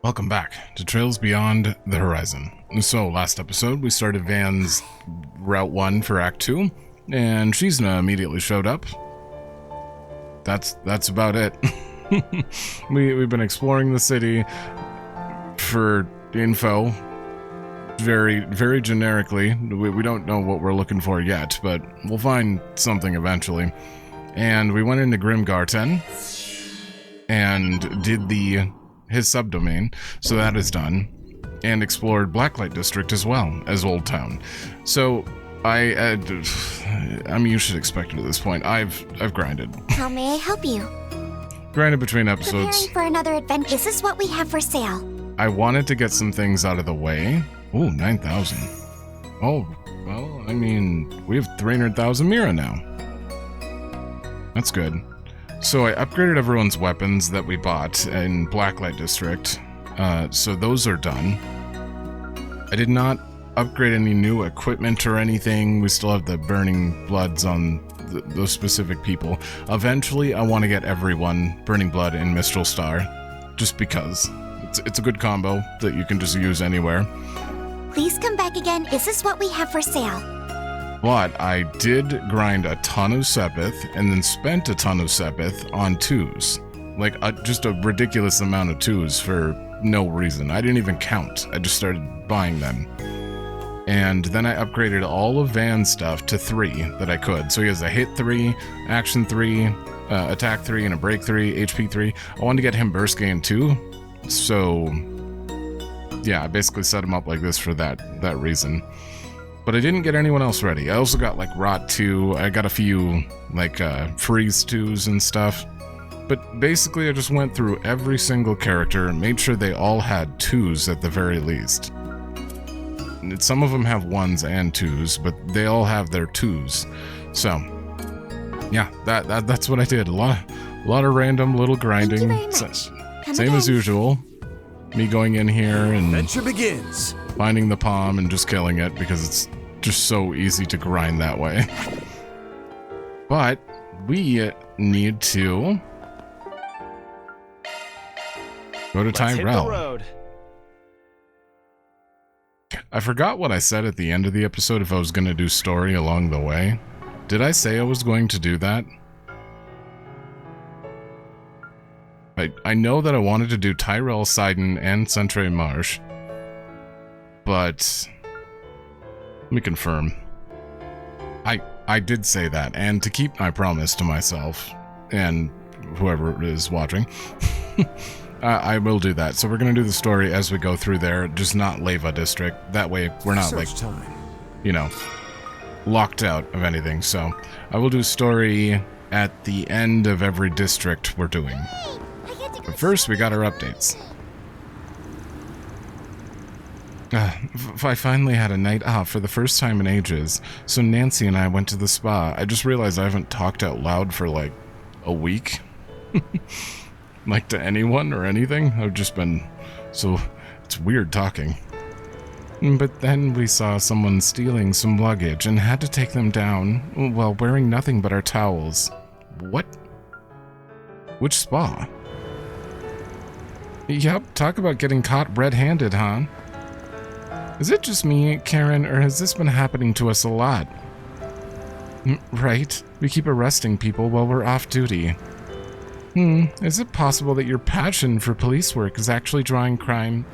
Welcome back to Trails Beyond the Horizon. So, last episode, we started Van's Route 1 for Act 2, and Shizna immediately showed up. That's about it. We've been exploring the city for info, very generically. We don't know what we're looking for yet, but we'll find something eventually. And we went into Grimgarten and did his subdomain, so that is done, and explored Blacklight District as well as Old Town. So I mean, you should expect it at this point. I've grinded. How may I help you? Grinded between episodes. Preparing for another adventure. This is what we have for sale. I wanted to get some things out of the way. Ooh, 9,000. Oh, well, I mean, we have 300,000 Mira now. That's good. So I upgraded everyone's weapons that we bought in Blacklight District, so those are done. I did not upgrade any new equipment or anything. We still have the Burning Bloods on those specific people. Eventually, I want to get everyone Burning Blood and Mistral Star, just because. It's a good combo that you can just use anywhere. Please come back again. Is this what we have for sale? But I did grind a ton of Sepith and then spent a ton of Sepith on 2s. Like, just a ridiculous amount of 2s for no reason. I didn't even count. I just started buying them. And then I upgraded all of Van's stuff to 3 that I could. So he has a hit 3, action 3, attack 3, and a break 3, HP 3. I wanted to get him burst gain 2. So, yeah, I basically set him up like this for that reason. But I didn't get anyone else ready. I also got, like, Rot 2. I got a few, like, Freeze 2s and stuff. But basically, I just went through every single character and made sure they all had 2s at the very least. Some of them have 1s and 2s, but they all have their 2s. So, yeah, that's what I did. A lot of random little grinding. Same as usual. Me going in here and adventure begins. Finding the palm and just killing it because it's just so easy to grind that way. But we need to go to Tyrell. Hit the road. I forgot what I said at the end of the episode if I was going to do story along the way. Did I say I was going to do that? I know that I wanted to do Tyrell, Seiden, and Centre Marche. But let me confirm. I did say that, and to keep my promise to myself and whoever is watching, I will do that. So we're going to do the story as we go through there, just not Leva District. That way we're not, like, you know, locked out of anything. So I will do story at the end of every district we're doing. But first, we got our updates. I finally had a night off for the first time in ages, so Nancy and I went to the spa. I just realized I haven't talked out loud for, like, a week. Like, to anyone or anything. I've just been... So, it's weird talking. But then we saw someone stealing some luggage and had to take them down while wearing nothing but our towels. What? Which spa? Yep, talk about getting caught red-handed, huh? Is it just me, Karen, or has this been happening to us a lot? Right. We keep arresting people while we're off duty. Is it possible that your passion for police work is actually drawing crime?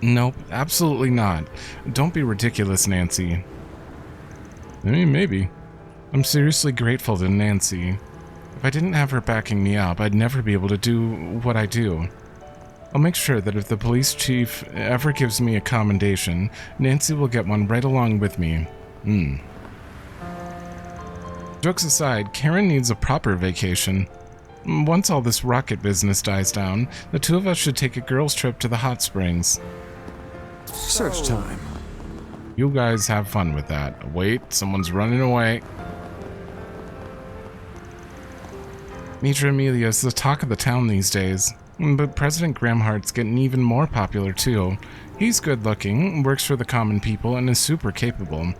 Nope, absolutely not. Don't be ridiculous, Nancy. I mean, maybe. I'm seriously grateful to Nancy. If I didn't have her backing me up, I'd never be able to do what I do. I'll make sure that if the police chief ever gives me a commendation, Nancy will get one right along with me. Jokes aside, Karen needs a proper vacation. Once all this rocket business dies down, the two of us should take a girls' trip to the hot springs. Search time. You guys have fun with that. Wait, someone's running away. Mitra Amelia is the talk of the town these days. But President Gramhart's getting even more popular, too. He's good-looking, works for the common people, and is super capable.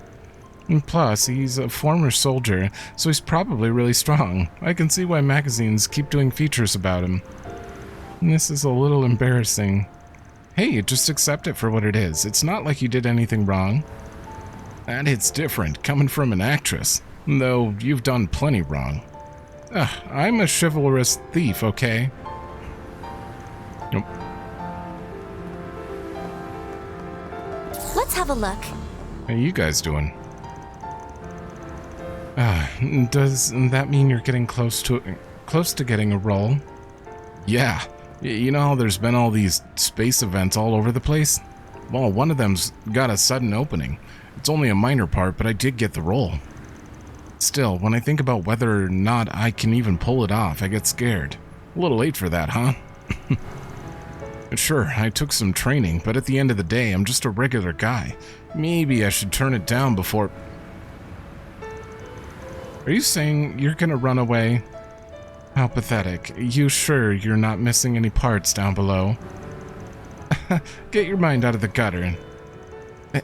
And plus, he's a former soldier, so he's probably really strong. I can see why magazines keep doing features about him. This is a little embarrassing. Hey, just accept it for what it is. It's not like you did anything wrong. And it's different, coming from an actress. Though you've done plenty wrong. I'm a chivalrous thief, okay? Nope. Let's have a look. How you guys doing? Does that mean you're getting close to getting a role? Yeah. You know how there's been all these space events all over the place? Well, one of them's got a sudden opening. It's only a minor part, but I did get the role. Still, when I think about whether or not I can even pull it off, I get scared. A little late for that, huh? Sure, I took some training, but at the end of the day, I'm just a regular guy. Maybe I should turn it down before... Are you saying you're gonna run away? How pathetic. You sure you're not missing any parts down below? Get your mind out of the gutter.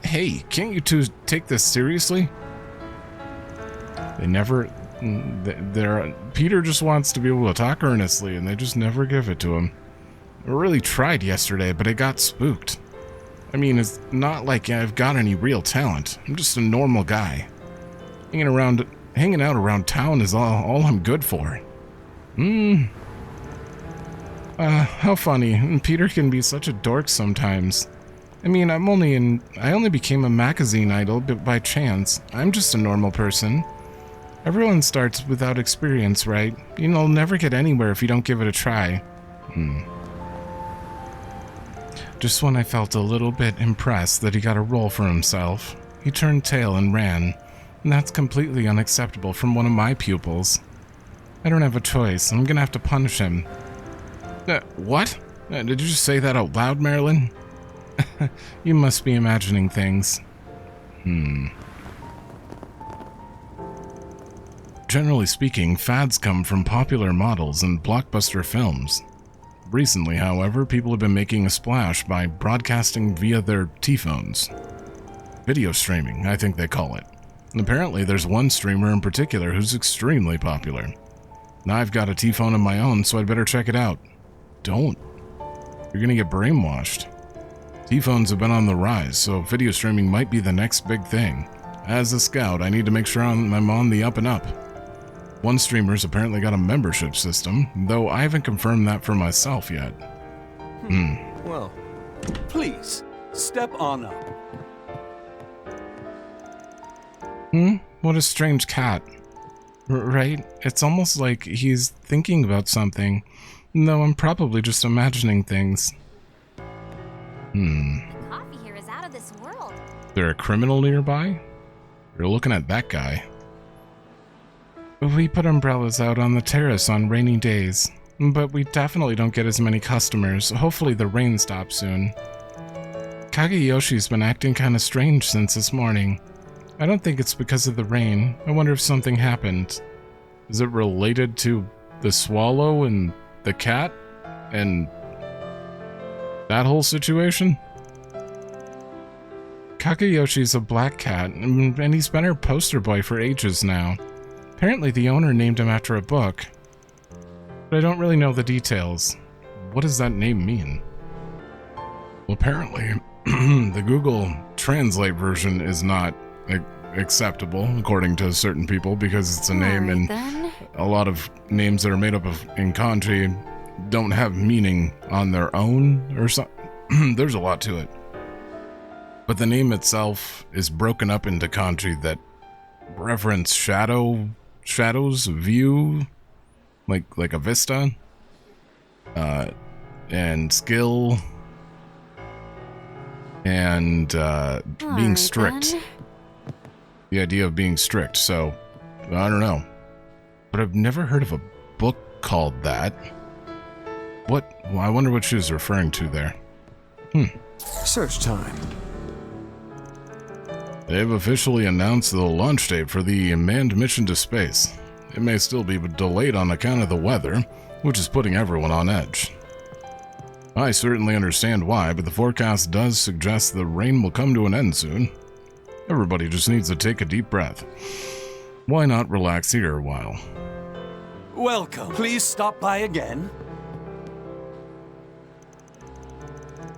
Hey, can't you two take this seriously? They never... Peter just wants to be able to talk earnestly, and they just never give it to him. I really tried yesterday, but I got spooked. I mean, it's not like I've got any real talent. I'm just a normal guy. Hanging out around town is all I'm good for. How funny. Peter can be such a dork sometimes. I mean, I only became a magazine idol by chance. I'm just a normal person. Everyone starts without experience, right? You'll never get anywhere if you don't give it a try. Just when I felt a little bit impressed that he got a role for himself, he turned tail and ran. And that's completely unacceptable from one of my pupils. I don't have a choice. I'm gonna have to punish him. What? Did you just say that out loud, Marilyn? You must be imagining things. Generally speaking, fads come from popular models and blockbuster films. Recently, however, people have been making a splash by broadcasting via their T-phones. Video streaming, I think they call it. And apparently there's one streamer in particular who's extremely popular. Now I've got a T-phone of my own, so I'd better check it out. Don't. You're gonna get brainwashed. T-phones have been on the rise, so video streaming might be the next big thing. As a scout, I need to make sure I'm on the up and up. One streamer's apparently got a membership system, though I haven't confirmed that for myself yet. Well, please, step on up. What a strange cat. Right? It's almost like he's thinking about something, though I'm probably just imagining things. The coffee here is out of this world. Is there a criminal nearby? You're looking at that guy. We put umbrellas out on the terrace on rainy days, but we definitely don't get as many customers. Hopefully the rain stops soon. Kageyoshi's been acting kinda strange since this morning. I don't think it's because of the rain. I wonder if something happened. Is it related to the swallow and the cat? And that whole situation? Kakeyoshi's a black cat, and he's been her poster boy for ages now. Apparently the owner named him after a book, but I don't really know the details. What does that name mean? Well, apparently, the Google Translate version is not acceptable, according to certain people, because it's a name, and a lot of names that are made up of in kanji don't have meaning on their own, or something. There's a lot to it. But the name itself is broken up into kanji that reference shadows, view, like a vista, and skill, and being strict. The idea of being strict, so I don't know. But I've never heard of a book called that. Well, I wonder what she was referring to there. Search time. They've officially announced the launch date for the manned mission to space. It may still be delayed on account of the weather, which is putting everyone on edge. I certainly understand why, but the forecast does suggest the rain will come to an end soon. Everybody just needs to take a deep breath. Why not relax here a while? Welcome. Please stop by again.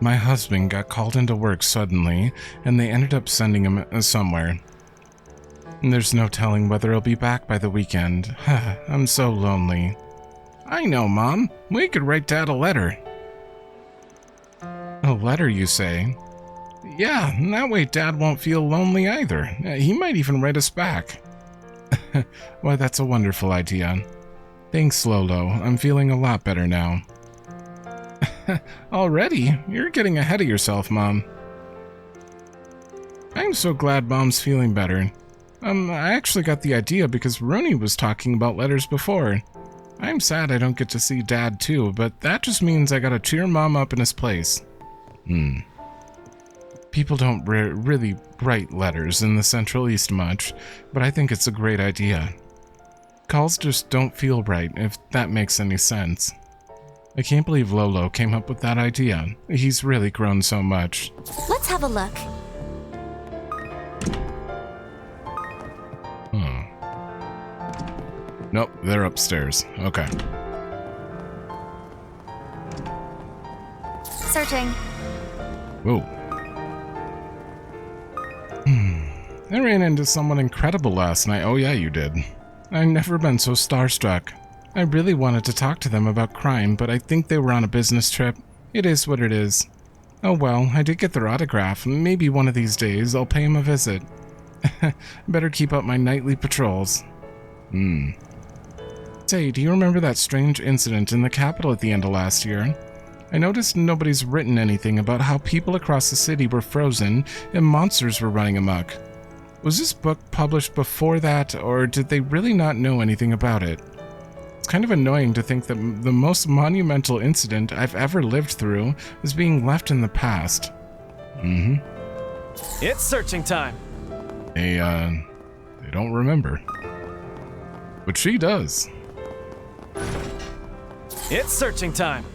My husband got called into work suddenly, and they ended up sending him somewhere. And there's no telling whether he'll be back by the weekend. I'm so lonely. I know, Mom. We could write Dad a letter. A letter, you say? Yeah, that way Dad won't feel lonely either. He might even write us back. Why, that's a wonderful idea. Thanks, Lolo. I'm feeling a lot better now. Already? You're getting ahead of yourself, Mom. I'm so glad Mom's feeling better. I actually got the idea because Rooney was talking about letters before. I'm sad I don't get to see Dad too, but that just means I gotta cheer Mom up in his place. People don't really write letters in the Central East much, but I think it's a great idea. Calls just don't feel right, if that makes any sense. I can't believe Lolo came up with that idea. He's really grown so much. Let's have a look. Nope, they're upstairs. Okay. Searching. Whoa. I ran into someone incredible last night. Oh yeah, you did. I've never been so starstruck. I really wanted to talk to them about crime, but I think they were on a business trip. It is what it is. Oh well, I did get their autograph. Maybe one of these days I'll pay him a visit. Better keep up my nightly patrols. Say, do you remember that strange incident in the capital at the end of last year? I noticed nobody's written anything about how people across the city were frozen and monsters were running amok. Was this book published before that, or did they really not know anything about it? It's kind of annoying to think that the most monumental incident I've ever lived through is being left in the past. It's searching time. They don't remember. But she does. It's searching time.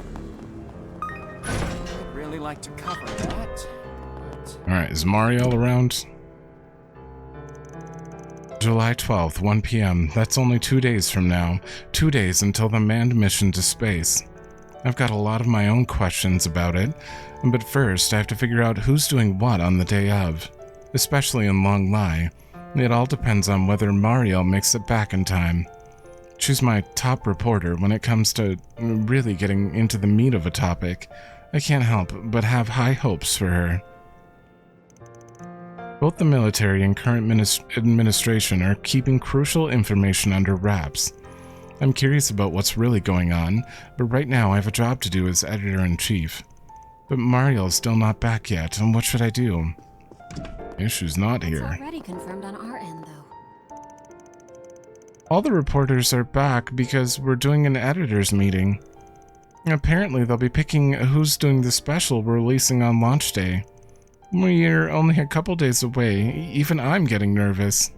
I'd really like to cover that. Alright, is Mariel around? July 12th, 1 p.m. That's only 2 days from now. 2 days until the manned mission to space. I've got a lot of my own questions about it, but first I have to figure out who's doing what on the day of. Especially in Long Lai. It all depends on whether Mariel makes it back in time. She's my top reporter when it comes to really getting into the meat of a topic. I can't help but have high hopes for her. Both the military and current administration are keeping crucial information under wraps. I'm curious about what's really going on, but right now I have a job to do as editor-in-chief. But Mariel's still not back yet, and what should I do? She's not here. It's already confirmed on our end, though. All the reporters are back because we're doing an editors meeting. Apparently they'll be picking who's doing the special we're releasing on launch day. We're only a couple days away. Even I'm getting nervous.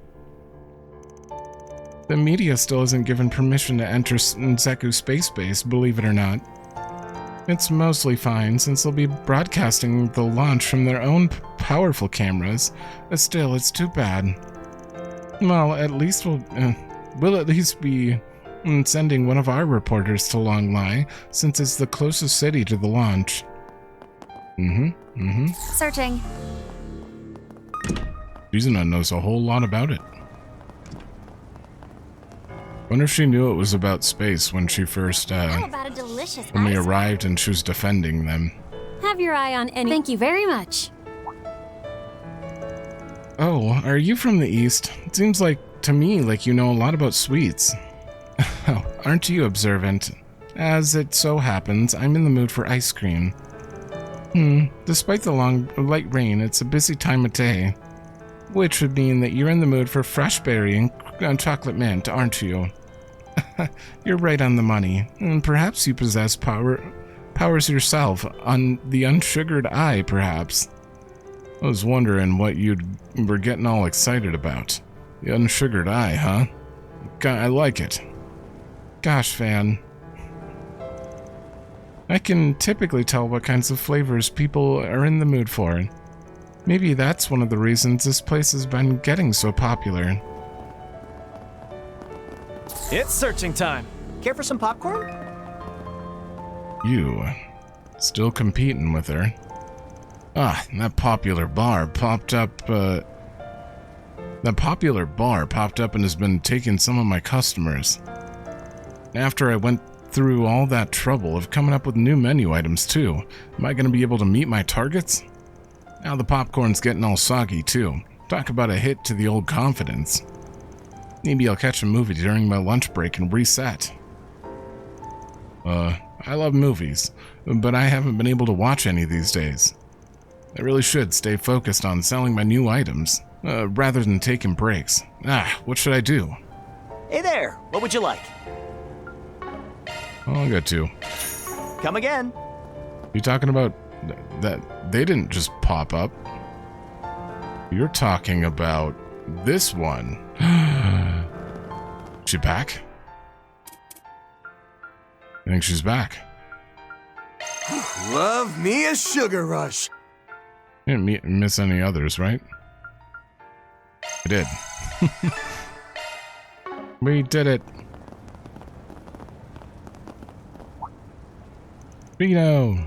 The media still isn't given permission to enter Zeku Space Base, believe it or not. It's mostly fine, since they'll be broadcasting the launch from their own powerful cameras. Still, it's too bad. Well, at least we'll at least be sending one of our reporters to Long Lai, since it's the closest city to the launch. Searching. Shizuna knows a whole lot about it. Wonder if she knew it was about space when she first, How about a delicious when we ice arrived and she was defending them. Have your eye on any. Thank you very much. Oh, are you from the East? It seems to me like you know a lot about sweets. Oh, aren't you observant? As it so happens, I'm in the mood for ice cream. Despite the light rain, it's a busy time of day. Which would mean that you're in the mood for fresh berry and chocolate mint, aren't you? You're right on the money, and perhaps you possess powers yourself on the unsugared eye, perhaps. I was wondering what you were getting all excited about. The unsugared eye, huh? I like it. Gosh, Fan. I can typically tell what kinds of flavors people are in the mood for. Maybe that's one of the reasons this place has been getting so popular. It's searching time. Care for some popcorn? You. Still competing with her. Ah, that popular bar popped up and has been taking some of my customers. After I went through all that trouble of coming up with new menu items too, am I going to be able to meet my targets? Now the popcorn's getting all soggy too. Talk about a hit to the old confidence. Maybe I'll catch a movie during my lunch break and reset. I love movies, but I haven't been able to watch any these days. I really should stay focused on selling my new items, rather than taking breaks. What should I do? Hey there, what would you like? I'll get to. Come again. You talking about that? They didn't just pop up. You're talking about this one. She back? I think she's back. Love me a sugar rush. You didn't miss any others, right? I did. We did it. Vito!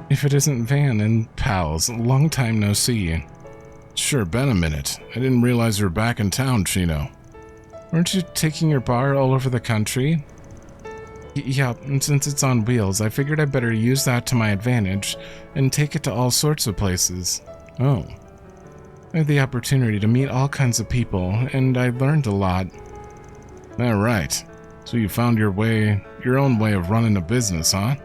If it isn't Van and pals, long time no see. Sure, been a minute. I didn't realize you were back in town, Chino. Weren't you taking your bar all over the country? Yeah, and since it's on wheels, I figured I'd better use that to my advantage and take it to all sorts of places. Oh. I had the opportunity to meet all kinds of people, and I learned a lot. Alright. So you found your own way of running a business, huh?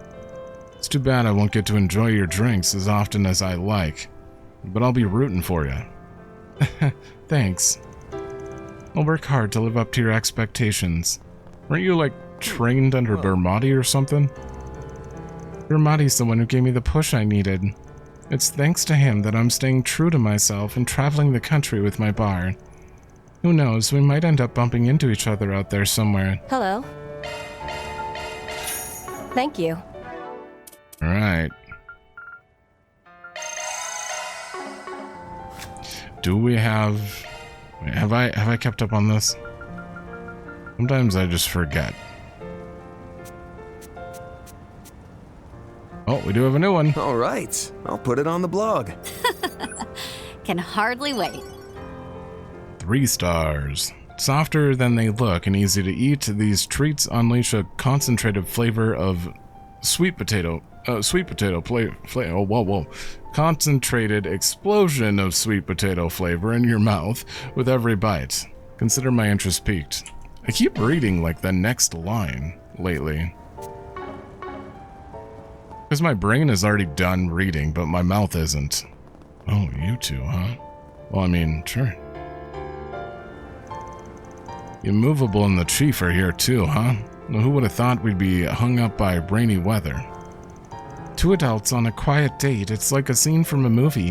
It's too bad I won't get to enjoy your drinks as often as I like, but I'll be rooting for you. Thanks. I'll work hard to live up to your expectations. Weren't you, like, trained under Bermati or something? Bermati's the one who gave me the push I needed. It's thanks to him that I'm staying true to myself and traveling the country with my bar. Who knows, we might end up bumping into each other out there somewhere. Hello. Thank you. Alright. Do we have I kept up on this? Sometimes I just forget. Oh, we do have a new one. All right, I'll put it on the blog. Can hardly wait. 3 stars. Softer than they look and easy to eat, these treats unleash a concentrated flavor of sweet potato concentrated explosion of sweet potato flavor in your mouth with every bite. Consider my interest piqued. I keep reading like the next line lately. Because my brain is already done reading, but my mouth isn't. Oh, you two, huh? Well, I mean, sure. Immovable and the chief are here too, huh? Who would have thought we'd be hung up by rainy weather? 2 adults on a quiet date, it's like a scene from a movie.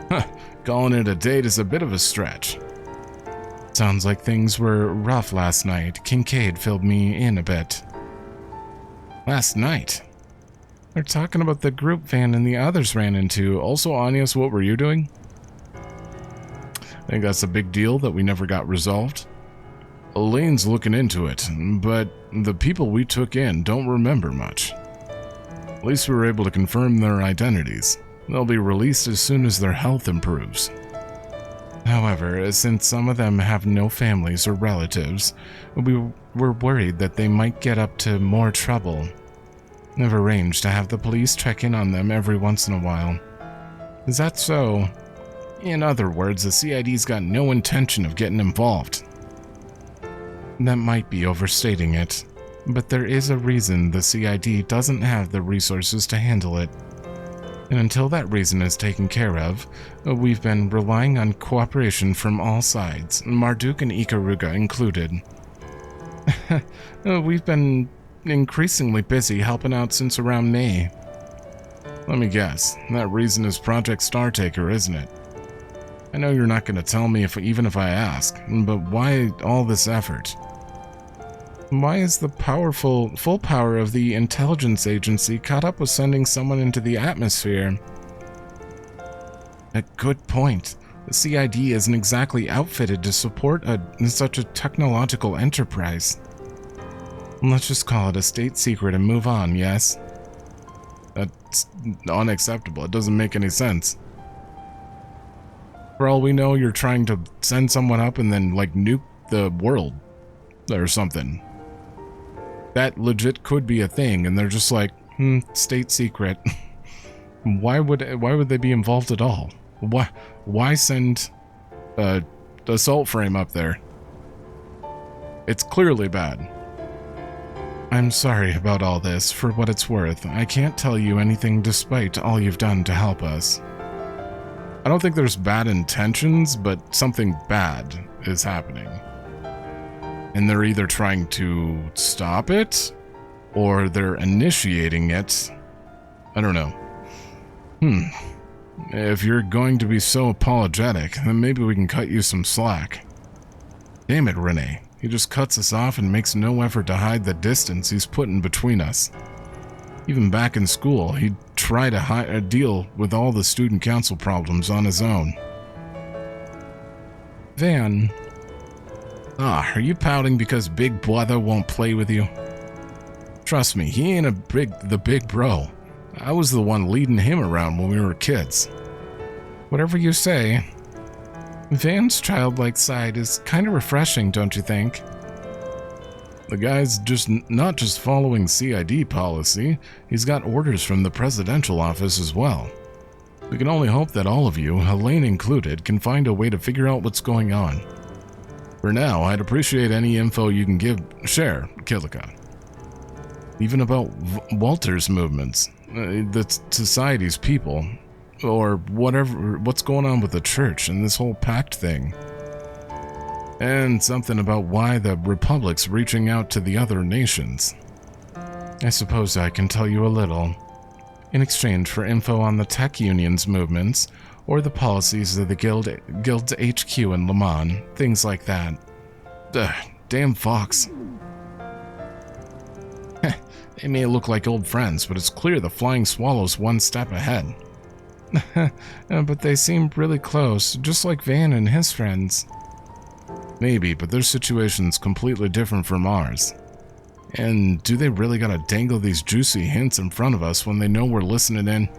Huh, calling it a date is a bit of a stretch. Sounds like things were rough last night. Kincaid filled me in a bit. Last night? They're talking about the group Van and the others ran into. Also, Anius, what were you doing? I think that's a big deal that we never got resolved. Elaine's looking into it, but the people we took in don't remember much. At least we were able to confirm their identities. They'll be released as soon as their health improves. However, since some of them have no families or relatives, we were worried that they might get up to more trouble. I've arranged to have the police check in on them every once in a while. Is that so? In other words, the CID's got no intention of getting involved. That might be overstating it, but there is a reason the CID doesn't have the resources to handle it. And until that reason is taken care of, we've been relying on cooperation from all sides, Marduk and Ikaruga included. We've been increasingly busy helping out since around May. Let me guess, that reason is Project Startaker, isn't it? I know you're not going to tell me even if I ask, but why all this effort? Why is the full power of the intelligence agency caught up with sending someone into the atmosphere? A good point. The CID isn't exactly outfitted to support such a technological enterprise. Let's just call it a state secret and move on, yes? That's unacceptable. It doesn't make any sense. For all we know, you're trying to send someone up and then, like, nuke the world or something. That legit could be a thing, and they're just like, state secret. Why would they be involved at all? Why send a assault frame up there? It's clearly bad. I'm sorry about all this. For what it's worth, I can't tell you anything despite all you've done to help us. I don't think there's bad intentions, but something bad is happening. And they're either trying to stop it, or they're initiating it. I don't know. If you're going to be so apologetic, then maybe we can cut you some slack. Damn it, Renee. He just cuts us off and makes no effort to hide the distance he's putting between us. Even back in school, he'd try to deal with all the student council problems on his own. Van. Are you pouting because Big Brother won't play with you? Trust me, he ain't the big bro. I was the one leading him around when we were kids. Whatever you say. Van's childlike side is kind of refreshing, don't you think? The guy's not just following CID policy, he's got orders from the presidential office as well. We can only hope that all of you, Helene included, can find a way to figure out what's going on. For now, I'd appreciate any info you can share, Kilika. Even about Walter's movements, the Society's people, or what's going on with the church and this whole pact thing. And something about why the Republic's reaching out to the other nations. I suppose I can tell you a little. In exchange for info on the tech union's movements, or the policies of the Guild's HQ in Le Mans, things like that. Damn Fox. They may look like old friends, but it's clear the Flying Swallow's one step ahead. But they seem really close, just like Van and his friends. Maybe, but their situation's completely different from ours. And do they really gotta dangle these juicy hints in front of us when they know we're listening in?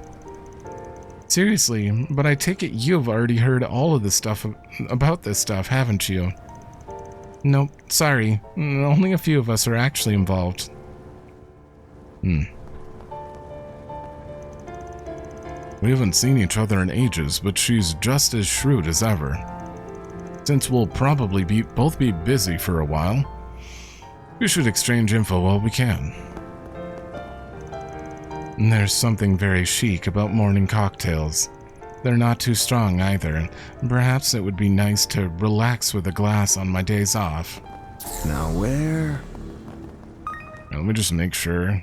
Seriously, but I take it you've already heard all of this stuff about this stuff, haven't you? Nope, sorry. Only a few of us are actually involved. We haven't seen each other in ages, but she's just as shrewd as ever. Since we'll probably both be busy for a while, we should exchange info while we can. There's something very chic about morning cocktails. They're not too strong either. Perhaps it would be nice to relax with a glass on my days off. Now where? Let me just make sure.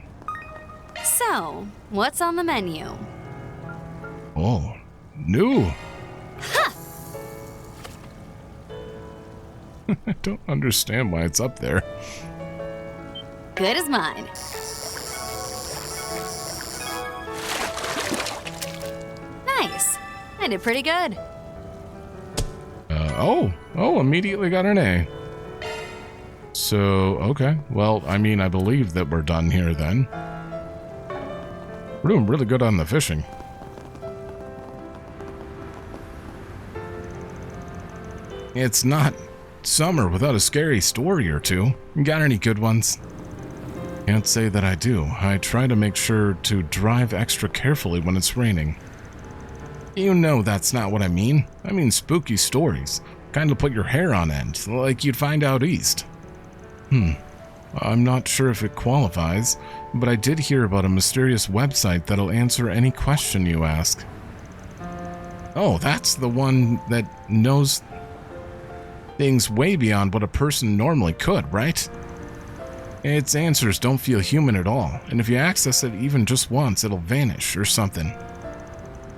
So, what's on the menu? Oh, new. Ha! I don't understand why it's up there. Good as mine. Nice. I did pretty good. Immediately got an A. So, okay. Well, I mean, I believe that we're done here then. We're doing really good on the fishing. It's not summer without a scary story or two. Got any good ones? Can't say that I do. I try to make sure to drive extra carefully when it's raining. You know that's not what I mean. I mean spooky stories. Kind of put your hair on end, like you'd find out east. I'm not sure if it qualifies, but I did hear about a mysterious website that'll answer any question you ask. Oh, that's the one that knows things way beyond what a person normally could, right? Its answers don't feel human at all, and if you access it even just once, it'll vanish or something.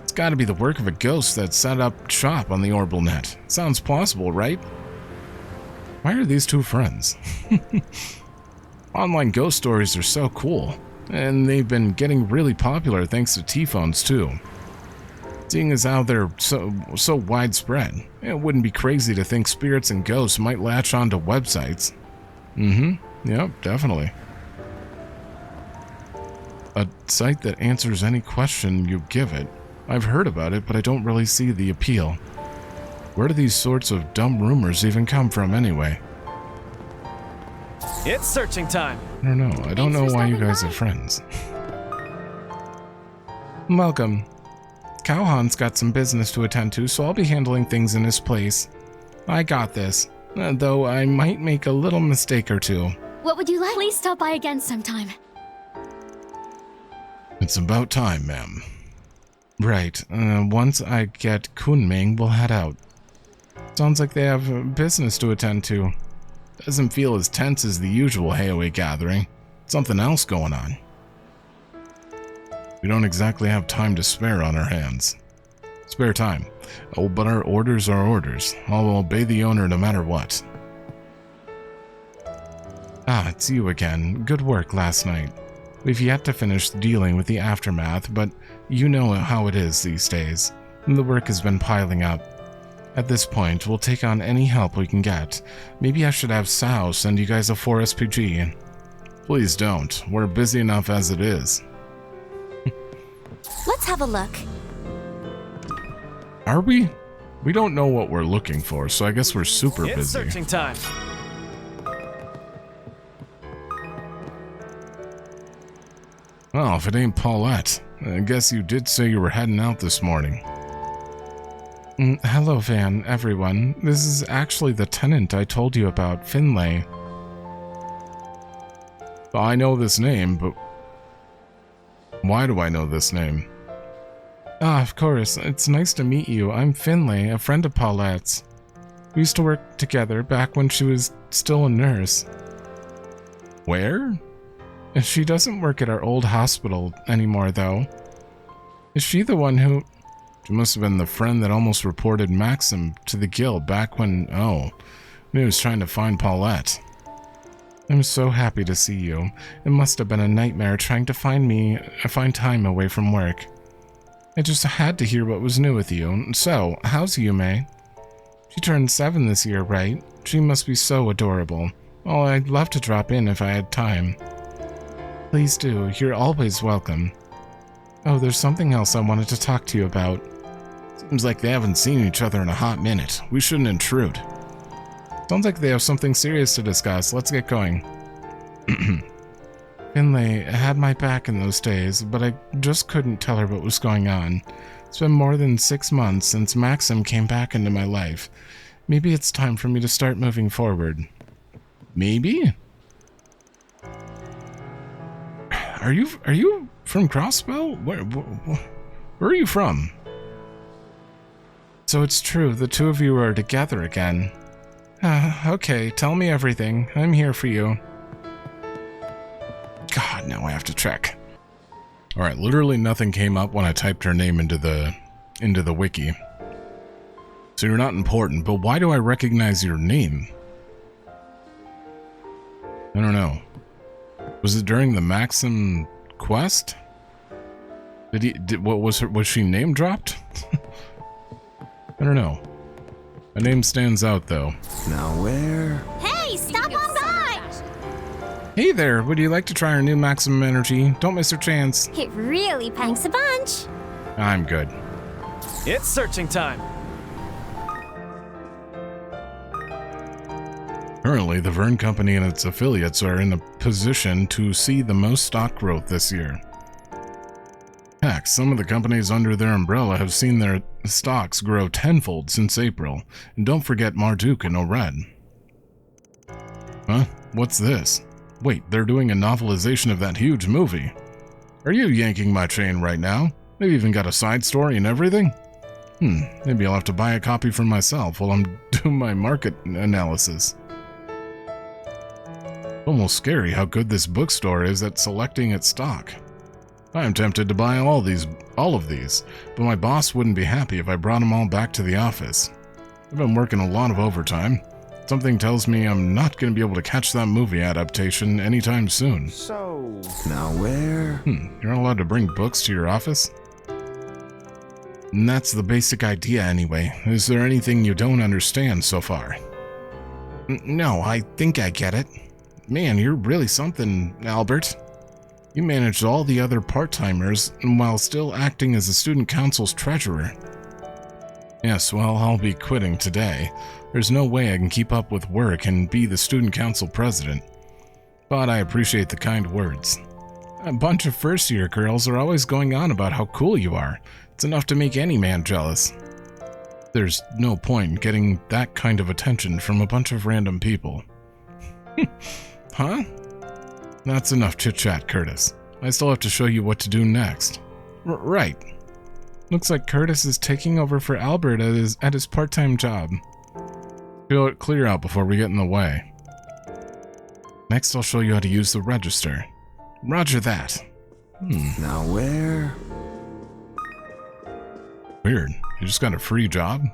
It's gotta be the work of a ghost that set up shop on the Orbital Net. Sounds plausible, right? Why are these two friends? Online ghost stories are so cool, and they've been getting really popular thanks to T-phones too. Seeing as how they're so widespread, it wouldn't be crazy to think spirits and ghosts might latch onto websites. Yep, definitely. A site that answers any question you give it. I've heard about it, but I don't really see the appeal. Where do these sorts of dumb rumors even come from anyway? It's searching time. I don't know. I don't know why you guys are friends. Welcome. Cowhan's got some business to attend to, so I'll be handling things in his place. I got this, though I might make a little mistake or two. What would you like? Please stop by again sometime. It's about time, ma'am. Right. Once I get Kunming, we'll head out. Sounds like they have business to attend to. Doesn't feel as tense as the usual Heaway gathering. Something else going on. We don't exactly have time to spare on our hands. Spare time. Oh, but our orders are orders. I'll obey the owner no matter what. Ah, it's you again. Good work last night. We've yet to finish dealing with the aftermath, but you know how it is these days. The work has been piling up. At this point, we'll take on any help we can get. Maybe I should have Sao send you guys a 4SPG. Please don't. We're busy enough as it is. Let's have a look. Are we? We don't know what we're looking for, so I guess we're super It's busy. searching time. Well, if it ain't Paulette, I guess you did say you were heading out this morning. Hello, Van, everyone. This is actually the tenant I told you about, Finlay. Well, I know this name, but why do I know this name? Ah, of course. It's nice to meet you. I'm Finlay, a friend of Paulette's. We used to work together back when she was still a nurse. Where? She doesn't work at our old hospital anymore, though. Is she the one who... She must have been the friend that almost reported Maxim to the guild back when... Oh, he was trying to find Paulette. I'm so happy to see you. It must have been a nightmare trying to find time away from work. I just had to hear what was new with you. So, how's Yume? She turned 7 this year, right? She must be so adorable. Oh, I'd love to drop in if I had time. Please do. You're always welcome. Oh, there's something else I wanted to talk to you about. Seems like they haven't seen each other in a hot minute. We shouldn't intrude. Sounds like they have something serious to discuss. Let's get going. Finlay had my back in those days, but I just couldn't tell her what was going on. It's been more than 6 months since Maxim came back into my life. Maybe it's time for me to start moving forward. Maybe? Are you from Crossbow? Where are you from? So it's true, the two of you are together again. Okay, tell me everything. I'm here for you. God, now I have to check. Alright, literally nothing came up when I typed her name into the wiki. So you're not important, but why do I recognize your name? I don't know. Was it during the Maxim quest? Was she name dropped? I don't know. My name stands out though. Now where? Hey, stop on by! Hey there, would you like to try our new Maximum Energy? Don't miss your chance. It really thanks a bunch. I'm good. It's searching time. Currently, the Vern Company and its affiliates are in a position to see the most stock growth this year. Heck, some of the companies under their umbrella have seen their stocks grow tenfold since April. And don't forget Marduk and Ored. Huh? What's this? Wait, they're doing a novelization of that huge movie. Are you yanking my chain right now? They've even got a side story and everything? Maybe I'll have to buy a copy for myself while I'm doing my market analysis. Almost scary how good this bookstore is at selecting its stock. I am tempted to buy all of these, but my boss wouldn't be happy if I brought them all back to the office. I've been working a lot of overtime. Something tells me I'm not going to be able to catch that movie adaptation anytime soon. So, Now where? You're not allowed to bring books to your office? And that's the basic idea anyway. Is there anything you don't understand so far? No, I think I get it. Man, you're really something, Albert. You managed all the other part-timers while still acting as the student council's treasurer. Yes, well, I'll be quitting today. There's no way I can keep up with work and be the student council president. But I appreciate the kind words. A bunch of first-year girls are always going on about how cool you are. It's enough to make any man jealous. There's no point in getting that kind of attention from a bunch of random people. Huh? That's enough chit-chat, Curtis. I still have to show you what to do next. Right. Looks like Curtis is taking over for Albert at his part-time job. Clear out before we get in the way. Next, I'll show you how to use the register. Roger that. Now where? Weird. You just got a free job?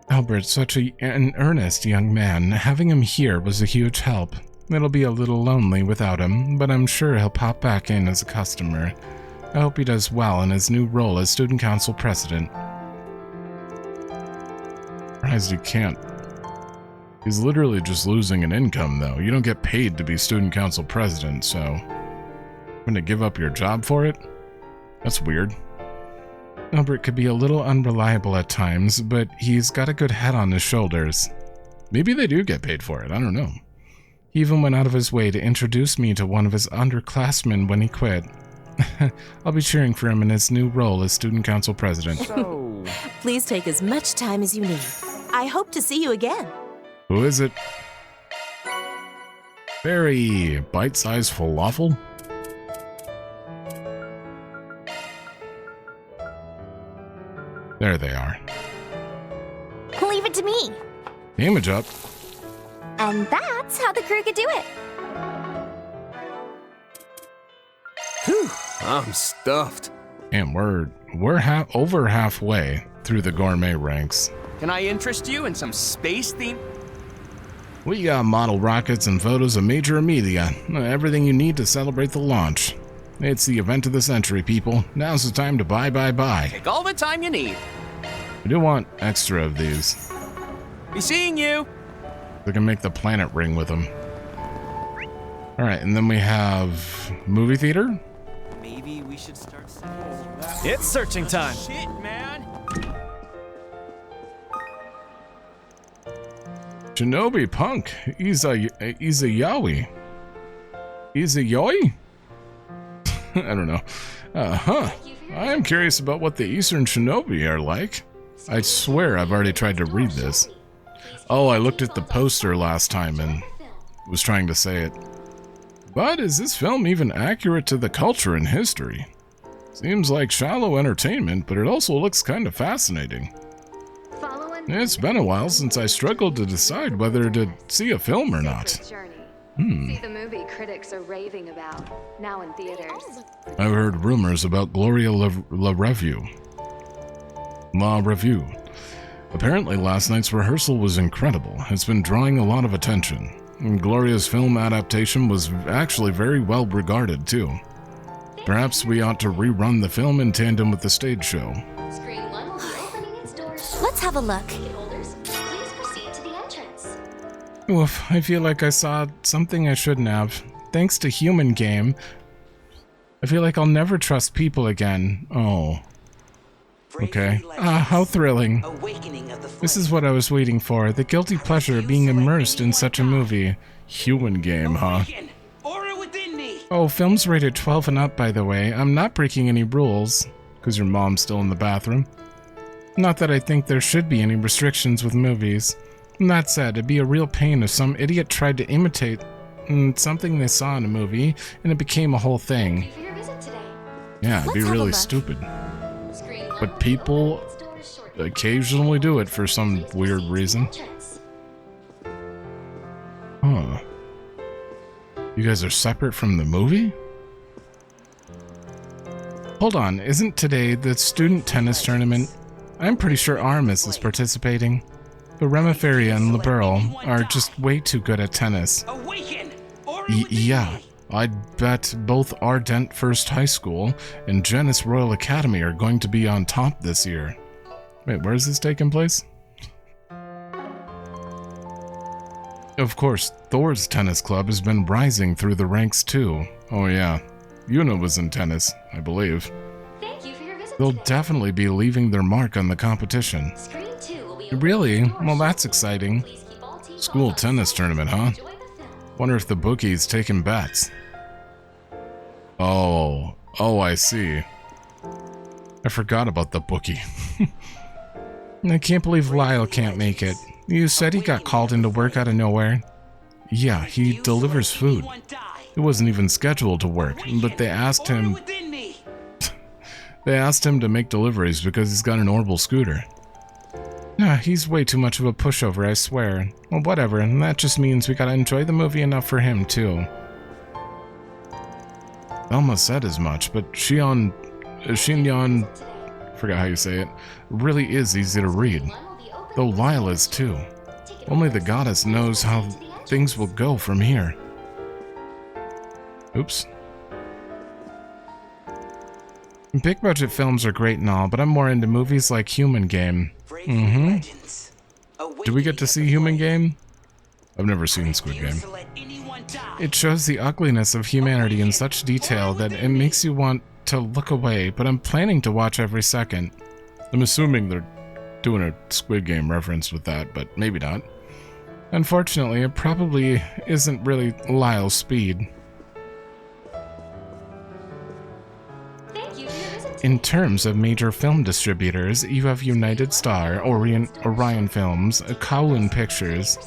Albert's such an earnest young man. Having him here was a huge help. It'll be a little lonely without him, but I'm sure he'll pop back in as a customer. I hope he does well in his new role as student council president. Surprised he can't. He's literally just losing an income, though. You don't get paid to be student council president, so... Gonna give up your job for it? That's weird. Albert could be a little unreliable at times, but he's got a good head on his shoulders. Maybe they do get paid for it, I don't know. He even went out of his way to introduce me to one of his underclassmen when he quit. I'll be cheering for him in his new role as student council president. So, Please take as much time as you need. I hope to see you again. Who is it? Very bite-sized falafel? There they are. Leave it to me. Image up. And that's how the crew could do it. Whew, I'm stuffed. And we're over halfway through the gourmet ranks. Can I interest you in some space theme? We got model rockets and photos of major media. Everything you need to celebrate the launch. It's the event of the century, people. Now's the time to buy. Take all the time you need. I do want extra of these. Be seeing you. We can make the planet ring with them. Alright, and then we have movie theater? Maybe we should start It's searching time. Shit, man. Shinobi Punk. Izayawi. Izayoi? I don't know. I am curious about what the Eastern Shinobi are like. I swear I've already tried to read this. Oh, I looked at the poster last time and was trying to say it. But is this film even accurate to the culture and history? Seems like shallow entertainment, but it also looks kind of fascinating. It's been a while since I struggled to decide whether to see a film or not. See the movie critics are raving about, now in theaters. I've heard rumors about Gloria La Revue. Apparently last night's rehearsal was incredible. It's been drawing a lot of attention. And Gloria's film adaptation was actually very well regarded too. Perhaps we ought to rerun the film in tandem with the stage show. Screen 1 will be opening its doors. Let's have a look. Ticket holders, please proceed to the entrance. Oof, I feel like I saw something I shouldn't have. Thanks to Human Game, I feel like I'll never trust people again. Oh. Okay. Ah, how thrilling. This is what I was waiting for. The guilty pleasure of being immersed in such a movie. Human Game, huh? Oh, film's rated 12 and up, by the way. I'm not breaking any rules. Because your mom's still in the bathroom. Not that I think there should be any restrictions with movies. That said, it'd be a real pain if some idiot tried to imitate something they saw in a movie, and it became a whole thing. Yeah, it'd be really stupid. But people occasionally do it for some weird reason. Huh. You guys are separate from the movie? Hold on, isn't today the student tennis tournament? I'm pretty sure Armis is participating. But Remiferia and Liberl are just way too good at tennis. Yeah, I'd bet both Ardent First High School and Genis Royal Academy are going to be on top this year. Wait, where is this taking place? Of course, Thor's tennis club has been rising through the ranks too. Oh yeah, Yuna was in tennis, I believe. Thank you for your visit They'll today. definitely be leaving their mark on the competition. Screen 2 will be open Really? at the door Well, that's shortly. exciting. Please keep all T School phones tennis on tournament, huh? silent and enjoy the film. Wonder if the bookie's taking bets. Oh, I see. I forgot about the bookie. I can't believe Lyle can't make it. You said he got called into work out of nowhere. Yeah, he delivers food. It wasn't even scheduled to work, but they asked him to make deliveries because he's got an orbital scooter. Nah, he's way too much of a pushover, I swear. Well, whatever, and that just means we gotta enjoy the movie enough for him, too. Velma said as much, but Shinyon, forgot how you say it, really is easy to read. Though Lyle is too. Only the goddess knows how things will go from here. Oops. Big budget films are great and all, but I'm more into movies like Human Game. Do we get to see Human Game? I've never seen Squid Game. It shows the ugliness of humanity in such detail that it makes you want to look away, but I'm planning to watch every second. I'm assuming they're doing a Squid Game reference with that, but maybe not. Unfortunately, it probably isn't really Lyle's speed. Thank you for your visit In terms of major film distributors, you have United Star, Orion Films, Kowloon Pictures,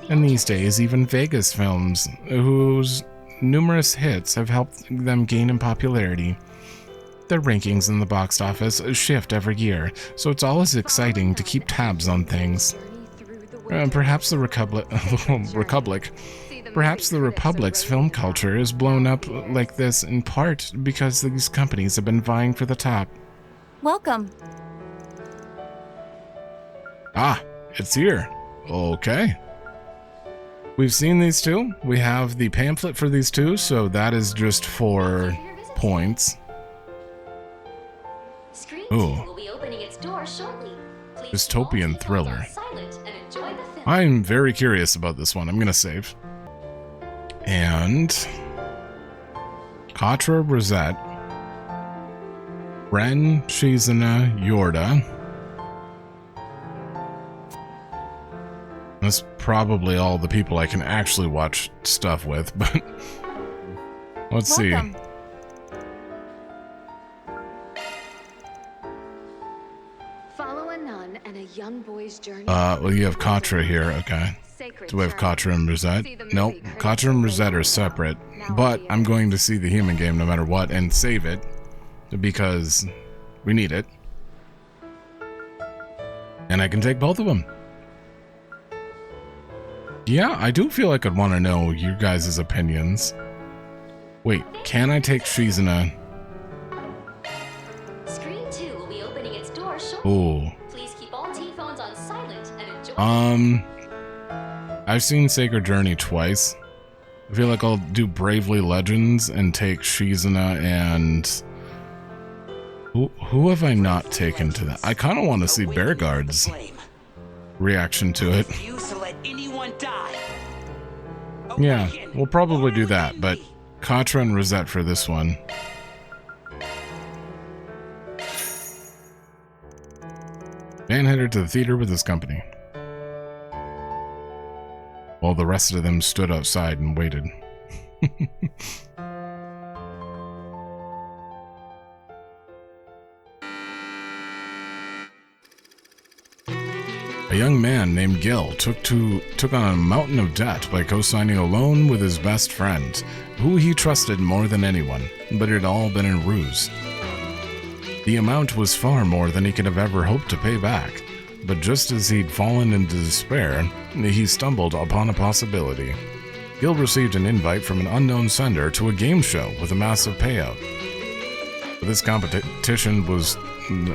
and these days even Vegas Films, whose numerous hits have helped them gain in popularity. Their rankings in the box office shift every year, so it's always exciting to keep tabs on things. Perhaps the Republic's film culture is blown up like this in part because these companies have been vying for the top. Welcome. Ah, it's here. Okay. We've seen these two. We have the pamphlet for these two, so that is just for points. Screen Ooh. 2 will be opening its doors shortly. Please Dystopian keep all T thriller. phones on silent and enjoy the film. I'm very curious about this one. I'm gonna save. And Katra Rosette, Ren Shizuna Yorda. That's probably all the people I can actually watch stuff with, but let's see. Welcome. Follow a nun and a young boy's journey. Well, you have Katra here, okay. Sacred Do we have journey. Katra and Rosette? See the Nope, movie critics Katra and are Rosette are raving separate, about. but Now I'm going to see the Human Game no matter what and save it because we need it. And I can take both of them. Yeah, I do feel like I'd want to know you guys' opinions. Wait, can I take Shizuna? Screen 2 will be opening its doors shortly. Ooh. Please keep all T phones on silent and enjoy. I've seen Sacred Journey twice. I feel like I'll do Bravely Legends and take Shizuna and... Who have I not taken to that? I kind of want to see Bearguard's reaction to it. Yeah, we'll probably do that, but Katra and Rosette for this one. Dan headed to the theater with his company, while the rest of them stood outside and waited. A young man named Gil took on a mountain of debt by co-signing a loan with his best friend, who he trusted more than anyone, but it had all been a ruse. The amount was far more than he could have ever hoped to pay back, but just as he'd fallen into despair, he stumbled upon a possibility. Gil received an invite from an unknown sender to a game show with a massive payout. This competition was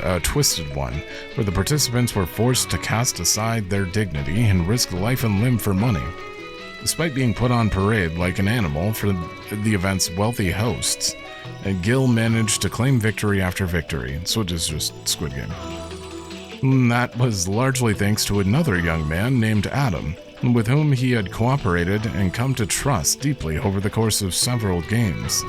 a twisted one, where the participants were forced to cast aside their dignity and risk life and limb for money. Despite being put on parade like an animal for the event's wealthy hosts, Gil managed to claim victory after victory, so it is just Squid Game. That was largely thanks to another young man named Adam, with whom he had cooperated and come to trust deeply over the course of several games.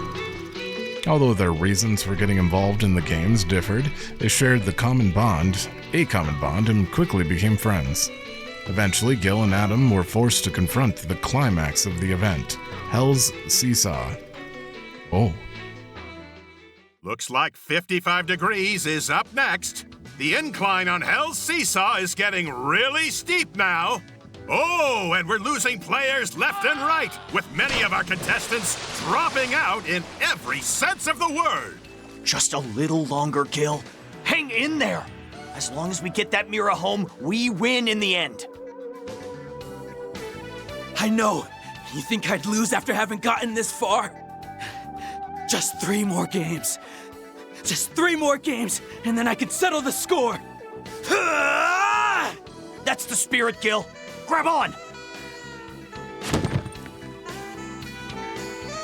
Although their reasons for getting involved in the games differed, they shared a common bond, and quickly became friends. Eventually, Gil and Adam were forced to confront the climax of the event, Hell's Seesaw. Oh. Looks like 55 Degrees is up next. The incline on Hell's Seesaw is getting really steep now. Oh, and we're losing players left and right, with many of our contestants dropping out in every sense of the word. Just a little longer, Gil. Hang in there. As long as we get that mirror home, we win in the end. I know. You think I'd lose after having gotten this far? Just 3 more games. Just 3 more games, and then I can settle the score. That's the spirit, Gil. Grab on!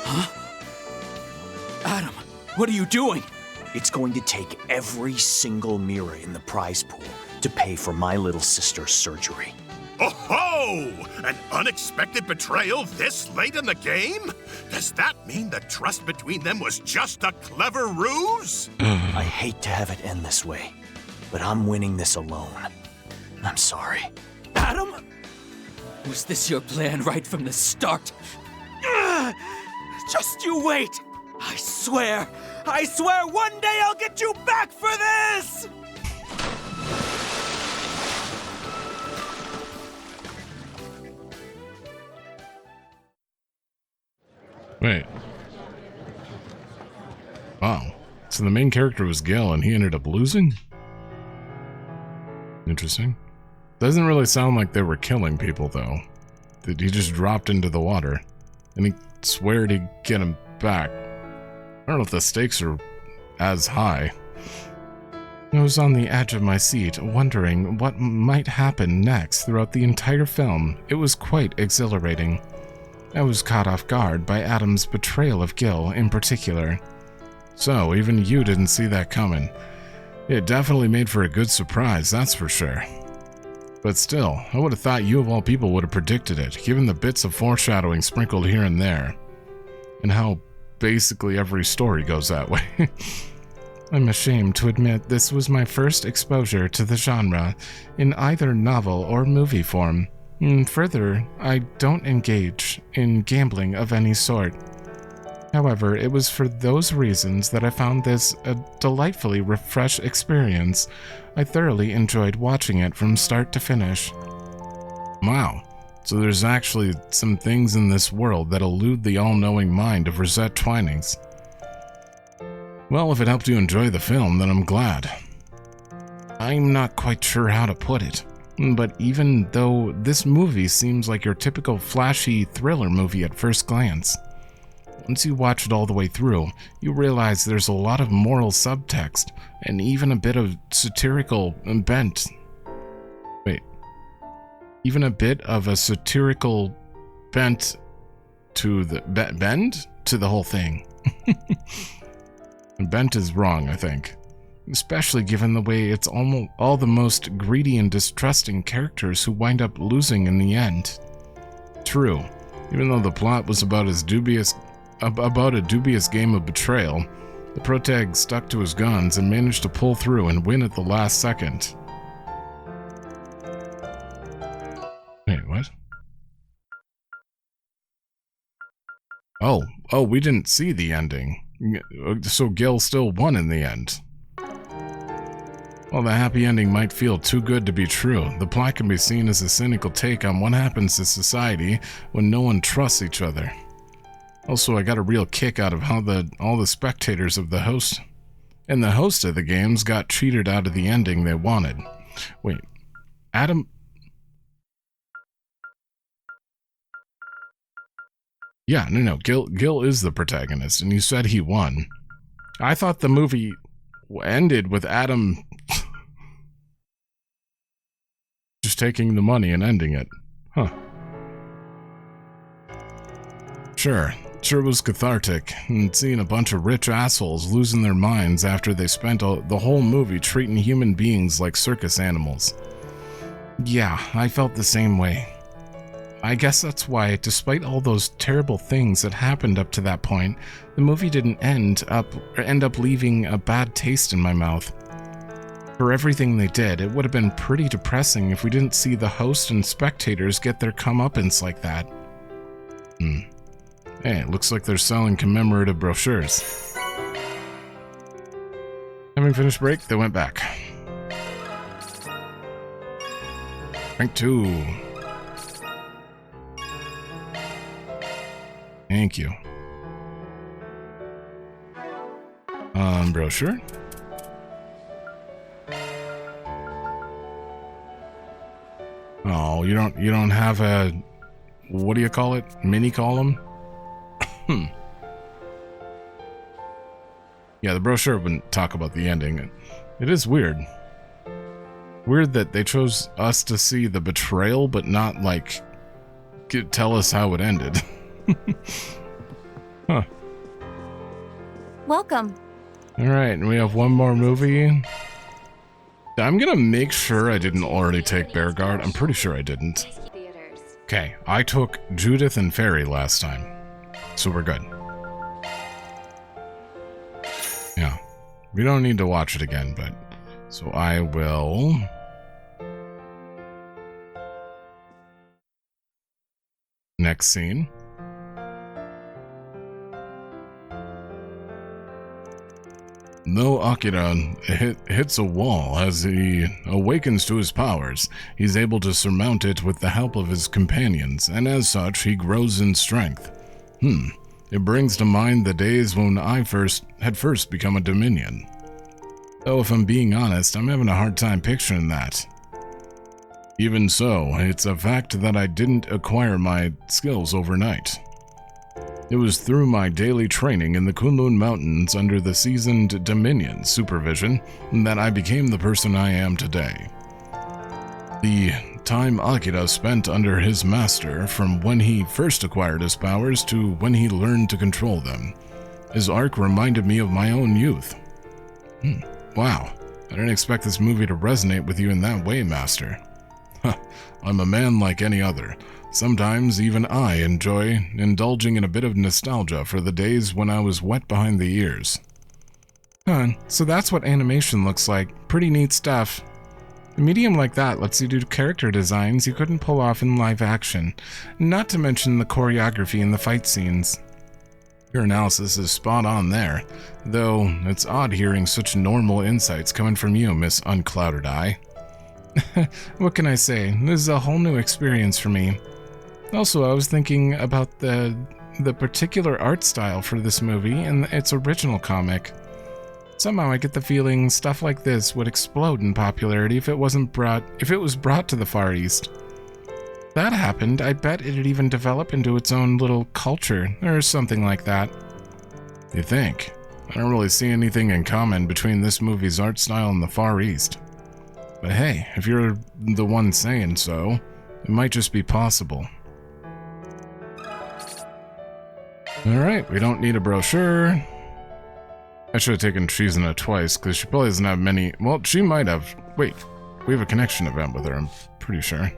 Huh? Adam, what are you doing? It's going to take every single mirror in the prize pool to pay for my little sister's surgery. Oh-ho! An unexpected betrayal this late in the game? Does that mean the trust between them was just a clever ruse? I hate to have it end this way, but I'm winning this alone. I'm sorry. Adam? Was this your plan right from the start? Just you wait! I swear one day I'll get you back for this! Wait. Wow. So the main character was Gil and he ended up losing? Interesting. Doesn't really sound like they were killing people, though. That he just dropped into the water. And he swore he'd get him back. I don't know if the stakes are as high. I was on the edge of my seat, wondering what might happen next throughout the entire film. It was quite exhilarating. I was caught off guard by Adam's betrayal of Gil in particular. So, even you didn't see that coming. It definitely made for a good surprise, that's for sure. But still, I would have thought you of all people would have predicted it, given the bits of foreshadowing sprinkled here and there. And how basically every story goes that way. I'm ashamed to admit this was my first exposure to the genre, in either novel or movie form. Further, I don't engage in gambling of any sort. However, it was for those reasons that I found this a delightfully refreshed experience. I thoroughly enjoyed watching it from start to finish. Wow, so there's actually some things in this world that elude the all-knowing mind of Rosette Twinings. Well, if it helped you enjoy the film, then I'm glad. I'm not quite sure how to put it, but even though this movie seems like your typical flashy thriller movie at first glance, once you watch it all the way through, you realize there's a lot of moral subtext and even a bit of satirical bent. Wait. Even a bit of a satirical bent to the bend to the whole thing. Bent is wrong, I think. Especially given the way it's almost all the most greedy and distrusting characters who wind up losing in the end. True, even though the plot was about a dubious game of betrayal, the protag stuck to his guns and managed to pull through and win at the last second. Wait, what? Oh, we didn't see the ending. So Gil still won in the end. While the happy ending might feel too good to be true, the plot can be seen as a cynical take on what happens to society when no one trusts each other. Also, I got a real kick out of how all the spectators of the host of the games got cheated out of the ending they wanted. Wait, Adam... Yeah, no, Gil is the protagonist, and you said he won. I thought the movie ended with Adam just taking the money and ending it. Huh. Sure was cathartic, and seeing a bunch of rich assholes losing their minds after they spent the whole movie treating human beings like circus animals. Yeah, I felt the same way. I guess that's why, despite all those terrible things that happened up to that point, the movie didn't end up leaving a bad taste in my mouth. For everything they did, it would have been pretty depressing if we didn't see the host and spectators get their comeuppance like that. Hey, it looks like they're selling commemorative brochures. Having finished break, they went back. Rank 2. Thank you. Brochure? Oh, you don't have a, what do you call it? Mini column? Yeah, the brochure wouldn't talk about the ending. It is weird. Weird that they chose us to see the betrayal, but not, like, tell us how it ended. Huh. Welcome. Alright, and we have one more movie. I'm gonna make sure I didn't already take Bear Guard. I'm pretty sure I didn't. Okay, I took Judith and Fairy last time, so we're good. Yeah, we don't need to watch it again, but... So I will... Next scene. Though Akira hits a wall as he awakens to his powers, he's able to surmount it with the help of his companions, and as such, he grows in strength. It brings to mind the days when I had first become a Dominion. Though if I'm being honest, I'm having a hard time picturing that. Even so, it's a fact that I didn't acquire my skills overnight. It was through my daily training in the Kunlun Mountains under the seasoned Dominion supervision that I became the person I am today. The time Akira spent under his master, from when he first acquired his powers to when he learned to control them, his arc reminded me of my own youth. Wow, I didn't expect this movie to resonate with you in that way, Master. I'm a man like any other. Sometimes even I enjoy indulging in a bit of nostalgia for the days when I was wet behind the ears. Huh, so that's what animation looks like. Pretty neat stuff. A medium like that lets you do character designs you couldn't pull off in live action, not to mention the choreography and the fight scenes. Your analysis is spot on there, though it's odd hearing such normal insights coming from you, Miss Unclouded Eye. What can I say? This is a whole new experience for me. Also, I was thinking about the particular art style for this movie and its original comic. Somehow I get the feeling stuff like this would explode in popularity if it was brought to the Far East. If that happened, I bet it'd even develop into its own little culture or something like that. You think? I don't really see anything in common between this movie's art style and the Far East. But hey, if you're the one saying so, it might just be possible. Alright, we don't need a brochure. I should have taken Shizuna twice, because she probably doesn't have many... Well, she might have. Wait, we have a connection event with her, I'm pretty sure.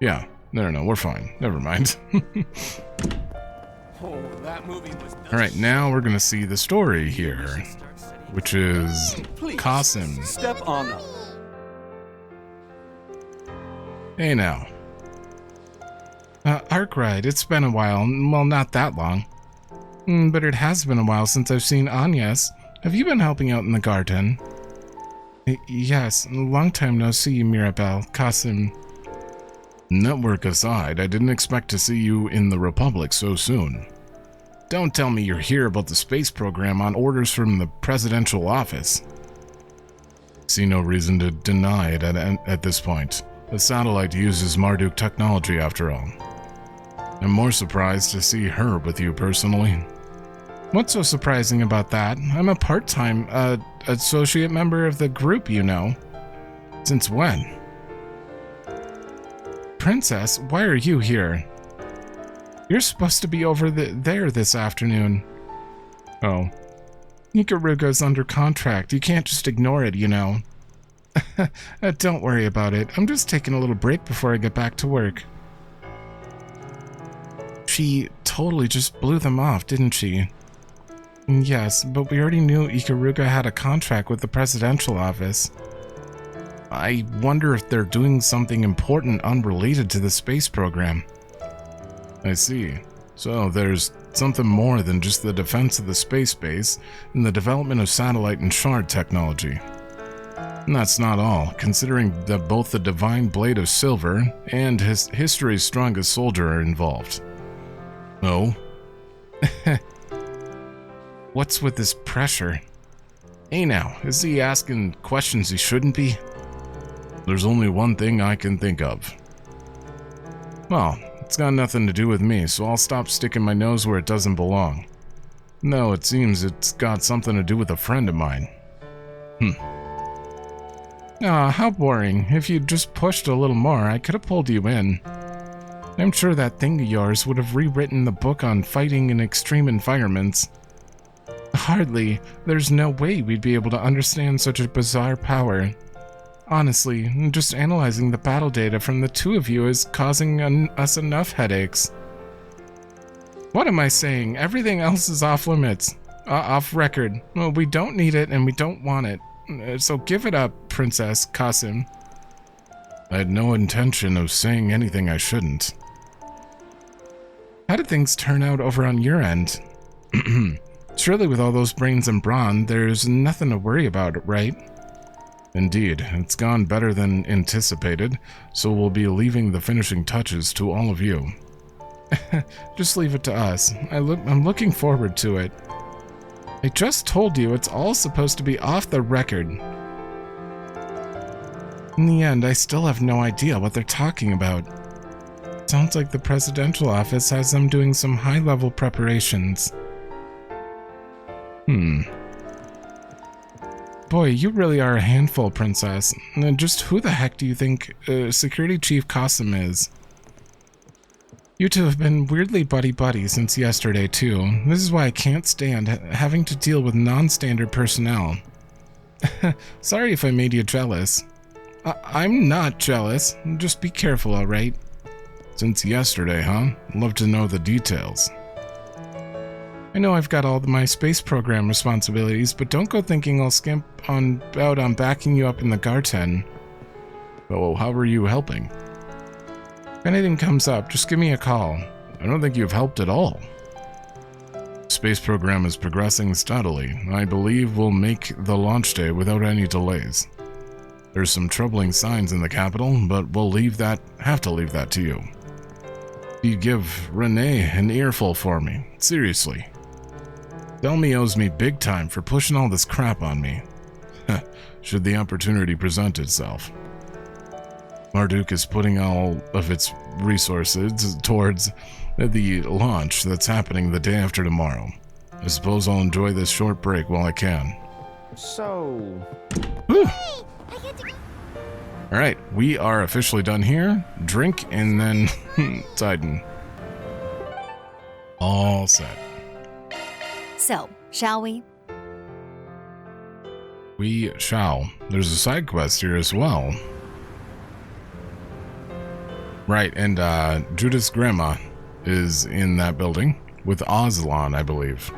Yeah, no, we're fine. Never mind. Alright, now we're gonna see the story here, which is Qasim. Step on them. Hey now. Arkride, it's been a while. Well, not that long. But it has been a while since I've seen Agnes. Have you been helping out in the garden? Yes, long time no see, Mirabelle. Qasim. Network aside, I didn't expect to see you in the Republic so soon. Don't tell me you're here about the space program on orders from the presidential office. See no reason to deny it at this point. The satellite uses Marduk technology after all. I'm more surprised to see her with you personally. What's so surprising about that? I'm a part-time, associate member of the group, you know. Since when? Princess, why are you here? You're supposed to be over there this afternoon. Oh. Ikaruga's under contract. You can't just ignore it, you know. Don't worry about it. I'm just taking a little break before I get back to work. She totally just blew them off, didn't she? Yes, but we already knew Ikaruga had a contract with the presidential office. I wonder if they're doing something important unrelated to the space program. I see. So there's something more than just the defense of the space base and the development of satellite and shard technology. And that's not all, considering that both the Divine Blade of Silver and history's strongest soldier are involved. Oh? What's with this pressure? Hey now, is he asking questions he shouldn't be? There's only one thing I can think of. Well, it's got nothing to do with me, so I'll stop sticking my nose where it doesn't belong. No, it seems it's got something to do with a friend of mine. Ah, how boring. If you'd just pushed a little more, I could have pulled you in. I'm sure that thing of yours would have rewritten the book on fighting in extreme environments. Hardly. There's no way we'd be able to understand such a bizarre power. Honestly, just analyzing the battle data from the two of you is causing us enough headaches. What am I saying? Everything else is off limits. Off record. Well, we don't need it and we don't want it. So give it up, Princess Kasim. I had no intention of saying anything I shouldn't. How did things turn out over on your end? Surely with all those brains and brawn, there's nothing to worry about, right? Indeed, it's gone better than anticipated, so we'll be leaving the finishing touches to all of you. Just leave it to us. I'm looking forward to it. I just told you it's all supposed to be off the record. In the end, I still have no idea what they're talking about. Sounds like the presidential office has them doing some high-level preparations. Boy, you really are a handful, Princess. Just who the heck do you think Security Chief Qasim is? You two have been weirdly buddy-buddy since yesterday, too. This is why I can't stand having to deal with non-standard personnel. Sorry if I made you jealous. I'm not jealous. Just be careful, alright? Since yesterday, huh? Love to know the details. I know I've got all my space program responsibilities, but don't go thinking I'll skimp out on backing you up in the Garten. Oh, how are you helping? If anything comes up, just give me a call. I don't think you've helped at all. Space program is progressing steadily. I believe we'll make the launch day without any delays. There's some troubling signs in the capital, but we'll have to leave that to you. You give Renee an earful for me. Seriously. Delmy owes me big time for pushing all this crap on me. Should the opportunity present itself. Marduk is putting all of its resources towards the launch that's happening the day after tomorrow. I suppose I'll enjoy this short break while I can. So... Alright, we are officially done here. Drink and then Seiden. All set. So, shall we? We shall. There's a side quest here as well. Right, and Judith's grandma is in that building with Aslan, I believe.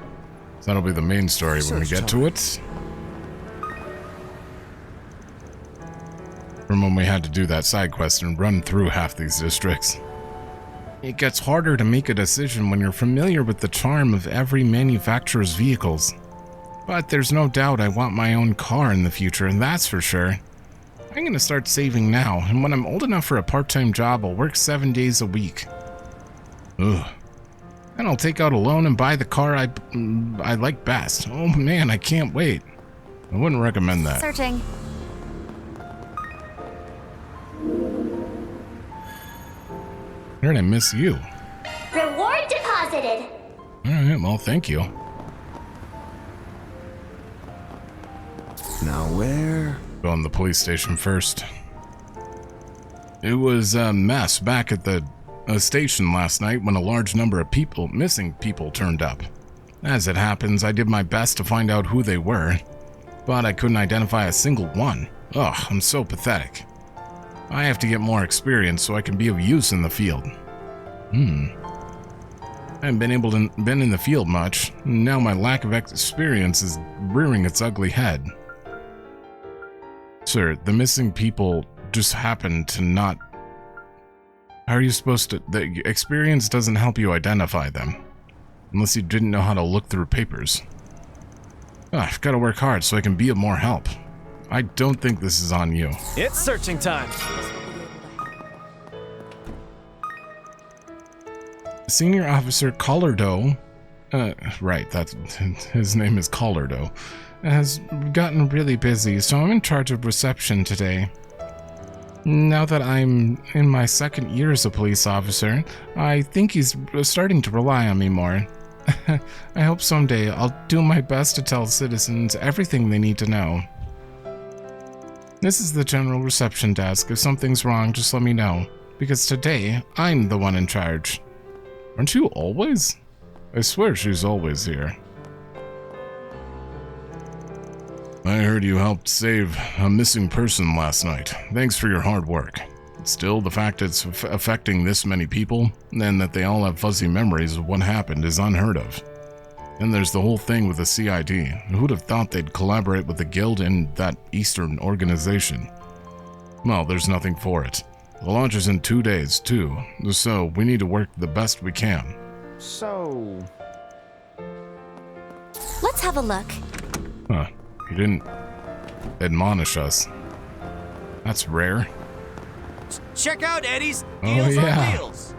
So that'll be the main story when we get to it. From when we had to do that side quest and run through half these districts. It gets harder to make a decision when you're familiar with the charm of every manufacturer's vehicles. But there's no doubt I want my own car in the future, and that's for sure. I'm gonna start saving now, and when I'm old enough for a part-time job, I'll work 7 days a week. Ugh. Then I'll take out a loan and buy the car I like best. Oh man, I can't wait. I wouldn't recommend that. Searching. Where did I miss you? Reward deposited. Alright, well, thank you. Now where? Go on the police station first. It was a mess back at the station last night when a large number of missing people turned up. As it happens, I did my best to find out who they were, but I couldn't identify a single one. Ugh, I'm so pathetic. I have to get more experience so I can be of use in the field. I haven't been in the field much. Now my lack of experience is rearing its ugly head. Sir, the missing people just happened to not... How are you supposed to... The experience doesn't help you identify them. Unless you didn't know how to look through papers. I've got to work hard so I can be of more help. I don't think this is on you. It's searching time. Senior Officer Collardo, right, that's his name is Collardo, has gotten really busy, so I'm in charge of reception today. Now that I'm in my second year as a police officer, I think he's starting to rely on me more. I hope someday I'll do my best to tell citizens everything they need to know. This is the general reception desk. If something's wrong, just let me know, because today I'm the one in charge. Aren't you always? I swear she's always here. I heard you helped save a missing person last night. Thanks for your hard work. Still, the fact it's affecting this many people, and that they all have fuzzy memories of what happened, is unheard of. And there's the whole thing with the CID. Who'd have thought they'd collaborate with the Guild and that Eastern organization? Well, there's nothing for it. The launch is in 2 days, too, so we need to work the best we can. So... Let's have a look. Huh. You didn't admonish us. That's rare. Check out Eddie's Oh, Deals yeah. on Wheels.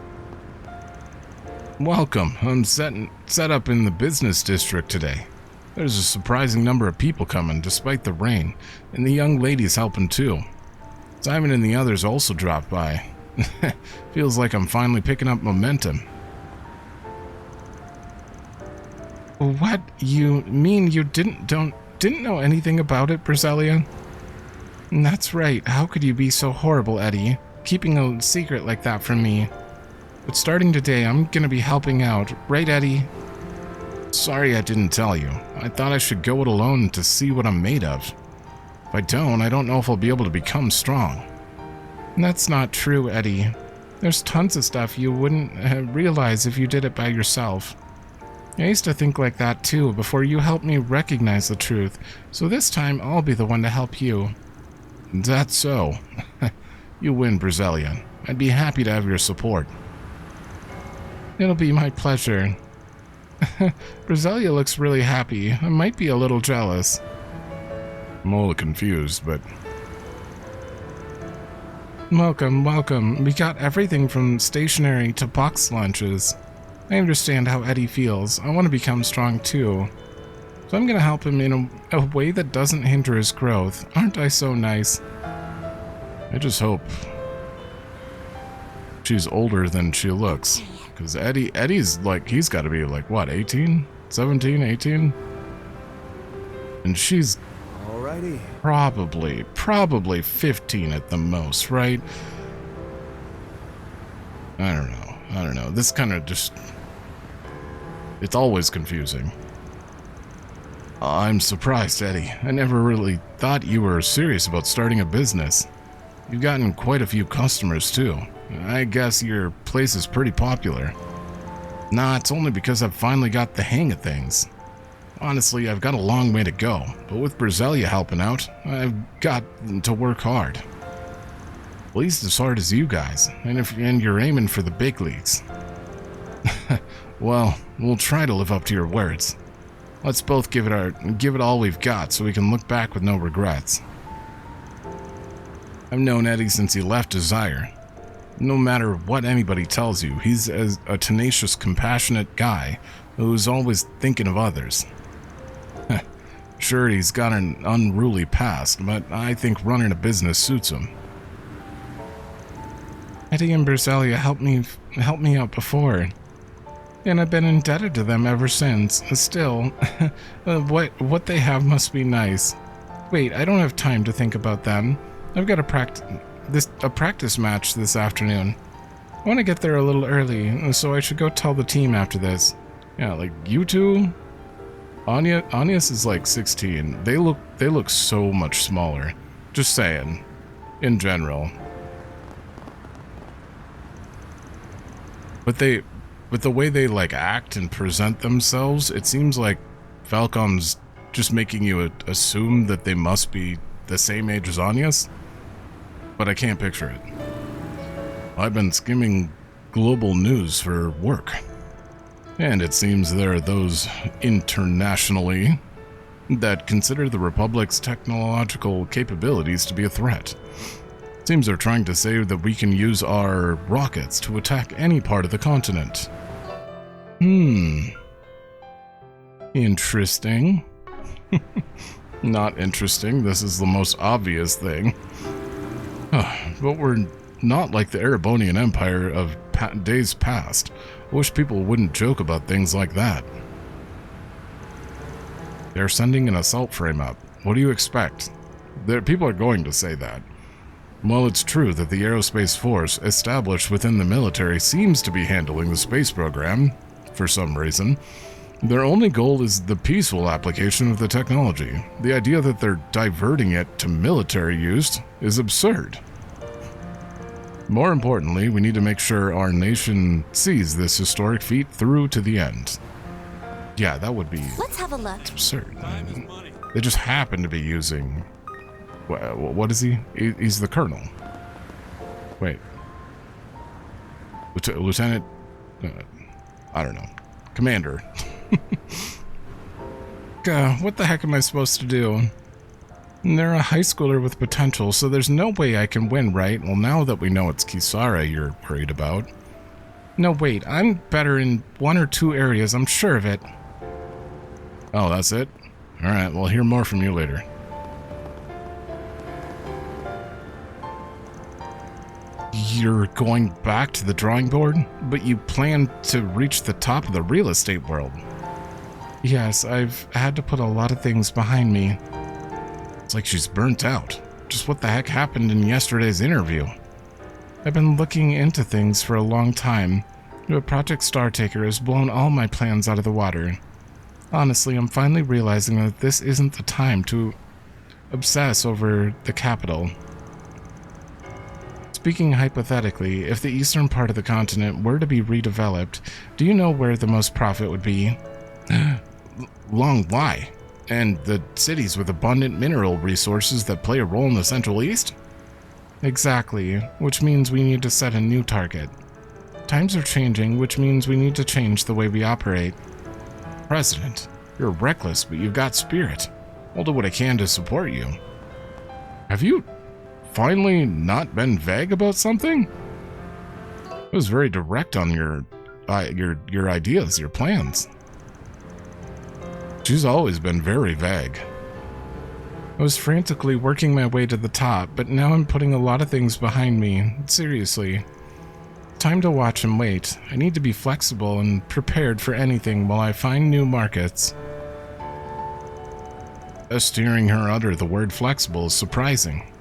Welcome. I'm set up in the business district today. There's a surprising number of people coming, despite the rain, and the young lady's helping too. Simon and the others also dropped by. Feels like I'm finally picking up momentum. What? You mean you didn't know anything about it, Briselia? That's right. How could you be so horrible, Eddie? Keeping a secret like that from me. But starting today, I'm gonna be helping out. Right, Eddie? Sorry I didn't tell you. I thought I should go it alone to see what I'm made of. If I don't know if I'll be able to become strong. That's not true, Eddie. There's tons of stuff you wouldn't realize if you did it by yourself. I used to think like that too before you helped me recognize the truth, so this time I'll be the one to help you. That's so. You win, Briselia. I'd be happy to have your support. It'll be my pleasure. Briselia looks really happy. I might be a little jealous. I'm a little confused, but... Welcome. We got everything from stationery to box lunches. I understand how Eddie feels. I want to become strong too. So I'm gonna help him in a way that doesn't hinder his growth. Aren't I so nice? I just hope she's older than she looks. Because Eddie's like, he's got to be like, what, 18? 17, 18? And she's Alrighty. probably 15 at the most, right? I don't know. This kind of just... It's always confusing. I'm surprised, Eddie. I never really thought you were serious about starting a business. You've gotten quite a few customers, too. I guess your place is pretty popular. Nah, it's only because I've finally got the hang of things. Honestly, I've got a long way to go, but with Briselia helping out, I've got to work hard. At least as hard as you guys, and you're aiming for the big leagues. Well, we'll try to live up to your words. Let's both give it all we've got so we can look back with no regrets. I've known Eddie since he left Desire. No matter what anybody tells you, he's a tenacious, compassionate guy who's always thinking of others. Sure, he's got an unruly past, but I think running a business suits him. Eddie and Briselia helped me out before, and I've been indebted to them ever since. Still, what they have must be nice. Wait, I don't have time to think about them. I've got a practice match this afternoon. I want to get there a little early, so I should go tell the team after this. Yeah, like you two. Agnes is like 16. They look so much smaller. Just saying, in general. But with the way they, like, act and present themselves, it seems like Falcom's just making you assume that they must be the same age as Anya's, but I can't picture it. I've been skimming global news for work, and it seems there are those internationally that consider the Republic's technological capabilities to be a threat. Seems they're trying to say that we can use our rockets to attack any part of the continent. Interesting. Not interesting. This is the most obvious thing. But we're not like the Erebonian Empire of days past. I wish people wouldn't joke about things like that. They're sending an assault frame up. What do you expect? People are going to say that. While it's true that the aerospace force established within the military seems to be handling the space program, for some reason, their only goal is the peaceful application of the technology. The idea that they're diverting it to military use is absurd. More importantly, we need to make sure our nation sees this historic feat through to the end. Yeah, that would be... Let's have a look. Absurd. They just happen to be using... What is he? He's the colonel. Wait. Lieutenant... I don't know. Commander. What the heck am I supposed to do? They're a high schooler with potential, so there's no way I can win, right? Well, now that we know it's Kisara you're worried about. No, wait. I'm better in 1 or 2 areas. I'm sure of it. Oh, that's it? Alright, we'll hear more from you later. You're going back to the drawing board? But you plan to reach the top of the real estate world. Yes, I've had to put a lot of things behind me. It's like she's burnt out. Just what the heck happened in yesterday's interview? I've been looking into things for a long time, but Project Startaker has blown all my plans out of the water. Honestly, I'm finally realizing that this isn't the time to obsess over the capital. Speaking hypothetically, if the eastern part of the continent were to be redeveloped, do you know where the most profit would be? Long Wai, and the cities with abundant mineral resources that play a role in the Central East? Exactly, which means we need to set a new target. Times are changing, which means we need to change the way we operate. President, you're reckless, but you've got spirit. I'll do what I can to support you. Have you finally not been vague about something? It was very direct on your ideas, your plans. She's always been very vague. I was frantically working my way to the top, but now I'm putting a lot of things behind me. Seriously. Time to watch and wait. I need to be flexible and prepared for anything while I find new markets. Just hearing her utter the word flexible is surprising.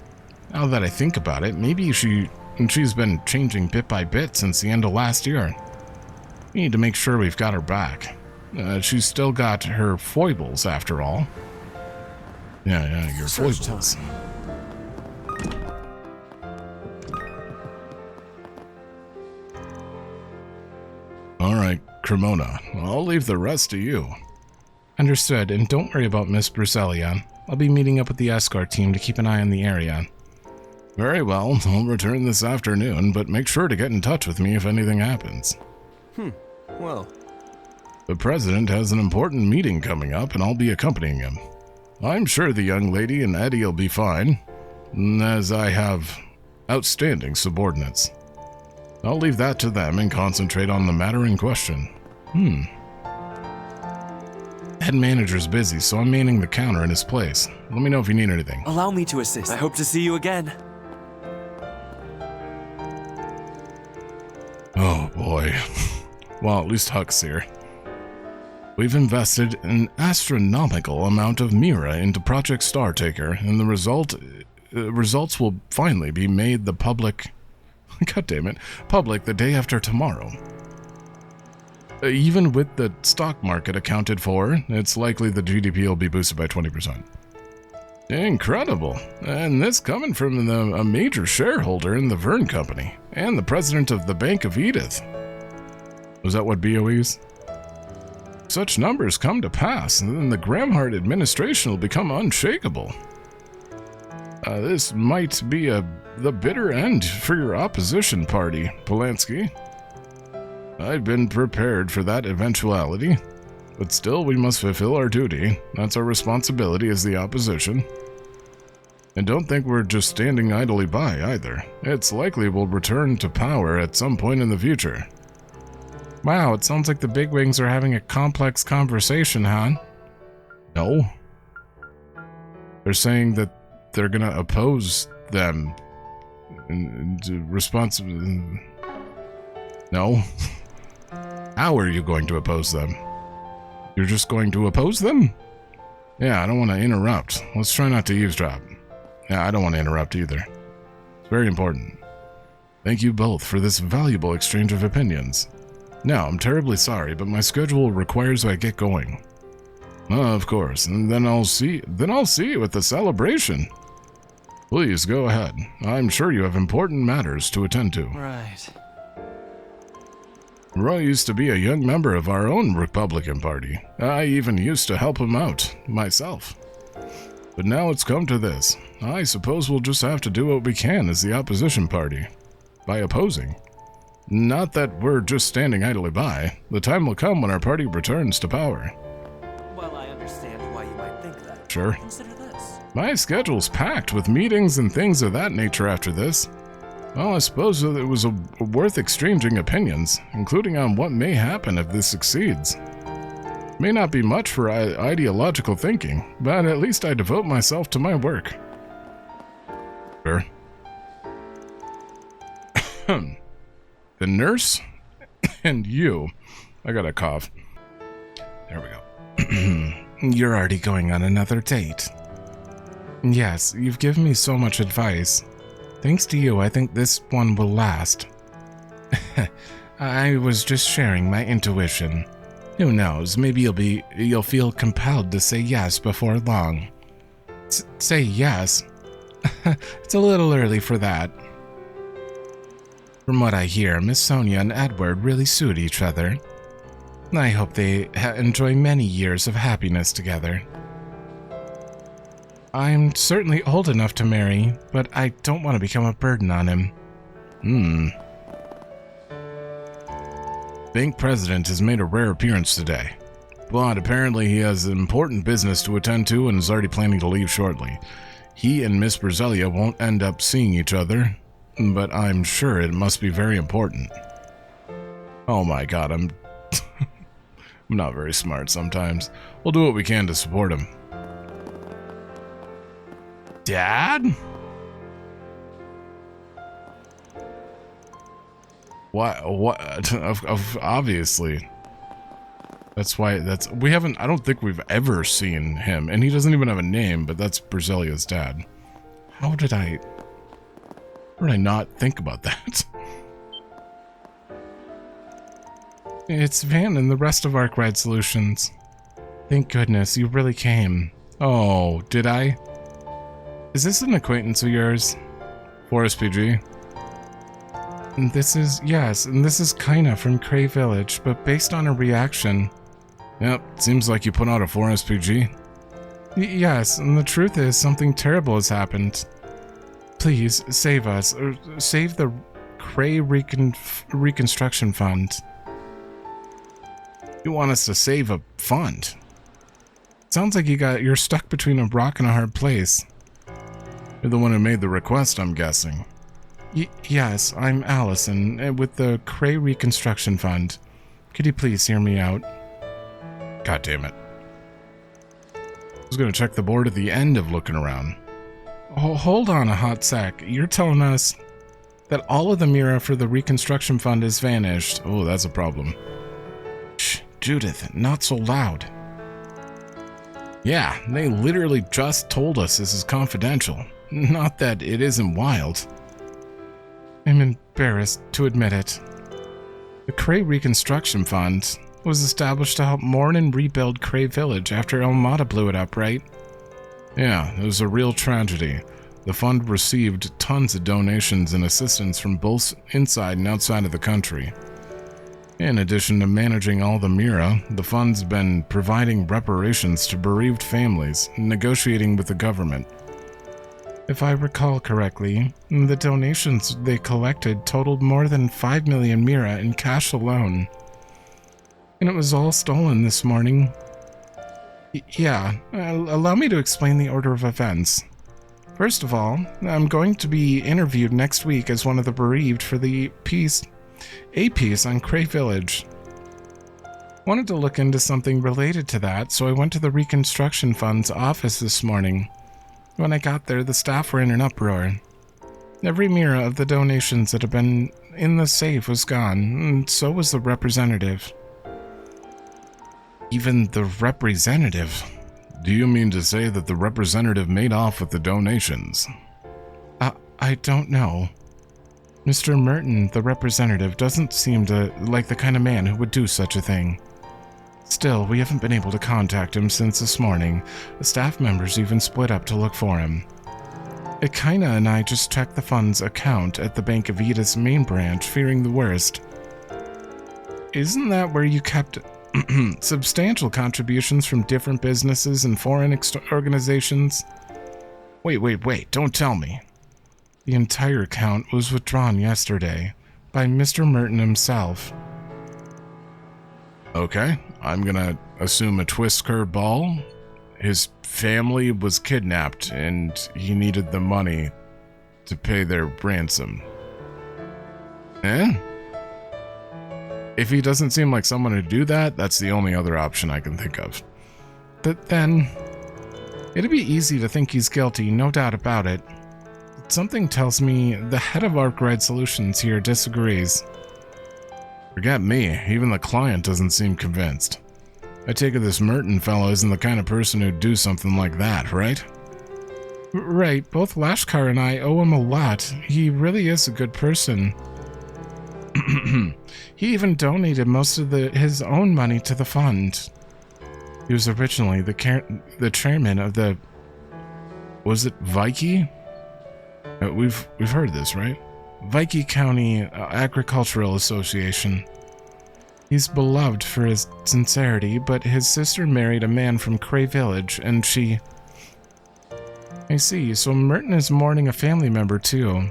Now that I think about it, maybe she's been changing bit by bit since the end of last year. We need to make sure we've got her back. She's still got her foibles, after all. Yeah, your foibles. Alright, Cremona. I'll leave the rest to you. Understood, and don't worry about Miss Brucelia. I'll be meeting up with the escort team to keep an eye on the area. Very well, I'll return this afternoon, but make sure to get in touch with me if anything happens. Well. The president has an important meeting coming up, and I'll be accompanying him. I'm sure the young lady and Eddie will be fine, as I have outstanding subordinates. I'll leave that to them and concentrate on the matter in question. Head manager's busy, so I'm manning the counter in his place. Let me know if you need anything. Allow me to assist. I hope to see you again. Oh boy. Well, at least Huck's here. We've invested an astronomical amount of Mira into Project Startaker, and the results will finally be made the public... public the day after tomorrow. Even with the stock market accounted for, it's likely the GDP will be boosted by 20%. Incredible. And this coming from a major shareholder in the Vern Company, and the president of the Bank of Edith. Was that what BOEs? Such numbers come to pass, and then the Gramhart administration will become unshakable. This might be the bitter end for your opposition party, Polanski. I've been prepared for that eventuality, but still we must fulfill our duty. That's our responsibility as the opposition. And don't think we're just standing idly by, either. It's likely we'll return to power at some point in the future. Wow, it sounds like the bigwigs are having a complex conversation, huh? No. They're saying that they're gonna oppose them. No. How are you going to oppose them? You're just going to oppose them? Yeah, I don't want to interrupt. Let's try not to eavesdrop. Yeah, I don't want to interrupt either. It's very important. Thank you both for this valuable exchange of opinions. Now, I'm terribly sorry, but my schedule requires I get going. Of course, and then I'll see you at the celebration. Please go ahead. I'm sure you have important matters to attend to. Right. Roy used to be a young member of our own Republican Party. I even used to help him out, myself. But now it's come to this. I suppose we'll just have to do what we can as the opposition party. By opposing. Not that we're just standing idly by. The time will come when our party returns to power. Well, I understand why you might think that. Sure. Consider this. My schedule's packed with meetings and things of that nature after this. Well, I suppose it was worth exchanging opinions, including on what may happen if this succeeds. May not be much for ideological thinking, but at least I devote myself to my work. Sure. The nurse and you. I got a cough. There we go. You're already going on another date. Yes, you've given me so much advice. Thanks to you, I think this one will last. I was just sharing my intuition. Who knows, maybe you'll feel compelled to say yes before long. Say yes? It's a little early for that. From what I hear, Miss Sonia and Edward really suit each other. I hope they enjoy many years of happiness together. I'm certainly old enough to marry, but I don't want to become a burden on him. Bank president has made a rare appearance today, but apparently he has important business to attend to and is already planning to leave shortly. He and Miss Berzelia won't end up seeing each other, but I'm sure it must be very important. Oh my god, I'm not very smart sometimes. We'll do what we can to support him. Dad? What? Obviously. That's why, I don't think we've ever seen him, and he doesn't even have a name, but that's Berzelia's dad. How did I not think about that? It's Van and the rest of Arkride Solutions. Thank goodness, you really came. Oh, did I? Is this an acquaintance of yours? Forest PG? And this is Kaina from Creil Village, but based on her reaction. Yep, seems like you put out a 4 SPG. Yes, and the truth is something terrible has happened. Please, save us, or save the Creil Reconstruction Fund. You want us to save a fund? Sounds like you're stuck between a rock and a hard place. You're the one who made the request, I'm guessing. Yes, I'm Allison, with the Creil Reconstruction Fund. Could you please hear me out? God damn it. I was gonna check the board at the end of looking around. Oh, hold on a hot sec. You're telling us that all of the Mira for the Reconstruction Fund is vanished. Oh, that's a problem. Shh, Judith, not so loud. Yeah, they literally just told us this is confidential. Not that it isn't wild. I'm embarrassed to admit it. The Creil Reconstruction Fund was established to help mourn and rebuild Creil Village after El Mata blew it up, right? Yeah, it was a real tragedy. The fund received tons of donations and assistance from both inside and outside of the country. In addition to managing all the Mira, the fund's been providing reparations to bereaved families, negotiating with the government. If I recall correctly, the donations they collected totaled more than 5 million Mira in cash alone. And it was all stolen this morning. Allow me to explain the order of events. First of all, I'm going to be interviewed next week as one of the bereaved for a piece on Creil Village. Wanted to look into something related to that, so I went to the Reconstruction Fund's office this morning. When I got there, the staff were in an uproar. Every Mira of the donations that had been in the safe was gone, and so was the representative. Even the representative? Do you mean to say that the representative made off with the donations? I don't know. Mr. Merton, the representative, doesn't seem like the kind of man who would do such a thing. Still, we haven't been able to contact him since this morning. The staff members even split up to look for him. Ikaina and I just checked the fund's account at the Bank of Edith's main branch, fearing the worst. Isn't that where you kept substantial contributions from different businesses and foreign organizations? Wait, don't tell me. The entire account was withdrawn yesterday by Mr. Merton himself. Okay, I'm gonna assume a twist curve ball. His family was kidnapped and he needed the money to pay their ransom. If he doesn't seem like someone to do that, that's the only other option I can think of. But then, it'd be easy to think he's guilty, no doubt about it. Something tells me the head of Arkride Solutions here disagrees. Forget me, even the client doesn't seem convinced. I take it this Merton fellow isn't the kind of person who'd do something like that, right? Right, both Lashkar and I owe him a lot. He really is a good person. He even donated most of his own money to the fund. He was originally the chairman of the... Was it Vicky? We've heard this, right? Vicky County Agricultural Association. He's beloved for his sincerity, but his sister married a man from Creil Village, and she... I see, so Merton is mourning a family member too.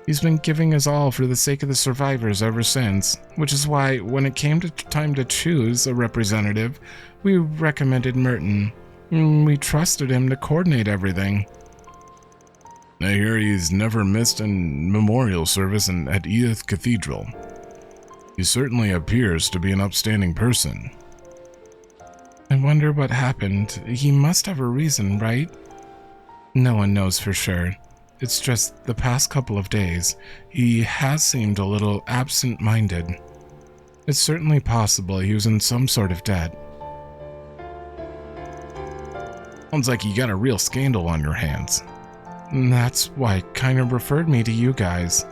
He's been giving us all for the sake of the survivors ever since, which is why, when it came to time to choose a representative, we recommended Merton. We trusted him to coordinate everything. I hear he's never missed a memorial service at Edith Cathedral. He certainly appears to be an upstanding person. I wonder what happened. He must have a reason, right? No one knows for sure. It's just the past couple of days, he has seemed a little absent-minded. It's certainly possible he was in some sort of debt. Sounds like you got a real scandal on your hands. And that's why kind of referred me to you guys.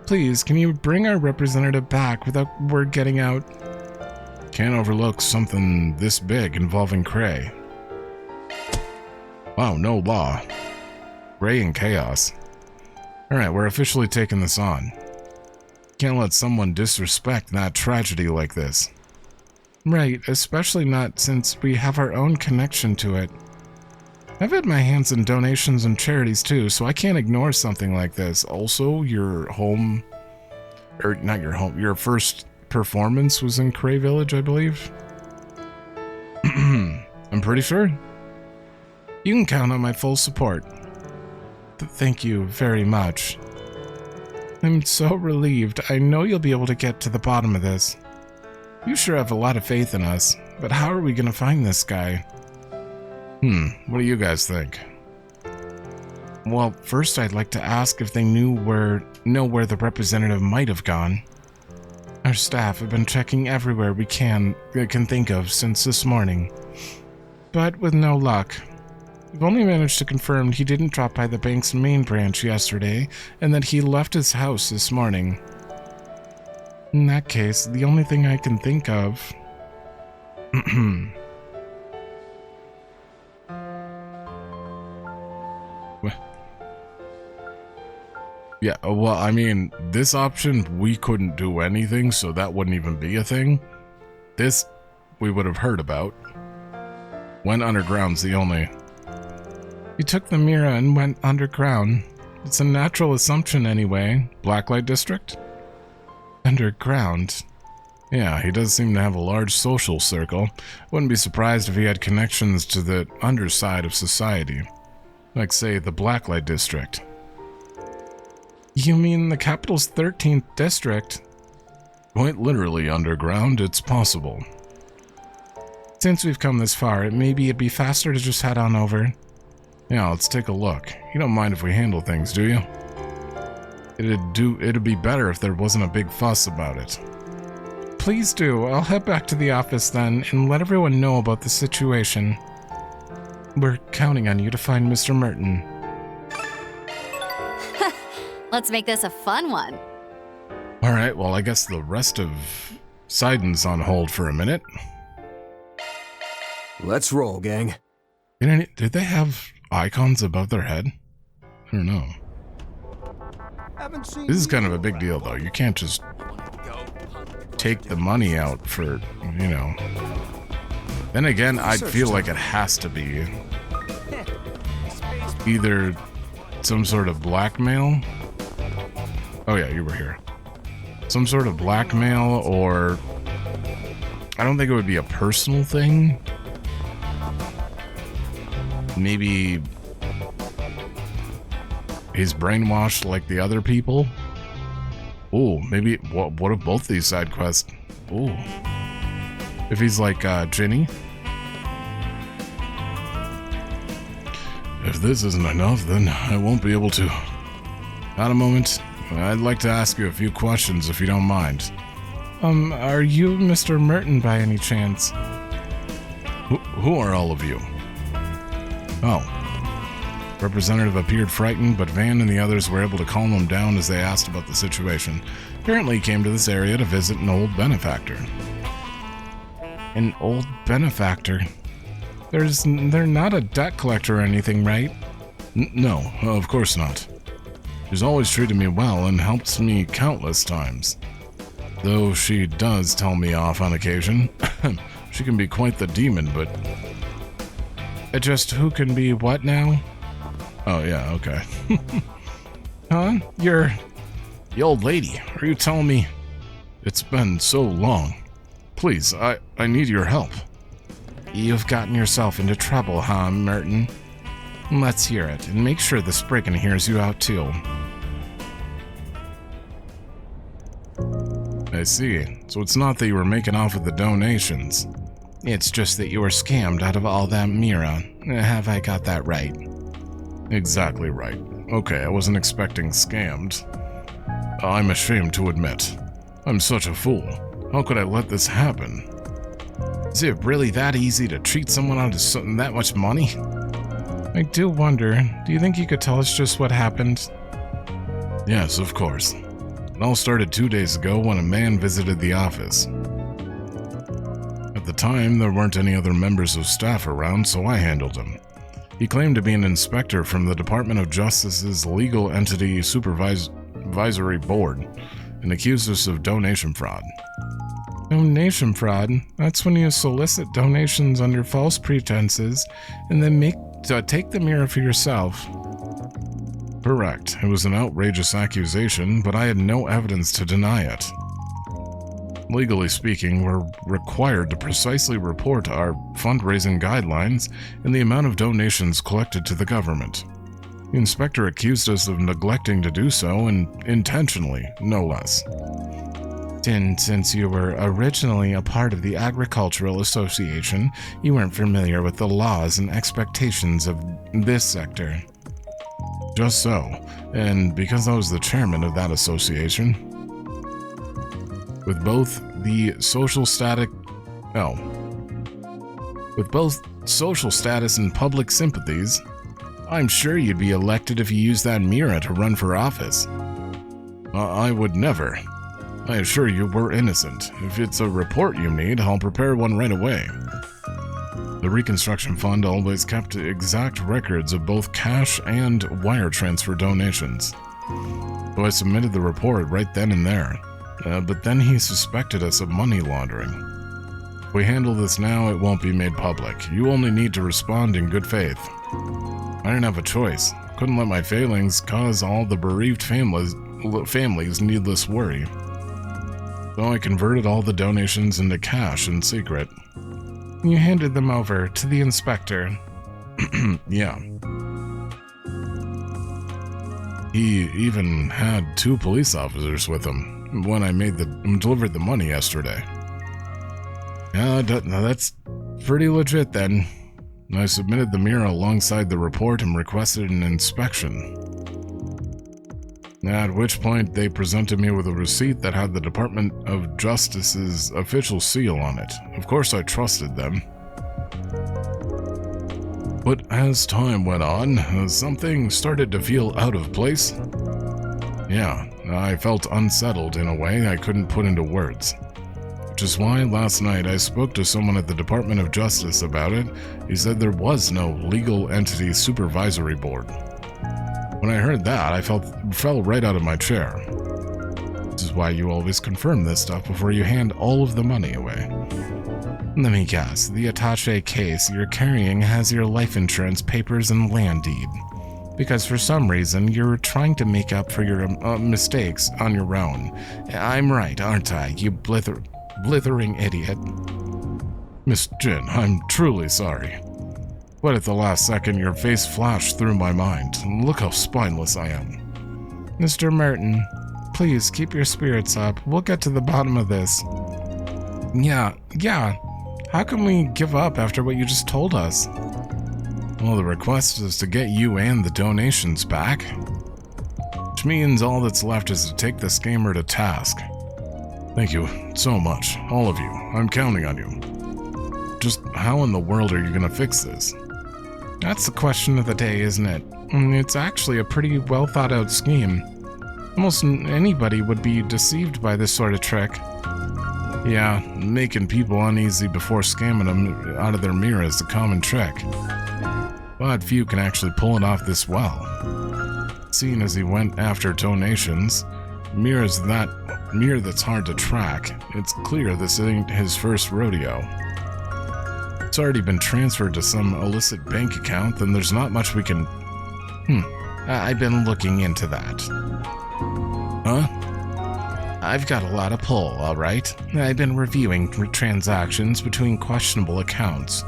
Please, can you bring our representative back without word getting out? Can't overlook something this big involving Creil. Wow, no law. Ray and chaos. Alright, we're officially taking this on. Can't let someone disrespect that tragedy like this. Right, especially not since we have our own connection to it. I've had my hands in donations and charities too, so I can't ignore something like this. Also, your first performance was in Creil Village, I believe? I'm pretty sure. You can count on my full support. Thank you very much. I'm so relieved. I know you'll be able to get to the bottom of this. You sure have a lot of faith in us, but how are we going to find this guy? What do you guys think? Well, first I'd like to ask if they know where the representative might have gone. Our staff have been checking everywhere we can think of since this morning, but with no luck. We've only managed to confirm he didn't drop by the bank's main branch yesterday, and that he left his house this morning. In that case, the only thing I can think of... Yeah, well, I mean, this option, we couldn't do anything, so that wouldn't even be a thing. This, we would have heard about. Went underground's the only... You took the mirror and went underground. It's a natural assumption anyway. Blacklight District? Underground. Yeah, he does seem to have a large social circle. Wouldn't be surprised if he had connections to the underside of society. Like, say, the Blacklight District. You mean the capital's 13th district? Quite literally underground, it's possible. Since we've come this far, maybe it'd be faster to just head on over. Yeah, let's take a look. You don't mind if we handle things, do you? It'd be better if there wasn't a big fuss about it. Please do. I'll head back to the office then and let everyone know about the situation. We're counting on you to find Mr. Merton. Let's make this a fun one. Alright, well, I guess the rest of Seiden's on hold for a minute. Let's roll, gang. Did they have icons above their head? I don't know. This is kind of a big deal, though. You can't just take the money out for, you know. Then again, I feel like it has to be either some sort of blackmail. Oh yeah, you were here. Some sort of blackmail, or I don't think it would be a personal thing. Maybe he's brainwashed like the other people. Oh, maybe what if both these side quests? Oh, if he's like Ginny. If this isn't enough, then I won't be able to. Not a moment. I'd like to ask you a few questions if you don't mind. Are you Mr. Merton by any chance? Who are all of you? Oh. Representative appeared frightened, but Van and the others were able to calm him down as they asked about the situation. Apparently he came to this area to visit an old benefactor. An old benefactor? They're not a debt collector or anything, right? No, of course not. She's always treated me well and helped me countless times. Though she does tell me off on occasion. She can be quite the demon, but... Just who can be what now? Oh, yeah, okay. Huh? You're... The old lady. Are you telling me... It's been so long. Please, I need your help. You've gotten yourself into trouble, huh, Merton? Let's hear it, and make sure the Spriggan hears you out, too. I see. So it's not that you were making off with the donations. It's just that you were scammed out of all that Mira. Have I got that right? Exactly right. Okay, I wasn't expecting scammed. I'm ashamed to admit. I'm such a fool. How could I let this happen? Is it really that easy to treat someone out of that much money? I do wonder, do you think you could tell us just what happened? Yes, of course. It all started 2 days ago when a man visited the office. At the time, there weren't any other members of staff around, so I handled him. He claimed to be an inspector from the Department of Justice's Legal Entity Supervisory Board and accused us of donation fraud. Donation fraud? That's when you solicit donations under false pretenses and then take the mirror for yourself. Correct. It was an outrageous accusation, but I had no evidence to deny it. Legally speaking, we're required to precisely report our fundraising guidelines and the amount of donations collected to the government. The inspector accused us of neglecting to do so, and intentionally, no less. Since you were originally a part of the Agricultural Association, you weren't familiar with the laws and expectations of this sector. Just so, and because I was the chairman of that association, with both social status and public sympathies, I'm sure you'd be elected if you used that mirror to run for office. I would never. I assure you we're innocent. If it's a report you need, I'll prepare one right away. The Reconstruction Fund always kept exact records of both cash and wire transfer donations. So I submitted the report right then and there. But then he suspected us of money laundering. If we handle this now, it won't be made public. You only need to respond in good faith. I didn't have a choice. Couldn't let my failings cause all the bereaved families needless worry. So I converted all the donations into cash in secret. You handed them over to the inspector. Yeah. He even had 2 police officers with him when I delivered the money yesterday. Yeah, that's pretty legit then. I submitted the mirror alongside the report and requested an inspection. At which point they presented me with a receipt that had the Department of Justice's official seal on it. Of course I trusted them. But as time went on, something started to feel out of place. Yeah, I felt unsettled in a way I couldn't put into words. Which is why last night I spoke to someone at the Department of Justice about it. He said there was no legal entity supervisory board. When I heard that, I fell right out of my chair. This is why you always confirm this stuff before you hand all of the money away. Let me guess, the attaché case you're carrying has your life insurance papers and land deed. Because for some reason, you're trying to make up for your mistakes on your own. I'm right, aren't I, you blithering idiot? Miss Jin, I'm truly sorry. But at the last second, your face flashed through my mind. Look how spineless I am. Mr. Merton, please keep your spirits up. We'll get to the bottom of this. Yeah. How can we give up after what you just told us? Well, the request is to get you and the donations back. Which means all that's left is to take the scammer to task. Thank you so much, all of you. I'm counting on you. Just how in the world are you gonna fix this? That's the question of the day, isn't it? It's actually a pretty well thought out scheme. Almost anybody would be deceived by this sort of trick. Yeah, making people uneasy before scamming them out of their mirror is a common trick. But few can actually pull it off this well. Seeing as he went after donations, mirror that's hard to track, it's clear this ain't his first rodeo. It's already been transferred to some illicit bank account, then there's not much we can... I've been looking into that. Huh? I've got a lot of pull, alright? I've been reviewing transactions between questionable accounts.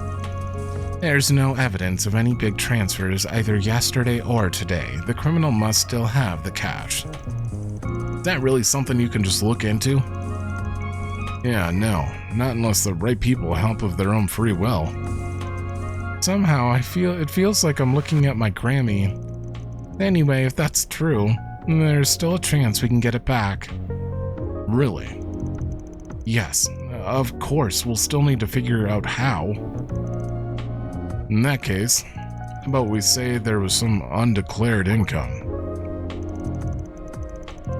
There's no evidence of any big transfers either yesterday or today. The criminal must still have the cash. Is that really something you can just look into? Yeah, no. Not unless the right people help of their own free will. Somehow, it feels like I'm looking at my Grammy. Anyway, if that's true, there's still a chance we can get it back. Really? Yes, of course, we'll still need to figure out how. In that case, how about we say there was some undeclared income?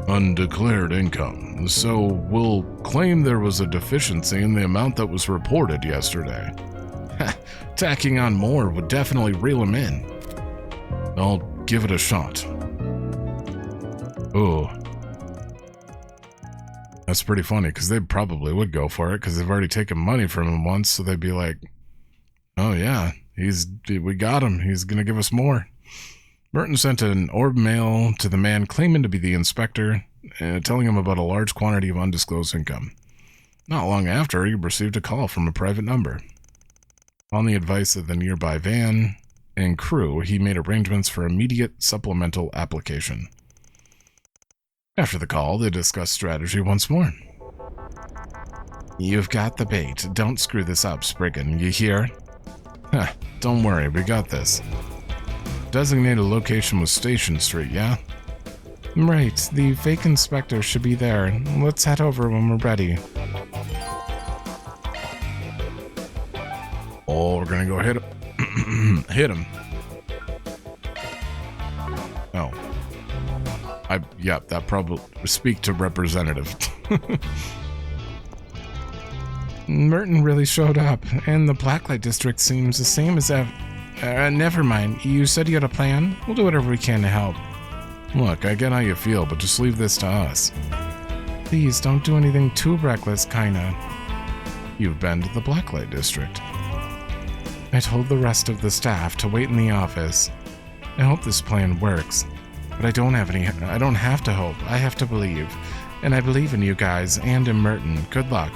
Undeclared income. So we'll claim there was a deficiency in the amount that was reported yesterday. Tacking on more would definitely reel him in. I'll give it a shot. Oh. That's pretty funny, because they probably would go for it, because they've already taken money from him once, so they'd be like, oh yeah, we got him, he's gonna give us more. Merton sent an orb mail to the man claiming to be the inspector, telling him about a large quantity of undisclosed income. Not long after, he received a call from a private number. On the advice of the nearby van and crew, he made arrangements for immediate supplemental application. After the call, they discussed strategy once more. You've got the bait. Don't screw this up, Spriggan. You hear? Don't worry, we got this. Designated location was Station Street, yeah? Right, the fake inspector should be there. Let's head over when we're ready. Oh, we're gonna go hit him. Hit him. Oh. That probably speak to representative. Merton really showed up, and the Blacklight District seems the same as ever. Never mind. You said you had a plan? We'll do whatever we can to help. Look, I get how you feel, but just leave this to us. Please, don't do anything too reckless, kinda. You've been to the Blacklight District. I told the rest of the staff to wait in the office. I hope this plan works. But I don't have to hope. I have to believe. And I believe in you guys and in Merton. Good luck.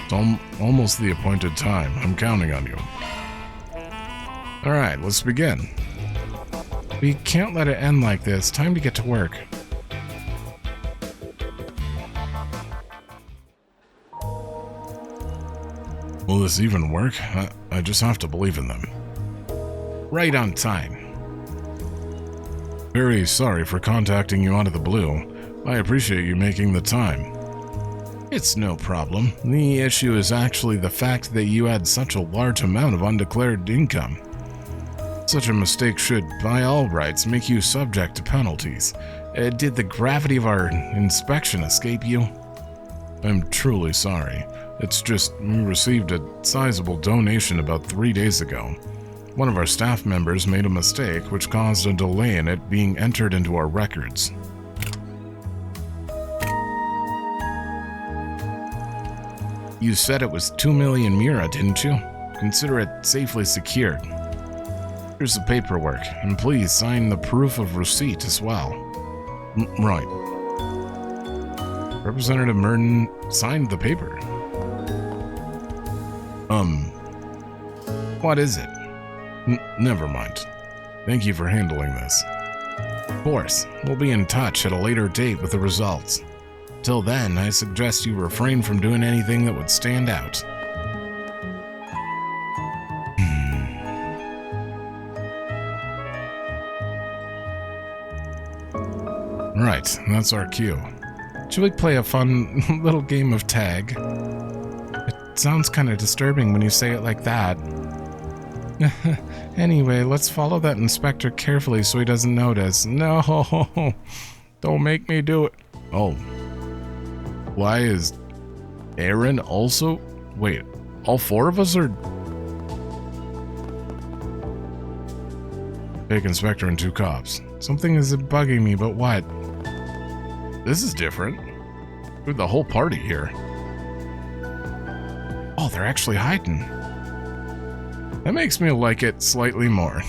It's almost the appointed time. I'm counting on you. Alright, let's begin. We can't let it end like this. Time to get to work. Will this even work? I just have to believe in them. Right on time. Very sorry for contacting you out of the blue. I appreciate you making the time. It's no problem. The issue is actually the fact that you had such a large amount of undeclared income. Such a mistake should, by all rights, make you subject to penalties. Did the gravity of our inspection escape you? I'm truly sorry. It's just we received a sizable donation about 3 days ago. One of our staff members made a mistake which caused a delay in it being entered into our records. You said it was 2 million Mira, didn't you? Consider it safely secured. Here's the paperwork, and please sign the proof of receipt as well. Right. Representative Merton signed the paper. What is it? Never mind. Thank you for handling this. Of course, we'll be in touch at a later date with the results. Till then, I suggest you refrain from doing anything that would stand out. Right, that's our cue. Should we play a fun little game of tag? It sounds kind of disturbing when you say it like that. Anyway, let's follow that inspector carefully so he doesn't notice. No, don't make me do it. Oh. Why is Aaron also? Wait, all 4 of us are? Big inspector and 2 cops. Something is bugging me, but what? This is different. With the whole party here. Oh, they're actually hiding. That makes me like it slightly more.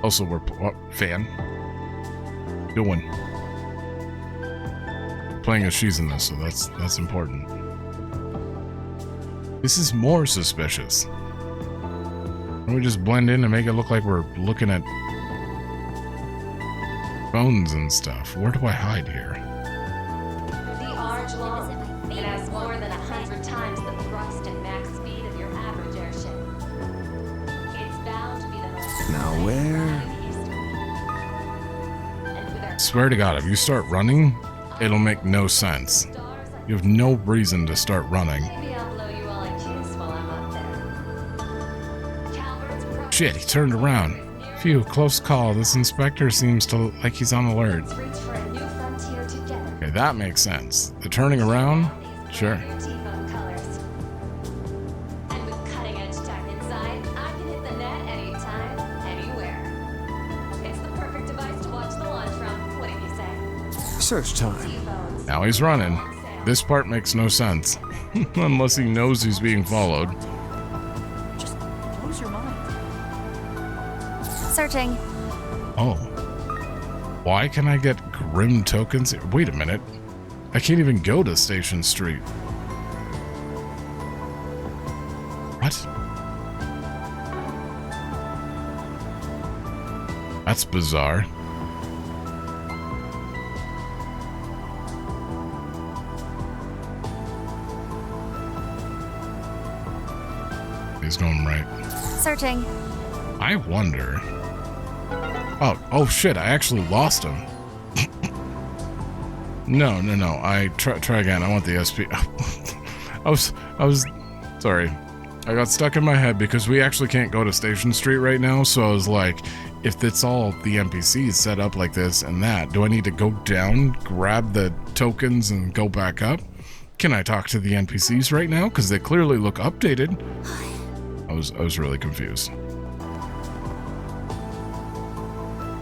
Also, we're fan. Doing. Playing as she's in this, so that's important. This is more suspicious. Can we just blend in and make it look like we're looking at phones and stuff? Where do I hide here? The Arch long. It has more than 100 times the thrust and max speed of your average airship. It's bound to be the most. Now where? Swear to God, if you start running, it'll make no sense. You have no reason to start running. Maybe I'll blow you all a kiss while I'm up there. Shit, he turned around. Phew, close call. This inspector seems to like he's on alert. Okay, that makes sense. The turning around? Sure. And with cutting edge tech inside, I can hit the net anytime, anywhere. It's the perfect device to watch the launch from. What do you say? Search time. Now he's running. This part makes no sense. Unless he knows he's being followed. Just close your mind. Searching. Oh. Why can I get Grim tokens? Wait a minute. I can't even go to Station Street. What? That's bizarre. He's going right. Searching. I wonder. Oh shit, I actually lost him. No. I try again. I want the SP. I was sorry. I got stuck in my head because we actually can't go to Station Street right now, so I was like, if it's all the NPCs set up like this and that, do I need to go down, grab the tokens, and go back up? Can I talk to the NPCs right now? Because they clearly look updated. I was really confused.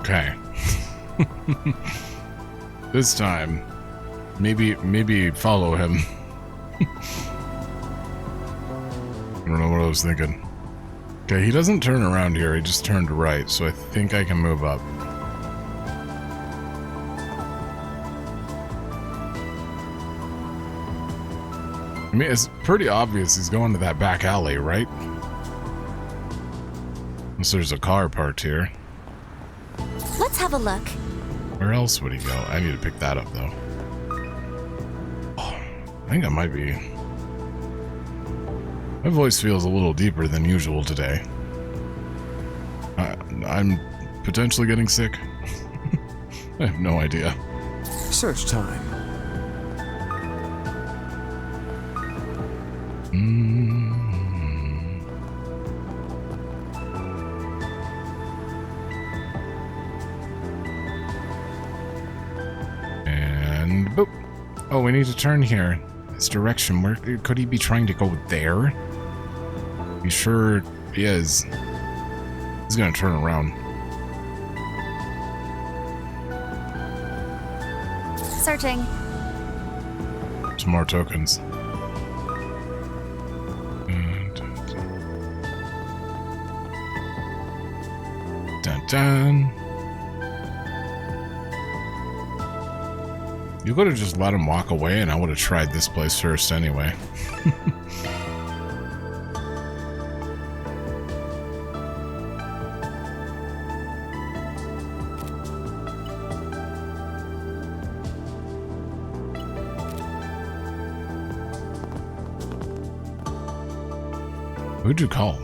Okay. This time, maybe follow him. I don't know what I was thinking. Okay, he doesn't turn around here, he just turned right, so I think I can move up. I mean, it's pretty obvious he's going to that back alley, right? Unless there's a car parked here. Let's have a look. Where else would he go? I need to pick that up, though. Oh, I think I might be... My voice feels a little deeper than usual today. I'm potentially getting sick. I have no idea. Search time. And boop. Oh, we need to turn here. This direction. Where could he be trying to go there? He sure is. He's gonna turn around. Searching. Some more tokens. Dun dun. You could have just let him walk away and I would have tried this place first anyway. Who'd you call?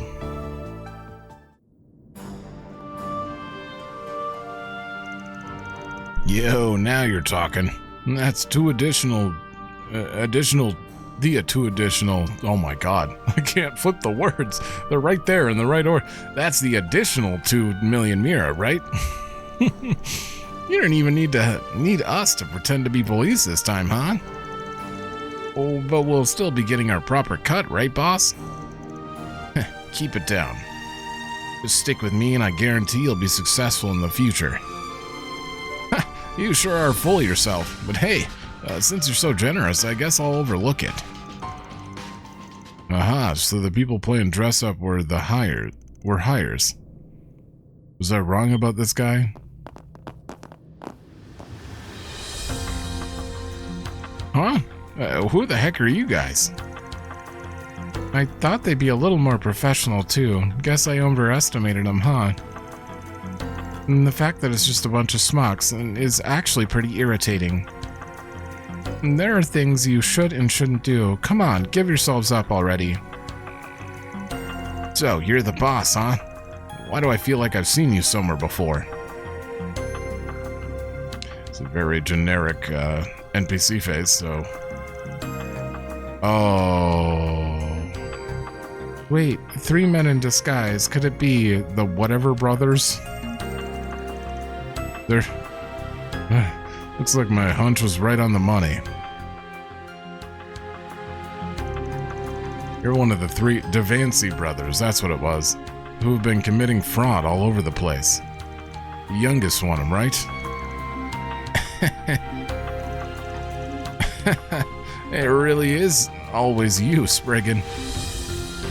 Yo, now you're talking. That's two additional... two additional... Oh my god. I can't flip the words. They're right there in the right order. That's the additional 2 million Mira, right? You don't even need us to pretend to be police this time, huh? Oh, but we'll still be getting our proper cut, right, boss? Keep it down. Just stick with me and I guarantee you'll be successful in the future. You sure are full of yourself, but hey, since you're so generous, I guess I'll overlook it. Aha, so the people playing dress up were hires. Was I wrong about this guy? Huh? Who the heck are you guys? I thought they'd be a little more professional, too. Guess I overestimated them, huh? And the fact that it's just a bunch of smocks is actually pretty irritating. And there are things you should and shouldn't do. Come on, give yourselves up already. So, you're the boss, huh? Why do I feel like I've seen you somewhere before? It's a very generic NPC face, so... Oh... Wait, 3 men in disguise. Could it be the whatever brothers? They're... looks like my hunch was right on the money. You're one of the 3 Devancy brothers, that's what it was, who have been committing fraud all over the place. The youngest one, right? It really is always you, Spriggan.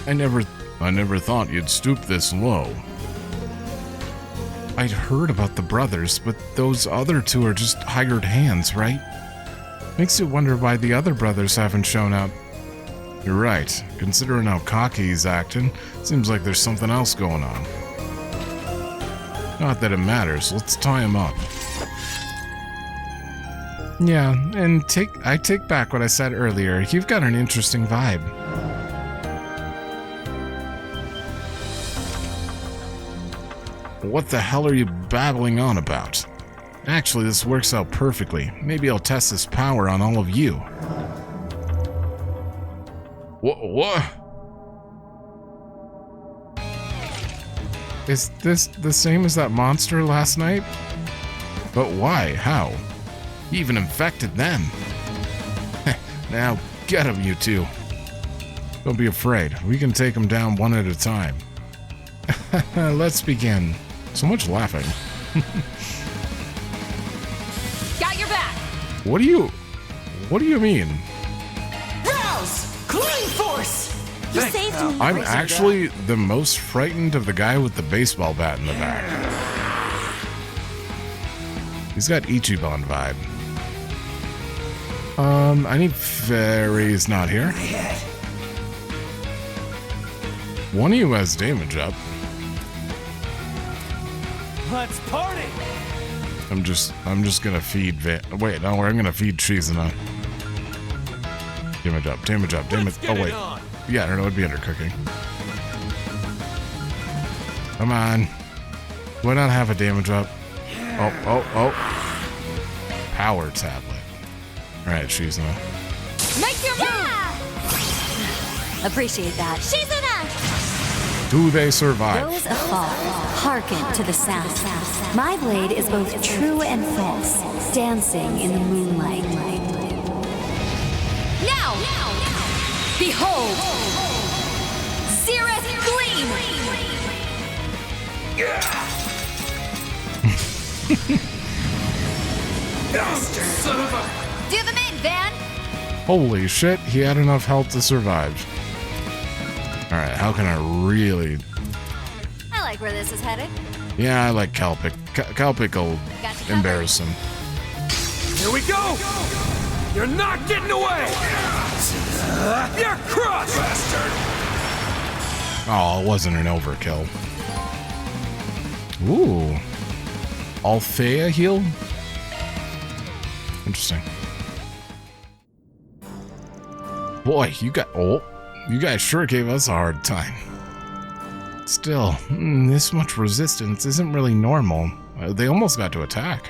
I never thought you'd stoop this low. I'd heard about the brothers, but those other 2 are just hired hands, right? Makes you wonder why the other brothers haven't shown up. You're right. Considering how cocky he's acting, seems like there's something else going on. Not that it matters. Let's tie him up. Yeah, and I take back what I said earlier. You've got an interesting vibe. What the hell are you babbling on about? Actually, this works out perfectly. Maybe I'll test his power on all of you. What? Is this the same as that monster last night? But why? How? He even infected them. Now, get him, you 2. Don't be afraid. We can take him down one at a time. Let's begin. So much laughing. What do you mean? Rouse! Clean force! You saved me. I'm actually the most frightened of the guy with the baseball bat in the back. He's got Ichiban vibe. I need fairies not here. One of you has damage up. Let's party! I'm just gonna feed wait, no, I'm gonna feed Shizuna. Damage up, damage up, damage. Oh wait. Yeah, I don't know, it'd be undercooking. Come on. Why not have a damage up? Oh. Power tablet. Alright, Shizuna. Make your move! Appreciate that. Shizuna! Do they survive? Those afar, hearken to the sound. My blade is both true and false, dancing in the moonlight. Now! Behold! Cirith Gleam! Son of a... Do them in, Van! Holy shit, he had enough health to survive. Alright, how can I really... I like where this is headed. Yeah, I like Calpic. Calpic will embarrass him. Here we go! You're not getting away! You're crushed! Bastard! Oh, it wasn't an overkill. Ooh. Althea heal? Interesting. Boy, you guys sure gave us a hard time. Still, this much resistance isn't really normal. They almost got to attack.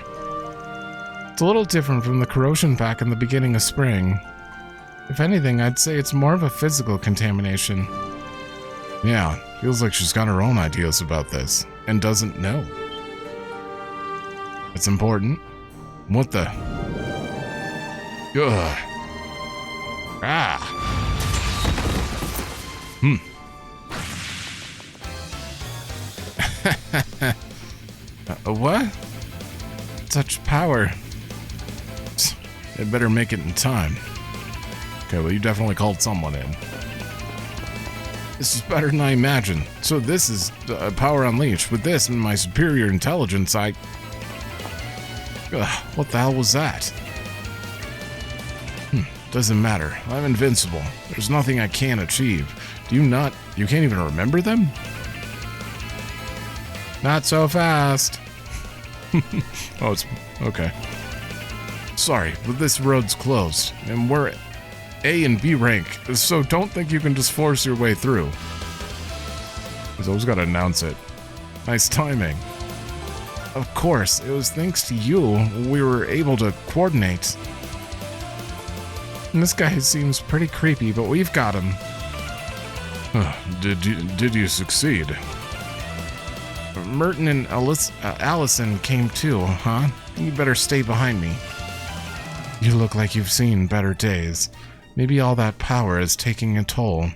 It's a little different from the corrosion pack in the beginning of spring. If anything, I'd say it's more of a physical contamination. Yeah, feels like she's got her own ideas about this, and doesn't know. It's important. What the? Ugh. Ah. What? Such power. They better make it in time. Okay, well, you definitely called someone in. This is better than I imagined. So this is power unleashed. With this and my superior intelligence, what the hell was that? Doesn't matter. I'm invincible. There's nothing I can't achieve. You can't even remember them? Not so fast. Oh, it's okay. Sorry, but this road's closed, and we're A and B rank, so don't think you can just force your way through. He's always got to announce it. Nice timing. Of course, it was thanks to you we were able to coordinate. And this guy seems pretty creepy, but we've got him. Did you succeed? Merton and Allison came too, huh? You better stay behind me. You look like you've seen better days. Maybe all that power is taking a toll.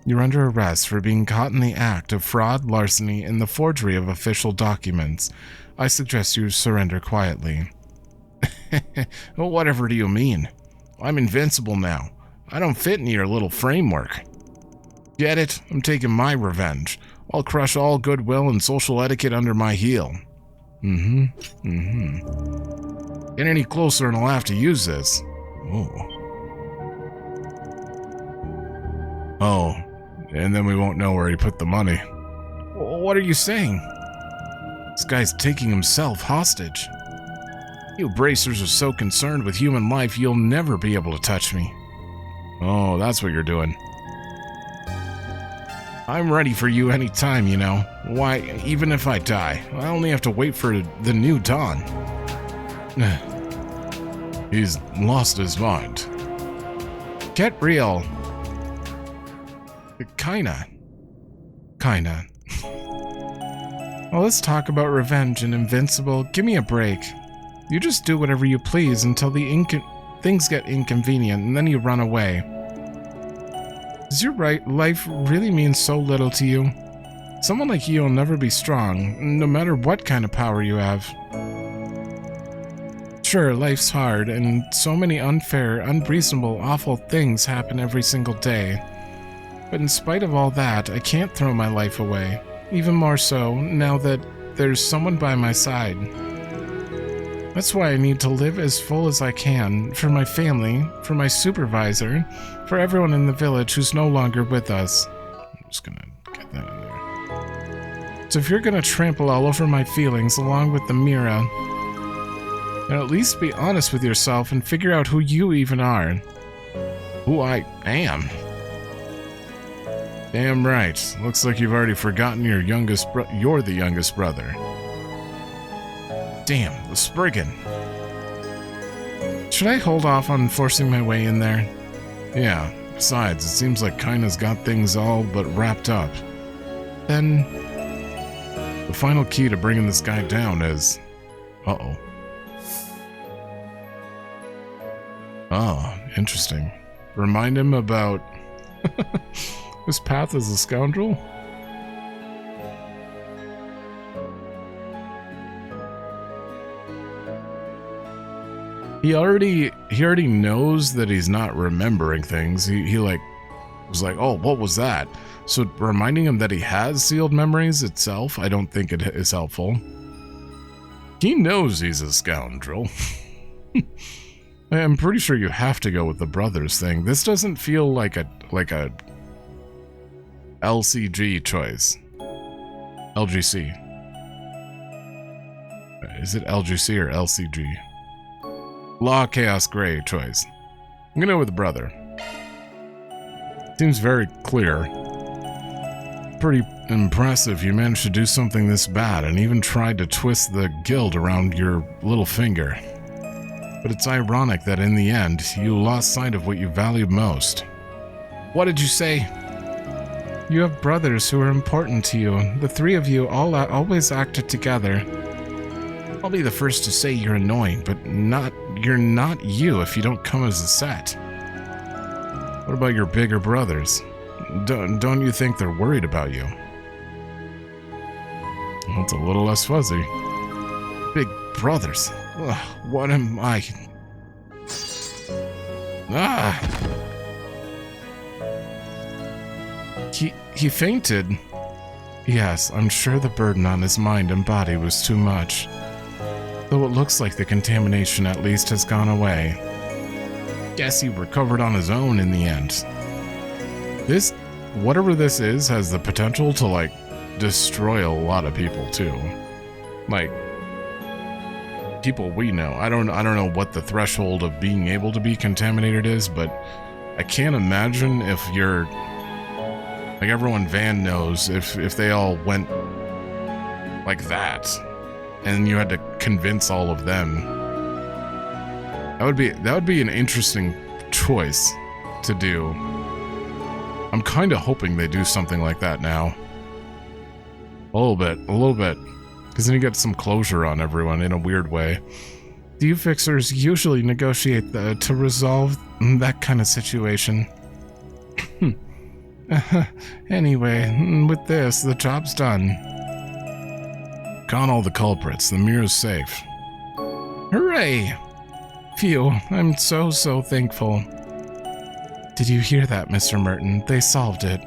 You're under arrest for being caught in the act of fraud, larceny, and the forgery of official documents. I suggest you surrender quietly. Well, whatever do you mean? I'm invincible now. I don't fit in your little framework. Get it? I'm taking my revenge. I'll crush all goodwill and social etiquette under my heel. Get any closer and I'll have to use this. Oh, and then we won't know where he put the money. What are you saying? This guy's taking himself hostage. You bracers are so concerned with human life, you'll never be able to touch me. Oh, that's what you're doing. I'm ready for you anytime, you know. Why, even if I die, I only have to wait for the new dawn. He's lost his mind. Get real. Kinda. Well, let's talk about revenge and invincible. Give me a break. You just do whatever you please until the things get inconvenient, and then you run away. Is your life really means so little to you? Someone like you will never be strong, no matter what kind of power you have. Sure, life's hard, and so many unfair, unreasonable, awful things happen every single day. But in spite of all that, I can't throw my life away. Even more so, now that there's someone by my side. That's why I need to live as full as I can, for my family, for my supervisor, for everyone in the village who's no longer with us. I'm just gonna get that in there. So if you're gonna trample all over my feelings along with the Mira, then at least be honest with yourself and figure out who you even are. Who I am? Damn right. Looks like you've already forgotten you're the youngest brother. Damn, the Spriggan. Should I hold off on forcing my way in there? Yeah, besides, it seems like Kaina's got things all but wrapped up. Then, the final key to bringing this guy down is... Uh-oh. Oh, interesting. Remind him about... his path as a scoundrel? He already knows that he's not remembering things. He like was like, oh, what was that? So reminding him that he has sealed memories itself, I don't think it is helpful. He knows he's a scoundrel. I'm pretty sure you have to go with the brothers thing. This doesn't feel like a LCG choice. LGC. Is it LGC or LCG? Law, Chaos, Gray choice. I'm gonna go with the brother. Seems very clear. Pretty impressive you managed to do something this bad and even tried to twist the guild around your little finger. But it's ironic that in the end, you lost sight of what you valued most. What did you say? You have brothers who are important to you. The three of you always acted together. I'll be the first to say you're annoying, but you're not you if you don't come as a set. What about your bigger brothers? Don't you think they're worried about you? Well, it's a little less fuzzy. Big brothers? Ugh, what am I? Ah! He fainted. Yes, I'm sure the burden on his mind and body was too much. Though it looks like the contamination at least has gone away. Guess he recovered on his own in the end. This, whatever this is, has the potential to, like, destroy a lot of people, too. Like, people we know. I don't know what the threshold of being able to be contaminated is, but I can't imagine if you're... Like, everyone Van knows, if they all went like that, and you had to convince all of them, that would be an interesting choice to do. I'm kind of hoping they do something like that now. A little bit. Because then you get some closure on everyone in a weird way. The U-Fixers usually negotiate to resolve that kind of situation. Anyway, with this, the job's done. Caught all the culprits. The mirror's safe. Hooray! Phew, I'm so thankful. Did you hear that, Mr. Merton? They solved it.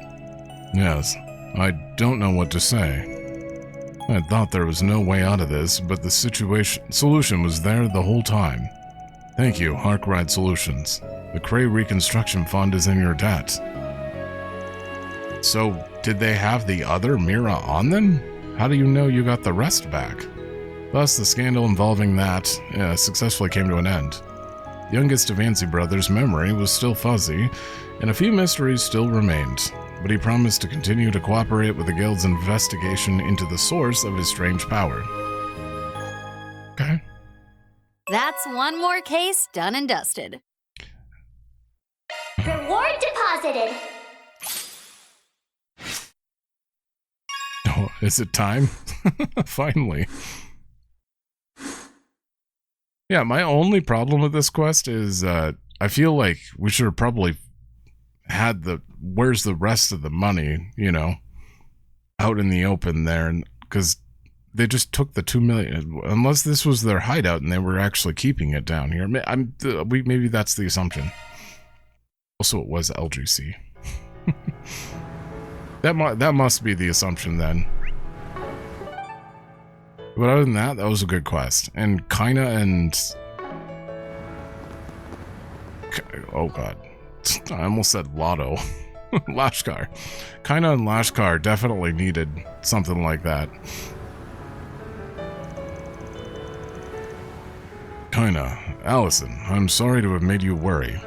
Yes. I don't know what to say. I thought there was no way out of this, but the solution was there the whole time. Thank you, Arkride Solutions. The Creil Reconstruction Fund is in your debt. So, did they have the other Mira on them? How do you know you got the rest back? Thus, the scandal involving that successfully came to an end. The youngest of Ansi brothers' memory was still fuzzy, and a few mysteries still remained, but he promised to continue to cooperate with the guild's investigation into the source of his strange power. Okay. That's one more case done and dusted. Reward deposited. Oh, is it time? Finally. Yeah, my only problem with this quest is I feel like we should have probably had where's the rest of the money, you know, out in the open there, because they just took the 2 million. Unless this was their hideout and they were actually keeping it down here. Maybe that's the assumption. Also, it was LGC. That must be the assumption then. But other than that, that was a good quest. And Kaina and... Oh god. I almost said Lotto. Lashkar. Kaina and Lashkar definitely needed something like that. Kaina, Allison, I'm sorry to have made you worry.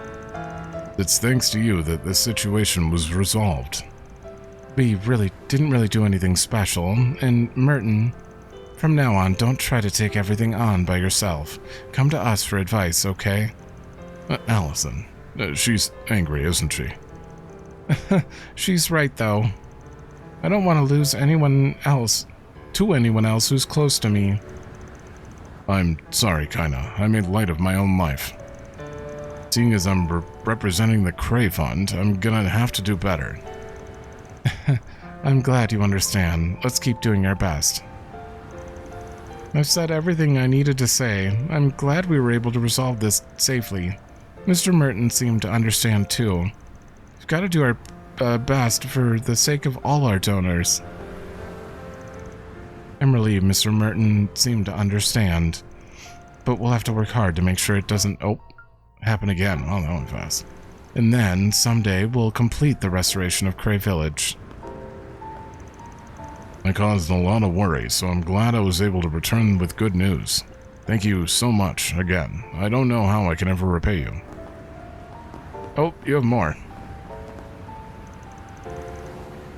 It's thanks to you that this situation was resolved. We didn't really do anything special, and Merton, from now on, don't try to take everything on by yourself. Come to us for advice, okay? Allison, she's angry, isn't she? She's right, though. I don't want to lose anyone else who's close to me. I'm sorry, Kaina. I made light of my own life. Seeing as I'm representing the Creil Fund, I'm gonna have to do better. I'm glad you understand. Let's keep doing our best. I've said everything I needed to say. I'm glad we were able to resolve this safely. Mr. Merton seemed to understand too. We've got to do our best for the sake of all our donors. I'm relieved Mr. Merton seemed to understand, but we'll have to work hard to make sure it doesn't happen again. Oh, that went fast. And then, someday, we'll complete the restoration of Creil Village. I caused a lot of worry, so I'm glad I was able to return with good news. Thank you so much, again. I don't know how I can ever repay you. Oh, you have more.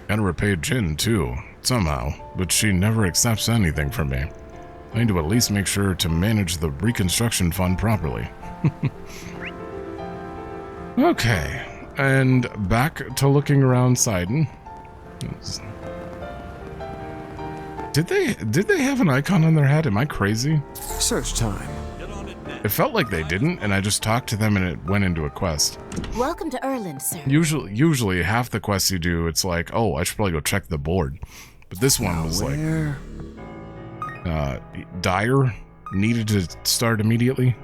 Gotta repay Jin, too, somehow, but she never accepts anything from me. I need to at least make sure to manage the reconstruction fund properly. Okay, and back to looking around Seiden. Did they have an icon on their head? Am I crazy? Search time. It felt like they didn't, and I just talked to them and it went into a quest. Welcome to Erland, sir. Usually half the quests you do, it's like, oh, I should probably go check the board. But this one was like... Dyer needed to start immediately.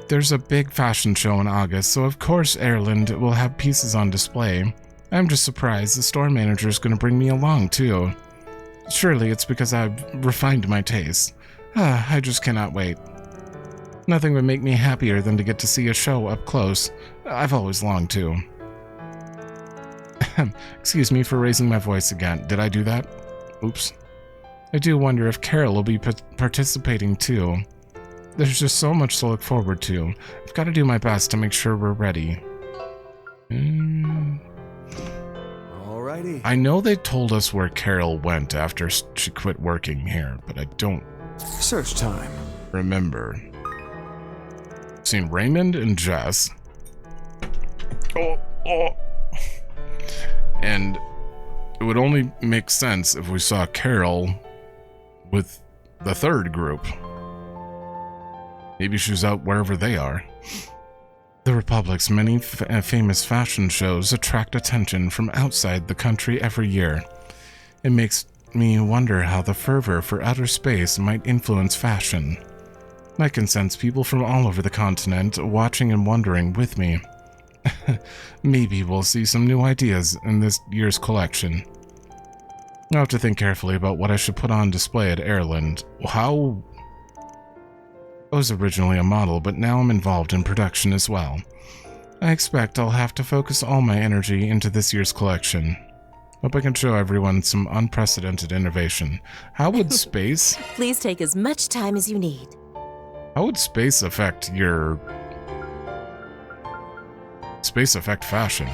There's a big fashion show in August, so of course Erland will have pieces on display. I'm just surprised the store manager is going to bring me along, too. Surely it's because I've refined my tastes. I just cannot wait. Nothing would make me happier than to get to see a show up close. I've always longed to. Excuse me for raising my voice again. Did I do that? Oops. I do wonder if Carol will be participating, too. There's just so much to look forward to. I've got to do my best to make sure we're ready. Alrighty. I know they told us where Carol went after she quit working here, but I don't... Search time. Remember. I've seen Raymond and Jess. And it would only make sense if we saw Carol with the third group. Maybe she's out wherever they are. The Republic's many famous fashion shows attract attention from outside the country every year. It makes me wonder how the fervor for outer space might influence fashion. I can sense people from all over the continent watching and wondering with me. Maybe we'll see some new ideas in this year's collection. I'll have to think carefully about what I should put on display at Erland. How... I was originally a model, but now I'm involved in production as well. I expect I'll have to focus all my energy into this year's collection. Hope I can show everyone some unprecedented innovation. How would space... Please take as much time as you need. How would space affect your... Space affect fashion?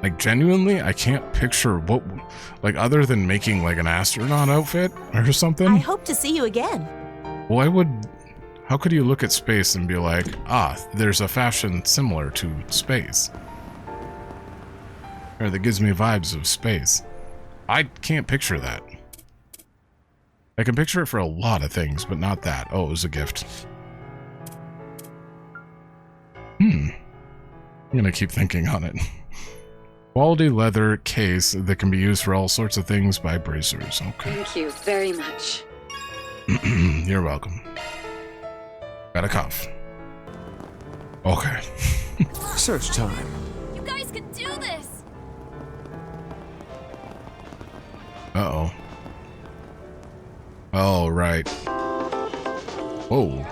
Like, genuinely, I can't picture what... Like, other than making, like, an astronaut outfit or something? I hope to see you again. Why would... How could you look at space and be like, there's a fashion similar to space? Or that gives me vibes of space. I can't picture that. I can picture it for a lot of things, but not that. Oh, it was a gift. I'm gonna keep thinking on it. Quality leather case that can be used for all sorts of things by bracers. Okay. Thank you very much. You're welcome. Got a cough. Okay. Search time. You guys can do this! Uh-oh. Oh, right. Whoa.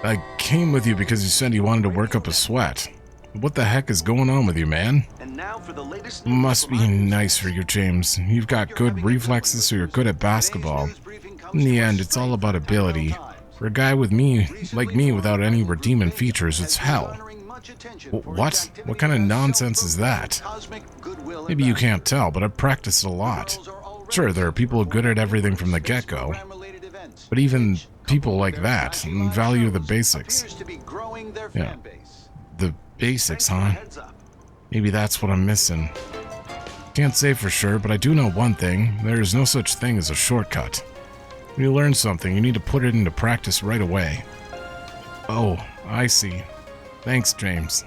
I came with you because you said you wanted to work up a sweat. What the heck is going on with you, man? And now for the latest Must be nice for you, James. You've got good reflexes, so you're good at basketball. In the end, it's all about ability. For a guy with me, like me, without any redeeming features, it's hell. What? What kind of nonsense is that? Maybe you can't tell, but I've practiced a lot. Sure, there are people good at everything from the get-go, but even people like that value the basics. Yeah. The basics, huh? Maybe that's what I'm missing. Can't say for sure, but I do know one thing. There is no such thing as a shortcut. When you learn something, you need to put it into practice right away. Oh, I see. Thanks, James.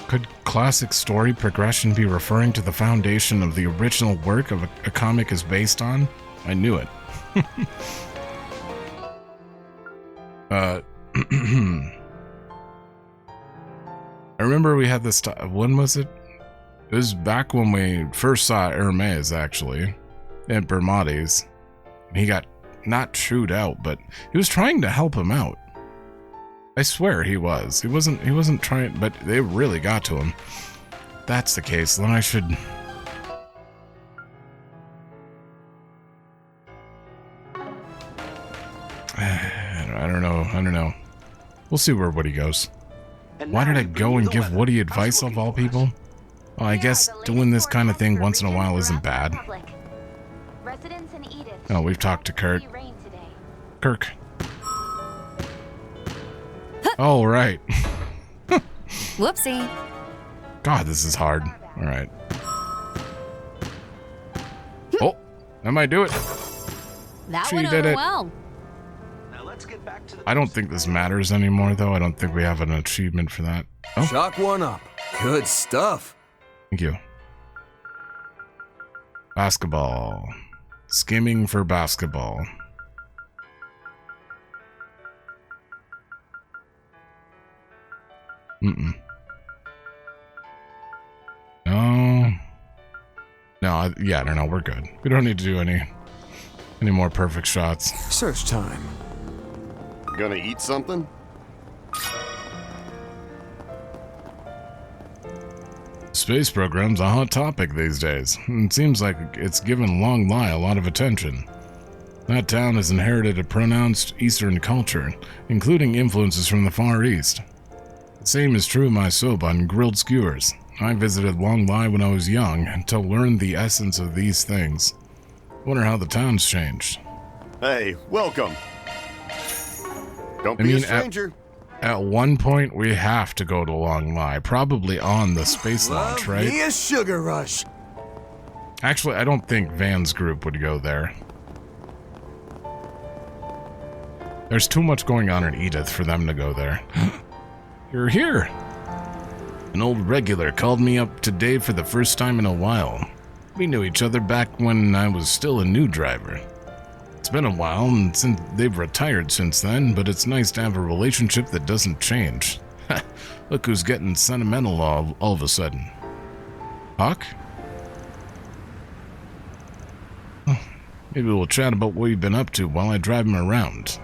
Could classic story progression be referring to the foundation of the original work of a comic is based on? I knew it. I remember we had this when was it? It was back when we first saw Hermes, actually, at Bermades. He got not chewed out, but he was trying to help him out. I swear he was. He wasn't trying, but they really got to him. If that's the case, then I should... I don't know. We'll see where Woody goes. Why did I go and give Woody advice of all people? Well, I guess doing this kind of thing once in a while isn't bad. Oh, we've talked to Kirk. Oh, right. Whoopsie. God, this is hard. All right. Oh, that might do it. That She went did over it. well. I don't think this matters anymore, though. I don't think we have an achievement for that. Oh, Shock one up. Good stuff. thank you. Basketball. Skimming for basketball. No. No, yeah, no, we're good. We don't need to do any more perfect shots. Search time. Gonna eat something? Space program's a hot topic these days. It seems like it's given Long Lai a lot of attention. That town has inherited a pronounced Eastern culture, including influences from the Far East. The same is true of my soba and grilled skewers. I visited Long Lai when I was young to learn the essence of these things. Wonder how the town's changed. Hey, welcome. Don't be a stranger. At one point, we have to go to Long Lai, probably on the space launch, right? Me a sugar rush. Actually, I don't think Van's group would go there. There's too much going on in Edith for them to go there. You're here! An old regular called me up today for the first time in a while. We knew each other back when I was still a new driver. It's been a while, and since they've retired since then, but it's nice to have a relationship that doesn't change. Look who's getting sentimental all of a sudden. Huck? Maybe we'll chat about what you've been up to while I drive him around.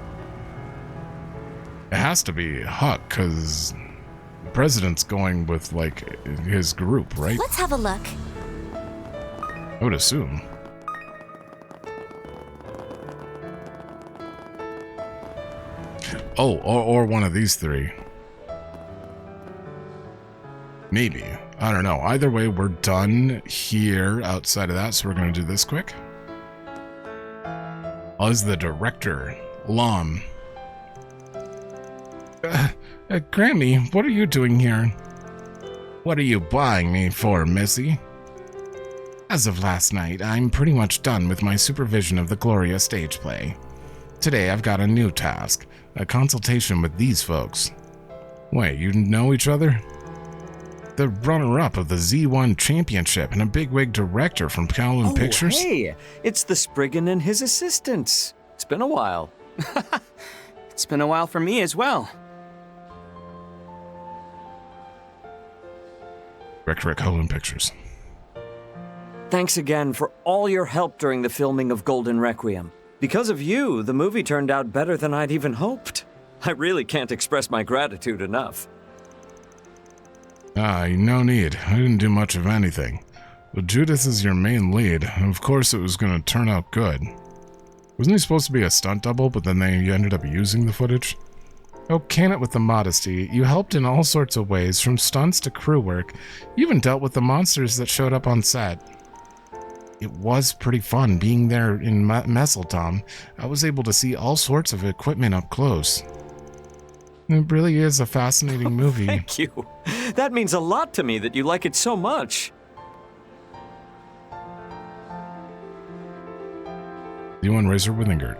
It has to be Huck, because the president's going with, like, his group, right? Let's have a look. I would assume. Oh, or one of these three. Maybe. I don't know. Either way, we're done here outside of that, so we're going to do this quick. Oh, this is the director, Lom. Grammy, what are you doing here? What are you buying me for, Missy? As of last night, I'm pretty much done with my supervision of the Gloria stage play. Today, I've got a new task, a consultation with these folks. Wait, you know each other? the runner-up of the Z1 Championship and a bigwig director from Falcom Pictures. Hey, it's the Spriggan and his assistants. It's been a while. It's been a while for me as well. Director at Falcom Pictures. Thanks again for all your help during the filming of Golden Requiem. Because of you, the movie turned out better than I'd even hoped. I really can't express my gratitude enough. No need. I didn't do much of anything. But Judith is your main lead, and of course it was going to turn out good. Wasn't he supposed to be a stunt double, but then they ended up using the footage? Oh, can it with the modesty. You helped in all sorts of ways, from stunts to crew work. You even dealt with the monsters that showed up on set. It was pretty fun being there in Messeltom. I was able to see all sorts of equipment up close. It really is a fascinating movie. Thank you. That means a lot to me that you like it so much. Z1 Racer with Ingrid.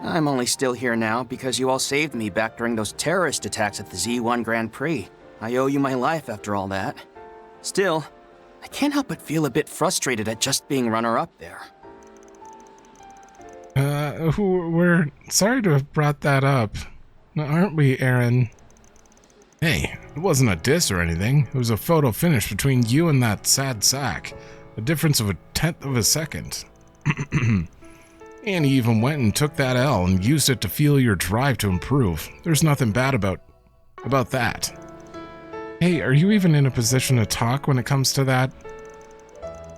I'm only still here now because you all saved me back during those terrorist attacks at the Z1 Grand Prix. I owe you my life after all that. Still, I can't help but feel a bit frustrated at just being runner-up there. We're sorry to have brought that up. Aren't we, Aaron? Hey, it wasn't a diss or anything. It was a photo finish between you and that sad sack. A difference of 1/10 of a second. And he even went and took that L and used it to fuel your drive to improve. There's nothing bad about that. Hey, are you even in a position to talk when it comes to that?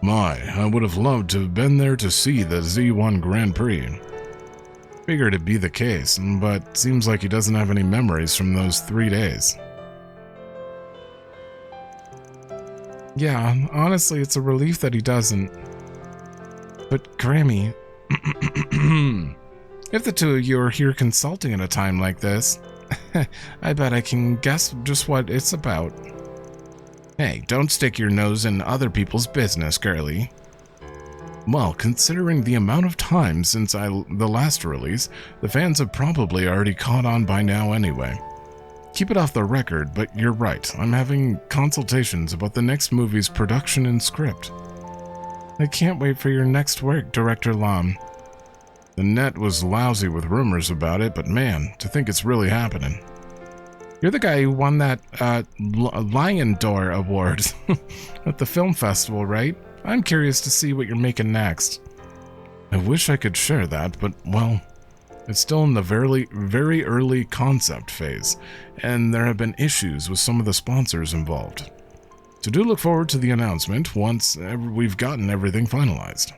My, I would have loved to have been there to see the Z1 Grand Prix. Figured it'd be the case, but seems like he doesn't have any memories from those 3 days. Yeah, honestly, it's a relief that he doesn't. But Grammy, if the two of you are here consulting at a time like this, I bet I can guess just what it's about. Hey, don't stick your nose in other people's business, girlie. Well, considering the amount of time since the last release, the fans have probably already caught on by now anyway. Keep it off the record, but you're right. I'm having consultations about the next movie's production and script. I can't wait for your next work, Director Lam. The net was lousy with rumors about it, but man, to think it's really happening. You're the guy who won that Lion D'Or award at the film festival, right? I'm curious to see what you're making next. I wish I could share that, but, well, it's still in the very early concept phase, and there have been issues with some of the sponsors involved. So do look forward to the announcement once we've gotten everything finalized.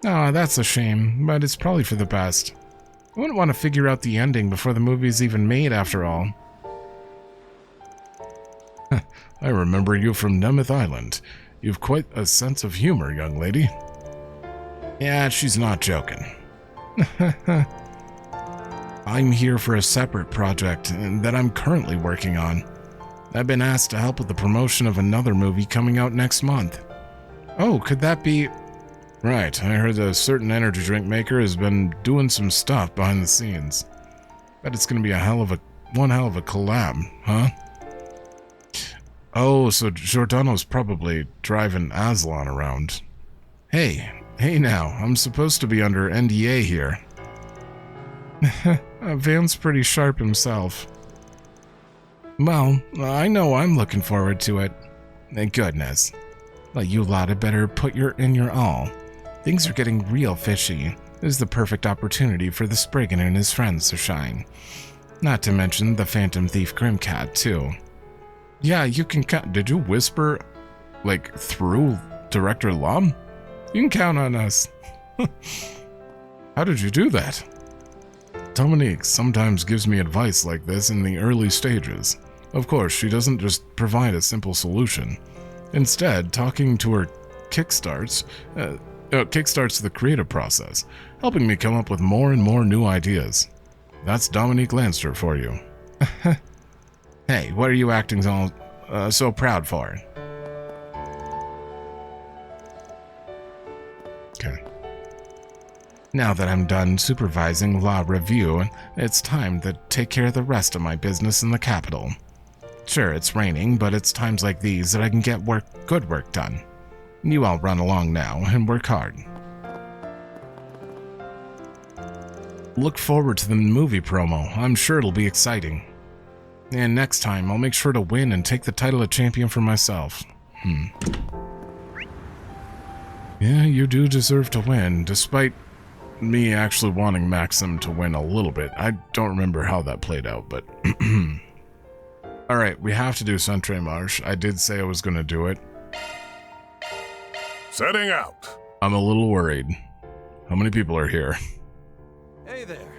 Ah, that's a shame, but it's probably for the best. I wouldn't want to figure out the ending before the movie's even made, after all. I remember you from Nemeth Island. You've quite a sense of humor, young lady. Yeah, she's not joking. I'm here for a separate project that I'm currently working on. I've been asked to help with the promotion of another movie coming out next month. Oh, could that be... Right, I heard a certain energy drink maker has been doing some stuff behind the scenes. Bet it's gonna be one hell of a collab, huh? Oh, so Giordano's probably driving Aslan around. Hey now, I'm supposed to be under NDA here. Van's pretty sharp himself. Well, I know I'm looking forward to it. Thank goodness. Well, you lot had better put in your all. Things are getting real fishy. This is the perfect opportunity for the Spriggan and his friends to shine. Not to mention the Phantom Thief Grimcat, too. Yeah, you can count. Did you whisper, like, through Director Lum? You can count on us. How did you do that? Dominique sometimes gives me advice like this in the early stages. Of course, she doesn't just provide a simple solution. Instead, talking to her kickstarts the creative process, helping me come up with more and more new ideas. That's Dominique Lanster for you. Hey, what are you acting so proud for? Okay. Now that I'm done supervising law review, it's time to take care of the rest of my business in the capital. Sure, it's raining, but it's times like these that I can get good work done. You all run along now and work hard. Look forward to the movie promo. I'm sure it'll be exciting. And next time, I'll make sure to win and take the title of champion for myself. Yeah, you do deserve to win, despite me actually wanting Maxim to win a little bit. I don't remember how that played out, but... Alright, we have to do Centre Marche. I did say I was going to do it. Setting out. I'm a little worried. How many people are here? Hey there.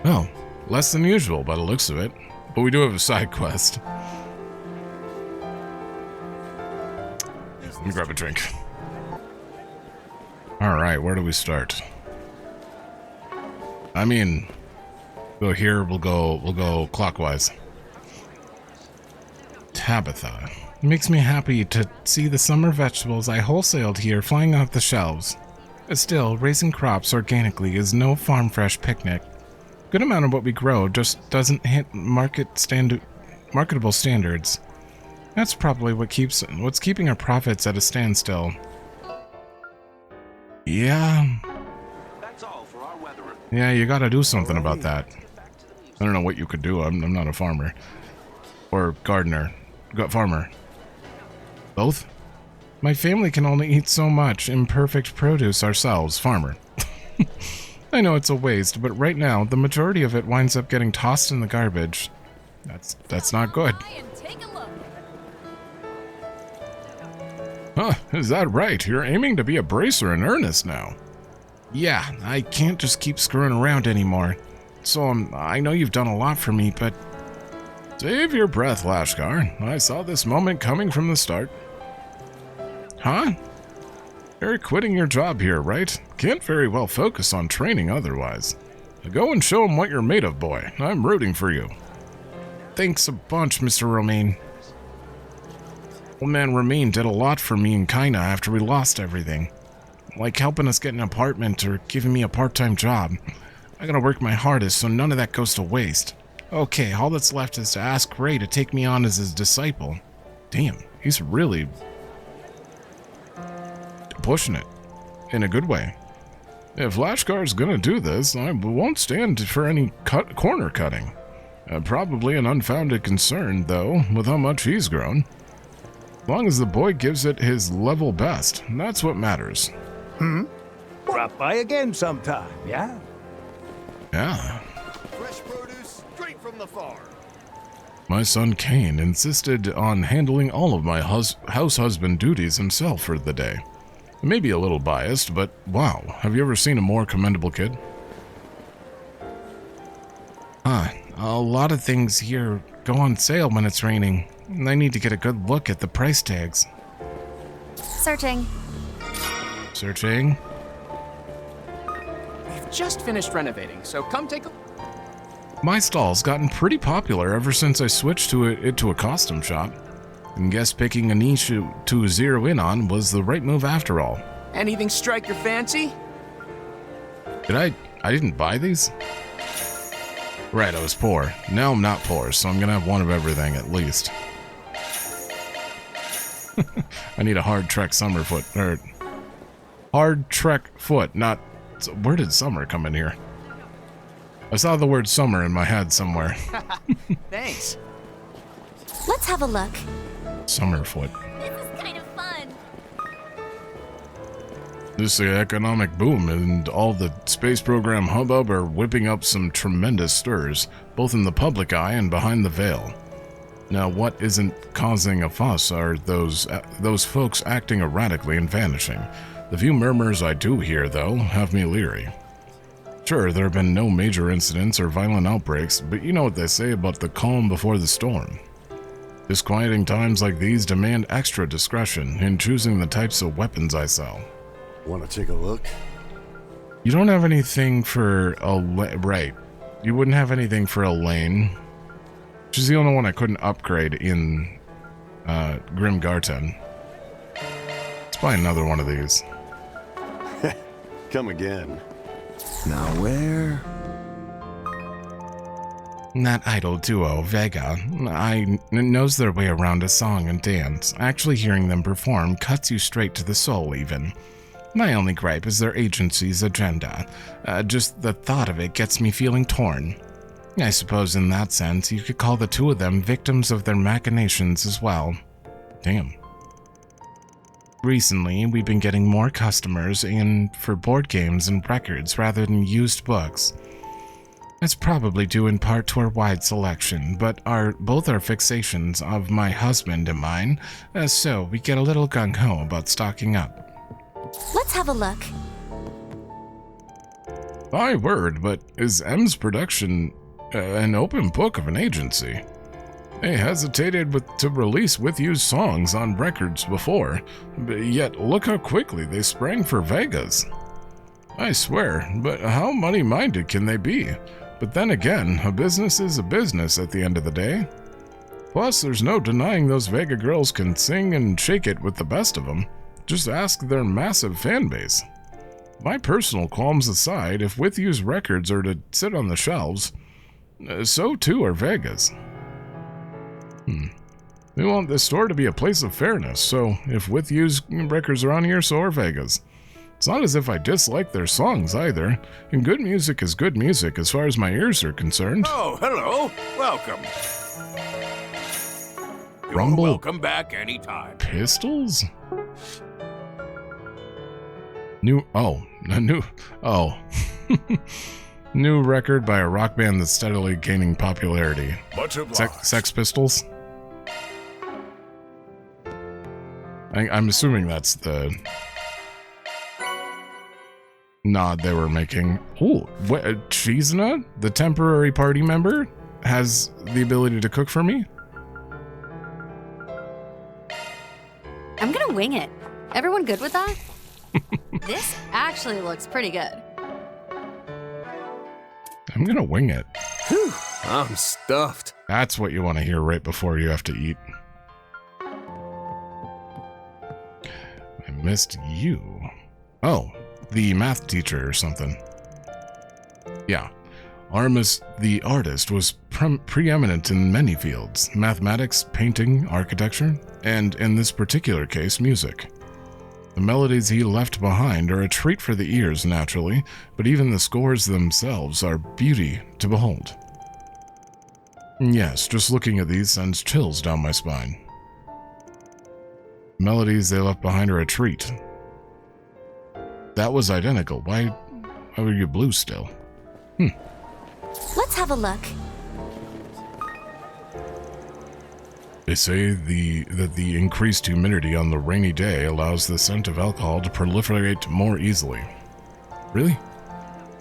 Oh, less than usual by the looks of it. But we do have a side quest. Let me grab a drink. Alright, where do we start? I mean, go here, we'll go clockwise. Tabitha. It makes me happy to see the summer vegetables I wholesaled here flying off the shelves. Still, raising crops organically is no farm fresh picnic. Good amount of what we grow just doesn't hit marketable standards. That's probably what's keeping our profits at a standstill. Yeah. That's all for our weather. Yeah, you gotta do something about that. I don't know what you could do. I'm not a farmer. Or gardener. Farmer. Both? My family can only eat so much imperfect produce ourselves, farmer. I know it's a waste, but right now, the majority of it winds up getting tossed in the garbage. That's not good. Huh, is that right? You're aiming to be a bracer in earnest now. Yeah, I can't just keep screwing around anymore. So I know you've done a lot for me, but... Save your breath, Lashkar. I saw this moment coming from the start. Huh? You're quitting your job here, right? Can't very well focus on training otherwise. Go and show him what you're made of, boy. I'm rooting for you. Thanks a bunch, Mr. Romaine. Old man Romaine did a lot for me and Kaina after we lost everything. Like helping us get an apartment or giving me a part-time job. I gotta work my hardest so none of that goes to waste. Okay, all that's left is to ask Ray to take me on as his disciple. Damn, he's really pushing it. In a good way. If Lashkar's gonna do this, I won't stand for any corner cutting. Probably an unfounded concern, though, with how much he's grown. As long as the boy gives it his level best, that's what matters. Drop by again sometime, yeah? Yeah. Fresh produce straight from the farm. My son Kane insisted on handling all of my house husband duties himself for the day. Maybe a little biased, but wow, have you ever seen a more commendable kid? A lot of things here go on sale when it's raining. I need to get a good look at the price tags. Searching. Searching. We've just finished renovating, so come take a... My stall's gotten pretty popular ever since I switched it to a costume shop. And guess picking a niche to zero in on was the right move after all. Anything strike your fancy? I didn't buy these? Right, I was poor. Now I'm not poor, so I'm gonna have one of everything at least. I need a hard trek summer foot, or... Hard trek foot, not... Where did summer come in here? I saw the word summer in my head somewhere. Thanks. Let's have a look. Summerfoot. This is kind of fun. This economic boom and all the space program hubbub are whipping up some tremendous stirs, both in the public eye and behind the veil. Now, what isn't causing a fuss are those folks acting erratically and vanishing. The few murmurs I do hear, though, have me leery. Sure, there have been no major incidents or violent outbreaks, but you know what they say about the calm before the storm. Disquieting times like these demand extra discretion in choosing the types of weapons I sell. Want to take a look? You don't have anything for a right. You wouldn't have anything for Elaine. She's the only one I couldn't upgrade in Grim Garten. Let's buy another one of these. Come again. Now where? That idol duo, Vega, knows their way around a song and dance. Actually hearing them perform cuts you straight to the soul, even. My only gripe is their agency's agenda. Just the thought of it gets me feeling torn. I suppose in that sense, you could call the two of them victims of their machinations as well. Damn. Recently, we've been getting more customers in for board games and records rather than used books. It's probably due in part to our wide selection, but both are fixations of my husband and mine, so we get a little gung-ho about stocking up. Let's have a look. My word, but is M's production an open book of an agency? They hesitated to release with used songs on records before, but yet look how quickly they sprang for Vegas. I swear, but how money-minded can they be? But then again, a business is a business at the end of the day. Plus, there's no denying those Vega girls can sing and shake it with the best of them. Just ask their massive fan base. My personal qualms aside, if with used records are to sit on the shelves, so too are Vega's. We want the store to be a place of fairness, so if with used records are on here, so are Vega's. It's not as if I dislike their songs either, and good music is good music as far as my ears are concerned. Oh, hello. Welcome. Rumble. You're welcome back anytime. Pistols? New record by a rock band that's steadily gaining popularity. Much obliged. Sex Pistols? I'm assuming that's the nod they were making. Ooh, Shizuna, the temporary party member, has the ability to cook for me? I'm gonna wing it. Everyone good with that? This actually looks pretty good. I'm gonna wing it. Whew, I'm stuffed. That's what you want to hear right before you have to eat. I missed you. Oh, the math teacher or something. Yeah. Armus, the artist, was preeminent in many fields: mathematics, painting, architecture, and in this particular case, music. The melodies he left behind are a treat for the ears, naturally, but even the scores themselves are beauty to behold. Yes, just looking at these sends chills down my spine. Melodies they left behind are a treat. That was identical. Why are you blue still? Let's have a look. They say that the increased humidity on the rainy day allows the scent of alcohol to proliferate more easily. Really?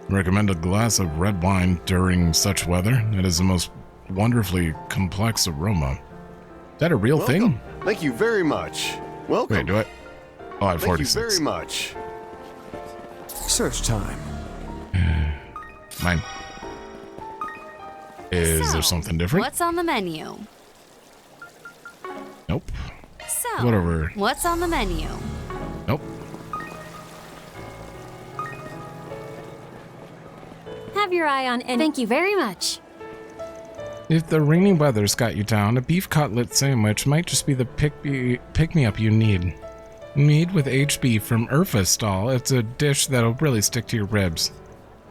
Recommend a glass of red wine during such weather? It is the most wonderfully complex aroma. Is that a real thing? Thank you very much. Welcome. Wait, do I? Oh, I have 46. Thank you very much. Search time. Mine. Is there something different? What's on the menu? Nope. So, Whatever. what's on the menu? Nope. Have your eye on any. Thank you very much. If the rainy weather's got you down, a beef cutlet sandwich might just be the pick-me-up you need. Made with aged beef from Urfa's stall, it's a dish that'll really stick to your ribs.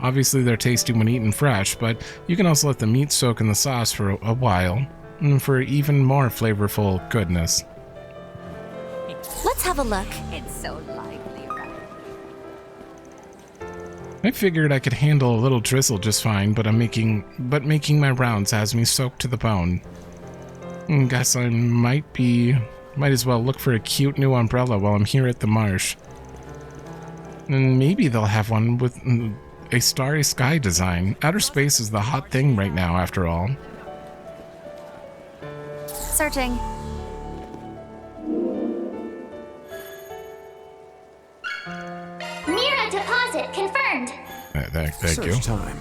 Obviously they're tasty when eaten fresh, but you can also let the meat soak in the sauce for a while, for even more flavorful goodness. Let's have a look. It's so lively, right? I figured I could handle a little drizzle just fine, but making my rounds has me soaked to the bone. Guess I might as well look for a cute new umbrella while I'm here at the marsh. And maybe they'll have one with a starry sky design. Outer space is the hot thing right now, after all. Searching. Mira deposit confirmed. Thank you. Time.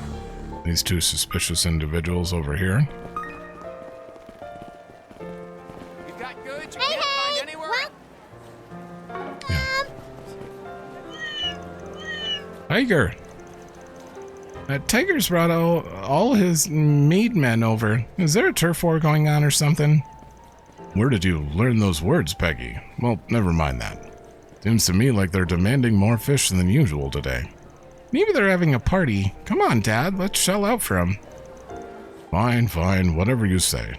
These two suspicious individuals over here. You got goods you Hey, can't hey! find anywhere else? Tiger. Tiger's brought all his maid men over. Is there a turf war going on or something? Where did you learn those words, Peggy? Well, never mind that. Seems to me like they're demanding more fish than usual today. Maybe they're having a party. Come on, Dad, let's shell out for them. Fine, fine, whatever you say.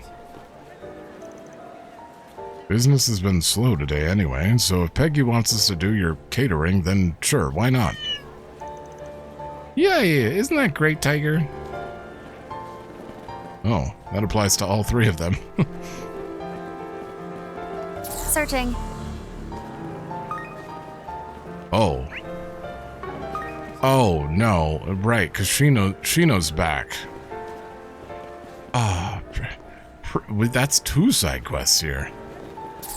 Business has been slow today anyway, so if Peggy wants us to do your catering, then sure, why not? Yeah, isn't that great, Tiger? Oh, that applies to all three of them. Searching. Oh. Oh, no, right, because Shino's back. Ah, that's 2 side quests here.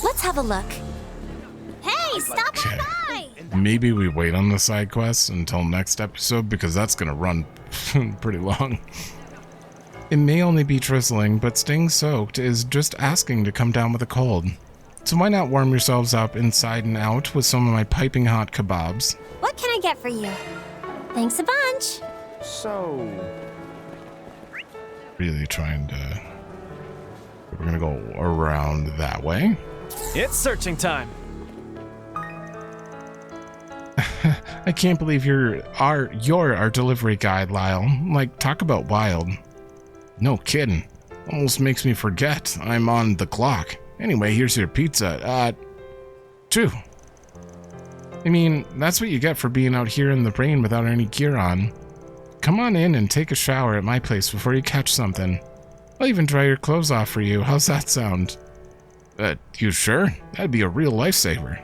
Let's have a look. Hey, stop by! Maybe we wait on the side quests until next episode, because that's going to run pretty long. It may only be drizzling, but staying soaked is just asking to come down with a cold. So why not warm yourselves up inside and out with some of my piping hot kebabs? What can I get for you? Thanks a bunch. So... Really trying to... We're going to go around that way. It's searching time. I can't believe you're our delivery guide, Lyle. Like, talk about wild. No kidding. Almost makes me forget I'm on the clock. Anyway, here's your pizza. 2. I mean, that's what you get for being out here in the rain without any gear on. Come on in and take a shower at my place before you catch something. I'll even dry your clothes off for you. How's that sound? You sure? That'd be a real lifesaver.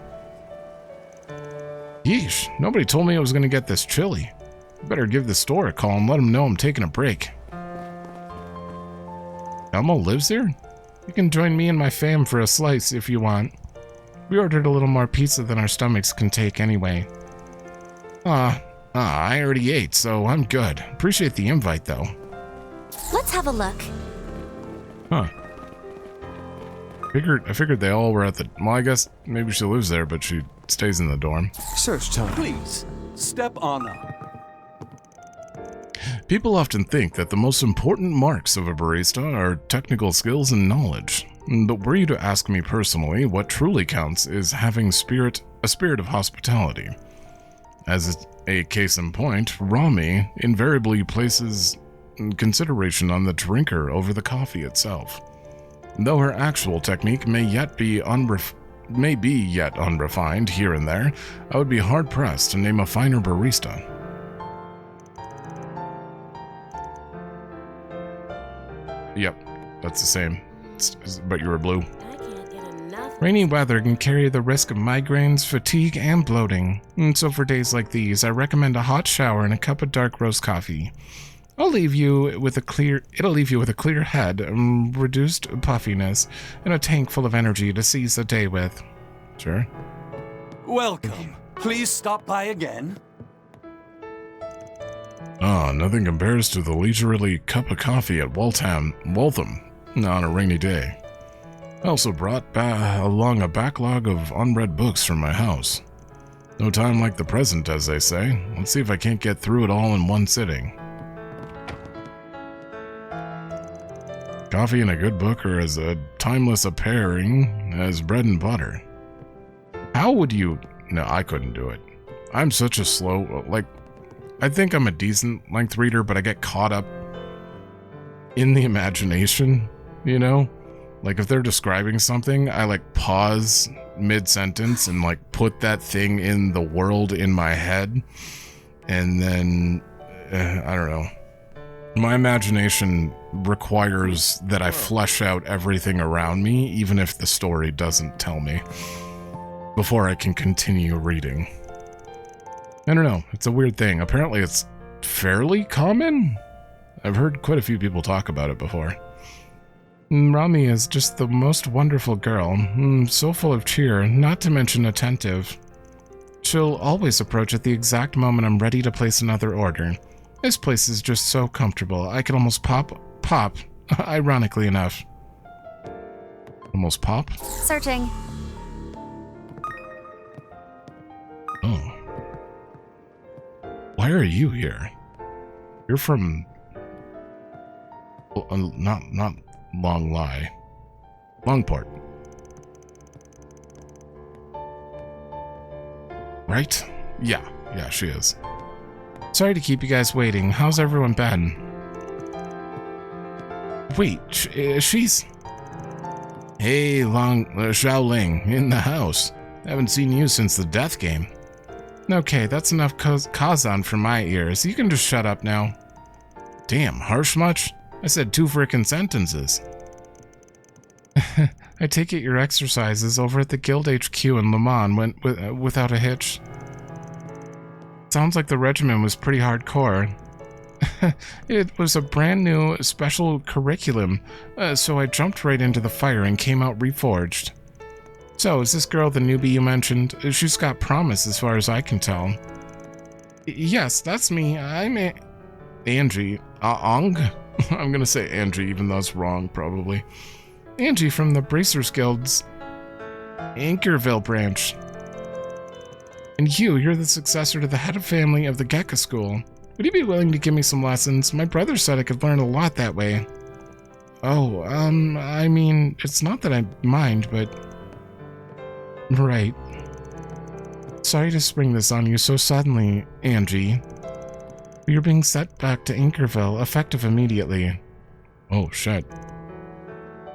Yeesh, nobody told me I was going to get this chilly. I better give the store a call and let them know I'm taking a break. Elmo lives here? You can join me and my fam for a slice if you want. We ordered a little more pizza than our stomachs can take anyway. I already ate, so I'm good. Appreciate the invite, though. Let's have a look. Huh. I figured they all were at the... Well, I guess maybe she lives there, but she stays in the dorm. Search time. Please, step on up. People often think that the most important marks of a barista are technical skills and knowledge. But were you to ask me personally, what truly counts is having a spirit of hospitality. As a case in point, Rami invariably places consideration on the drinker over the coffee itself. Though her actual technique may be yet unrefined here and there, I would be hard-pressed to name a finer barista. Yep, that's the same. But you were blue. Rainy weather can carry the risk of migraines, fatigue, and bloating. And so for days like these, I recommend a hot shower and a cup of dark roast coffee. It'll leave you with a clear head, reduced puffiness, and a tank full of energy to seize the day with. Sure. Welcome. Please stop by again. Nothing compares to the leisurely cup of coffee at Waltham on a rainy day. I also brought along a backlog of unread books from my house. No time like the present, as they say. Let's see if I can't get through it all in one sitting. Coffee and a good book are as timeless a pairing as bread and butter. How would you... No, I couldn't do it. I'm such a slow... I think I'm a decent length reader, but I get caught up in the imagination, you know? Like, if they're describing something, I, pause mid-sentence and, put that thing in the world in my head. And then, I don't know. My imagination requires that I flesh out everything around me, even if the story doesn't tell me, before I can continue reading. I don't know, it's a weird thing. Apparently it's fairly common? I've heard quite a few people talk about it before. Rami is just the most wonderful girl, so full of cheer, not to mention attentive. She'll always approach at the exact moment I'm ready to place another order. This place is just so comfortable, I could almost pop, ironically enough. Almost pop? Searching. Oh. Why are you here? You're from... not Long Lie. Longport. Right? Yeah, she is. Sorry to keep you guys waiting. How's everyone been? Wait, she's... Hey, Xiaoling, in the house. Haven't seen you since the death game. Okay, that's enough Kazan for my ears. You can just shut up now. Damn, harsh much? I said 2 frickin' sentences. I take it your exercises over at the Guild HQ in Le Mans went without a hitch. Sounds like the regimen was pretty hardcore. It was a brand new special curriculum, so I jumped right into the fire and came out reforged. So, is this girl the newbie you mentioned? She's got promise as far as I can tell. Yes, that's me. I'm Angie. Ong? I'm gonna say Angie, even though it's wrong, probably. Angie from the Bracers Guild's Anchorville branch. And you're the successor to the head of family of the Gekka School. Would you be willing to give me some lessons? My brother said I could learn a lot that way. Oh, I mean, it's not that I mind, but... Right. Sorry to spring this on you so suddenly, Angie. You're being sent back to Anchorville, effective immediately. Oh, shit.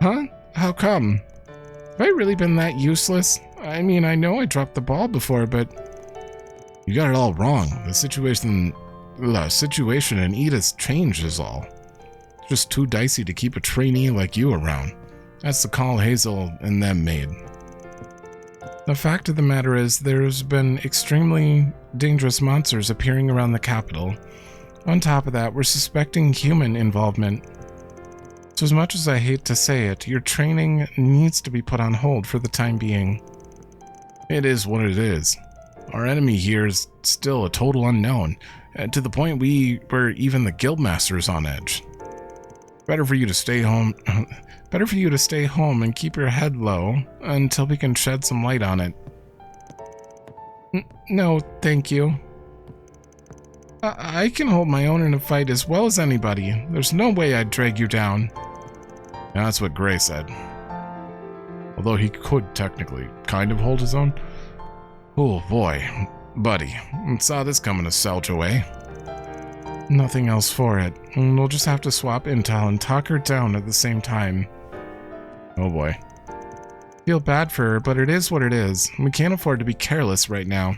Huh? How come? Have I really been that useless? I mean, I know I dropped the ball before, but... You got it all wrong. The situation in Edith's changed is all. It's just too dicey to keep a trainee like you around. That's the call Hazel and them made. The fact of the matter is, there's been extremely dangerous monsters appearing around the capital. On top of that, we're suspecting human involvement. So as much as I hate to say it, your training needs to be put on hold for the time being. It is what it is. Our enemy here is still a total unknown, to the point where even the guildmaster is on edge. Better for you to stay home and keep your head low until we can shed some light on it. No, thank you. I can hold my own in a fight as well as anybody. There's no way I'd drag you down. Yeah, that's what Gray said. Although he could technically kind of hold his own. Oh boy, buddy, saw this coming a Selge away. Nothing else for it. We'll just have to swap intel and talk her down at the same time. Oh boy. Feel bad for her, but it is what it is. We can't afford to be careless right now.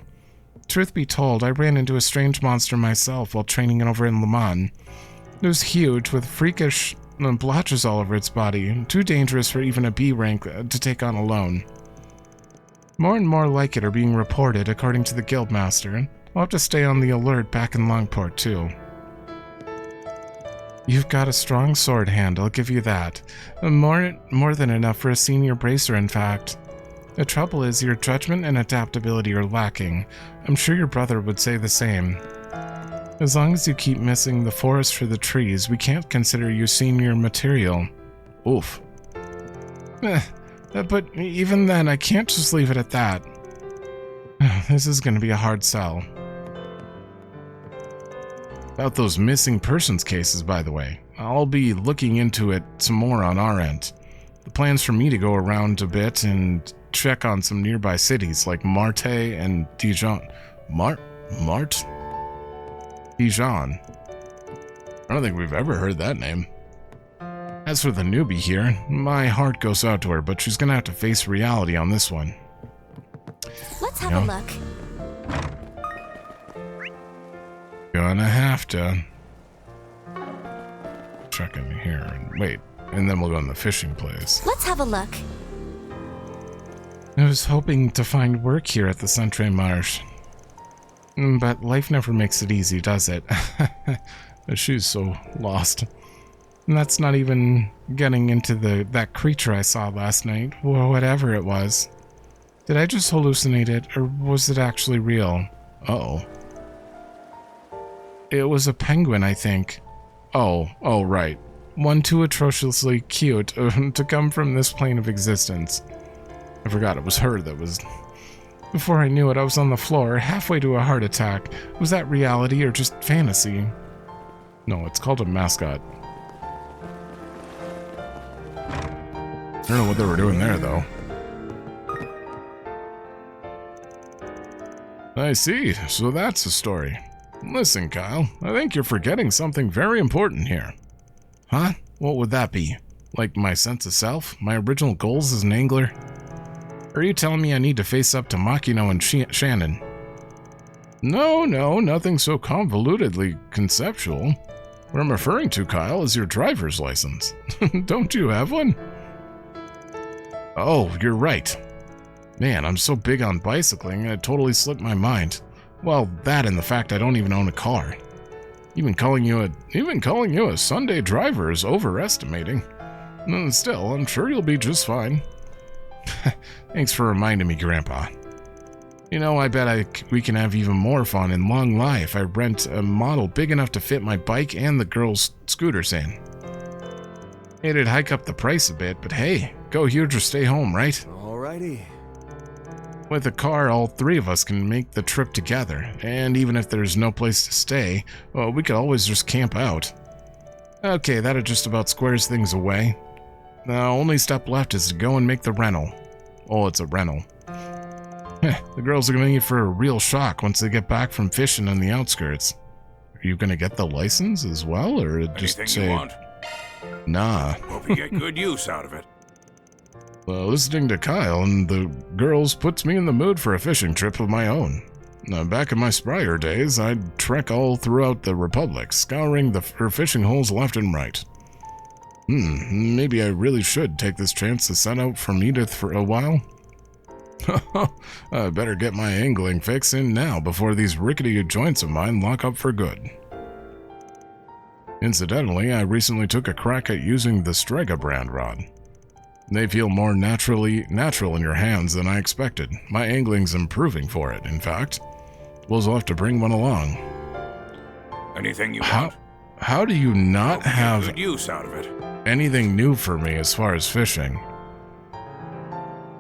Truth be told, I ran into a strange monster myself while training over in Le Mans. It was huge, with freakish blotches all over its body, too dangerous for even a B rank to take on alone. More and more like it are being reported, according to the Guildmaster. I'll have to stay on the alert back in Longport, too. You've got a strong sword hand, I'll give you that. More than enough for a senior bracer, in fact. The trouble is, your judgment and adaptability are lacking. I'm sure your brother would say the same. As long as you keep missing the forest for the trees, we can't consider you senior material. Oof. But even then, I can't just leave it at that. This is going to be a hard sell. About those missing persons cases, by the way. I'll be looking into it some more on our end. The plan's for me to go around a bit and check on some nearby cities like Marché and Dijon. Dijon. I don't think we've ever heard that name. As for the newbie here, my heart goes out to her, but she's gonna have to face reality on this one. Let's have a look. Gonna have to check in here and wait, and then we'll go in the fishing place. Let's have a look. I was hoping to find work here at the Centre Marche. But life never makes it easy, does it? She's so lost. And that's not even getting into that creature I saw last night, or whatever it was. Did I just hallucinate it, or was it actually real? Uh-oh. It was a penguin, I think. Oh, right. One too atrociously cute to come from this plane of existence. I forgot it was her that was... Before I knew it, I was on the floor, halfway to a heart attack. Was that reality or just fantasy? No, it's called a mascot. I don't know what they were doing there, though. I see. So that's the story. Listen, Kyle, I think you're forgetting something very important here. Huh? What would that be? Like my sense of self? My original goals as an angler? Or are you telling me I need to face up to Makino and Shannon? No, nothing so convolutedly conceptual. What I'm referring to, Kyle, is your driver's license. Don't you have one? Oh, you're right. Man, I'm so big on bicycling, it totally slipped my mind. Well, that and the fact I don't even own a car. Even calling you a Sunday driver is overestimating. Still, I'm sure you'll be just fine. Thanks for reminding me, Grandpa. You know, I bet we can have even more fun in Long Lai if I rent a model big enough to fit my bike and the girls' scooters in. It'd hike up the price a bit, but hey, go huge or stay home, right? Alrighty. With a car, all three of us can make the trip together, and even if there's no place to stay, well, we could always just camp out. Okay, that just about squares things away. The only step left is to go and make the rental. Oh, it's a rental. The girls are gonna need for a real shock once they get back from fishing on the outskirts. Are you gonna get the license as well, or just Anything say... you want? Nah. Hope you get good use out of it. Well, listening to Kyle and the girls puts me in the mood for a fishing trip of my own. Now, back in my sprier days, I'd trek all throughout the Republic, scouring her fishing holes left and right. Maybe I really should take this chance to set out from Edith for a while. I better get my angling fix in now before these rickety joints of mine lock up for good. Incidentally, I recently took a crack at using the Strega brand rod. They feel more natural in your hands than I expected. My angling's improving for it, in fact. We'll have to bring one along. Anything you want? How do you not have good use out of it? Anything new for me as far as fishing?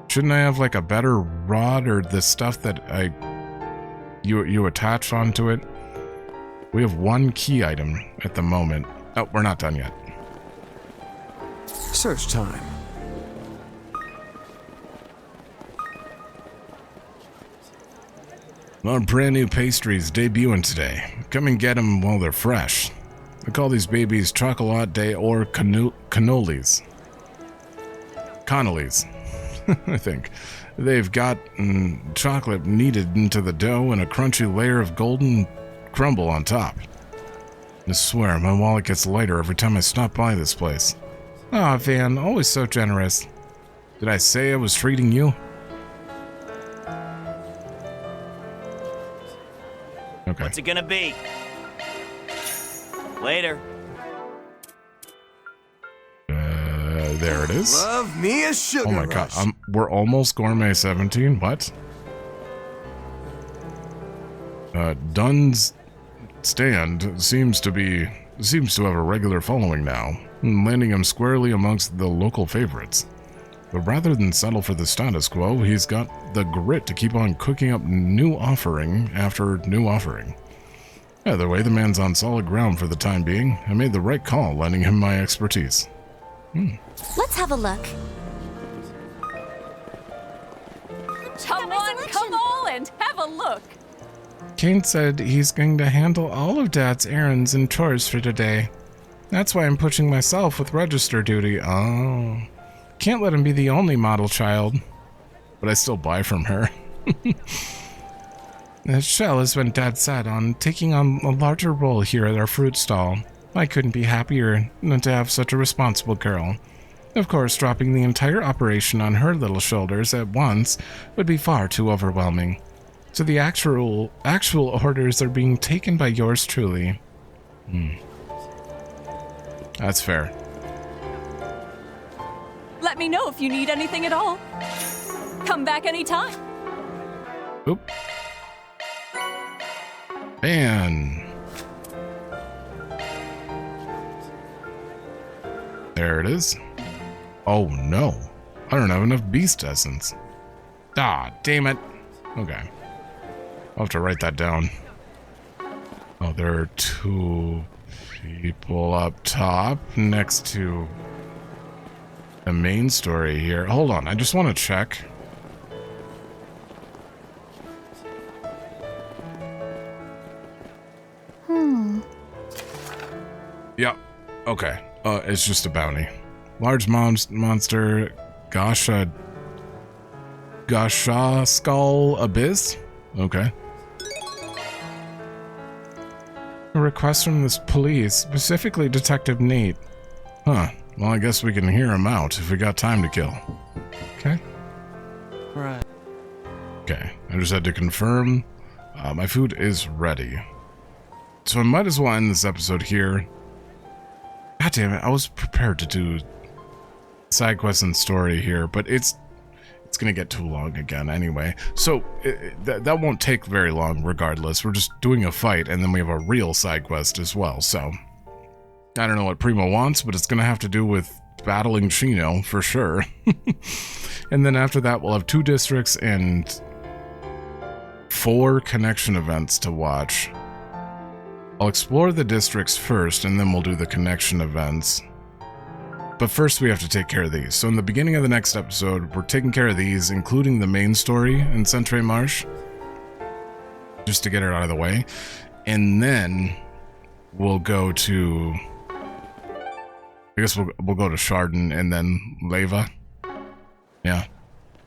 Shouldn't I have like a better rod or the stuff that you attach onto it? We have one key item at the moment. Oh, we're not done yet. Search time. Our brand new pastries debuting today. Come and get them while they're fresh. I call these babies chocolat de or cannolis. Connollies, I think. They've got chocolate kneaded into the dough and a crunchy layer of golden crumble on top. I swear, my wallet gets lighter every time I stop by this place. Aw, Van, always so generous. Did I say I was treating you? Okay. What's it gonna be? Later. There it is. Love me a sugar Oh my rush. god, we're almost Gourmet 17, what? Dunn's stand seems to have a regular following now, landing him squarely amongst the local favorites. But rather than settle for the status quo, he's got the grit to keep on cooking up new offering after new offering. Either way, the man's on solid ground for the time being. I made the right call lending him my expertise. Let's have a look. Come on and have a look. Kane said he's going to handle all of Dad's errands and chores for today. That's why I'm pushing myself with register duty. Oh. Can't let him be the only model child. But I still buy from her. Shell has been dead set on taking on a larger role here at our fruit stall. I couldn't be happier than to have such a responsible girl. Of course, dropping the entire operation on her little shoulders at once would be far too overwhelming. So the actual orders are being taken by yours truly. That's fair. Let me know if you need anything at all. Come back anytime. Oop. And there it is. Oh no, I don't have enough beast essence. Ah, damn it. Okay, I'll have to write that down. Oh, there are two. People up top next to the main story here. Hold on, I just want to check. Yep. Okay. It's just a bounty. Large monster, Gasha Skull Abyss? Okay. A request from this police, specifically Detective Nate. Huh. Well, I guess we can hear him out if we got time to kill. Okay. Right. Okay. I just had to confirm. My food is ready. So I might as well end this episode here. God damn it, I was prepared to do side quest and story here, but it's gonna get too long again anyway. So that won't take very long regardless. We're just doing a fight and then we have a real side quest as well. So I don't know what Primo wants, but it's gonna have to do with battling Chino for sure. And then after that we'll have 2 districts and 4 connection events to watch. I'll explore the districts first, and then we'll do the connection events. But first we have to take care of these. So in the beginning of the next episode, we're taking care of these, including the main story in Centre Marche, just to get it out of the way. And then we'll go to... I guess we'll go to Seiden and then Leva. Yeah,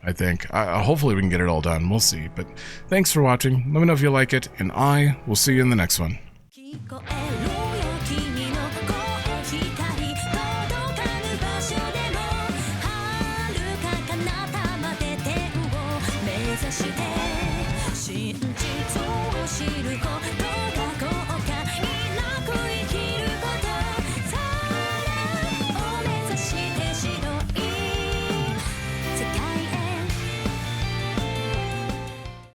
I think. Hopefully we can get it all done. We'll see. But thanks for watching. Let me know if you like it, and I will see you in the next one.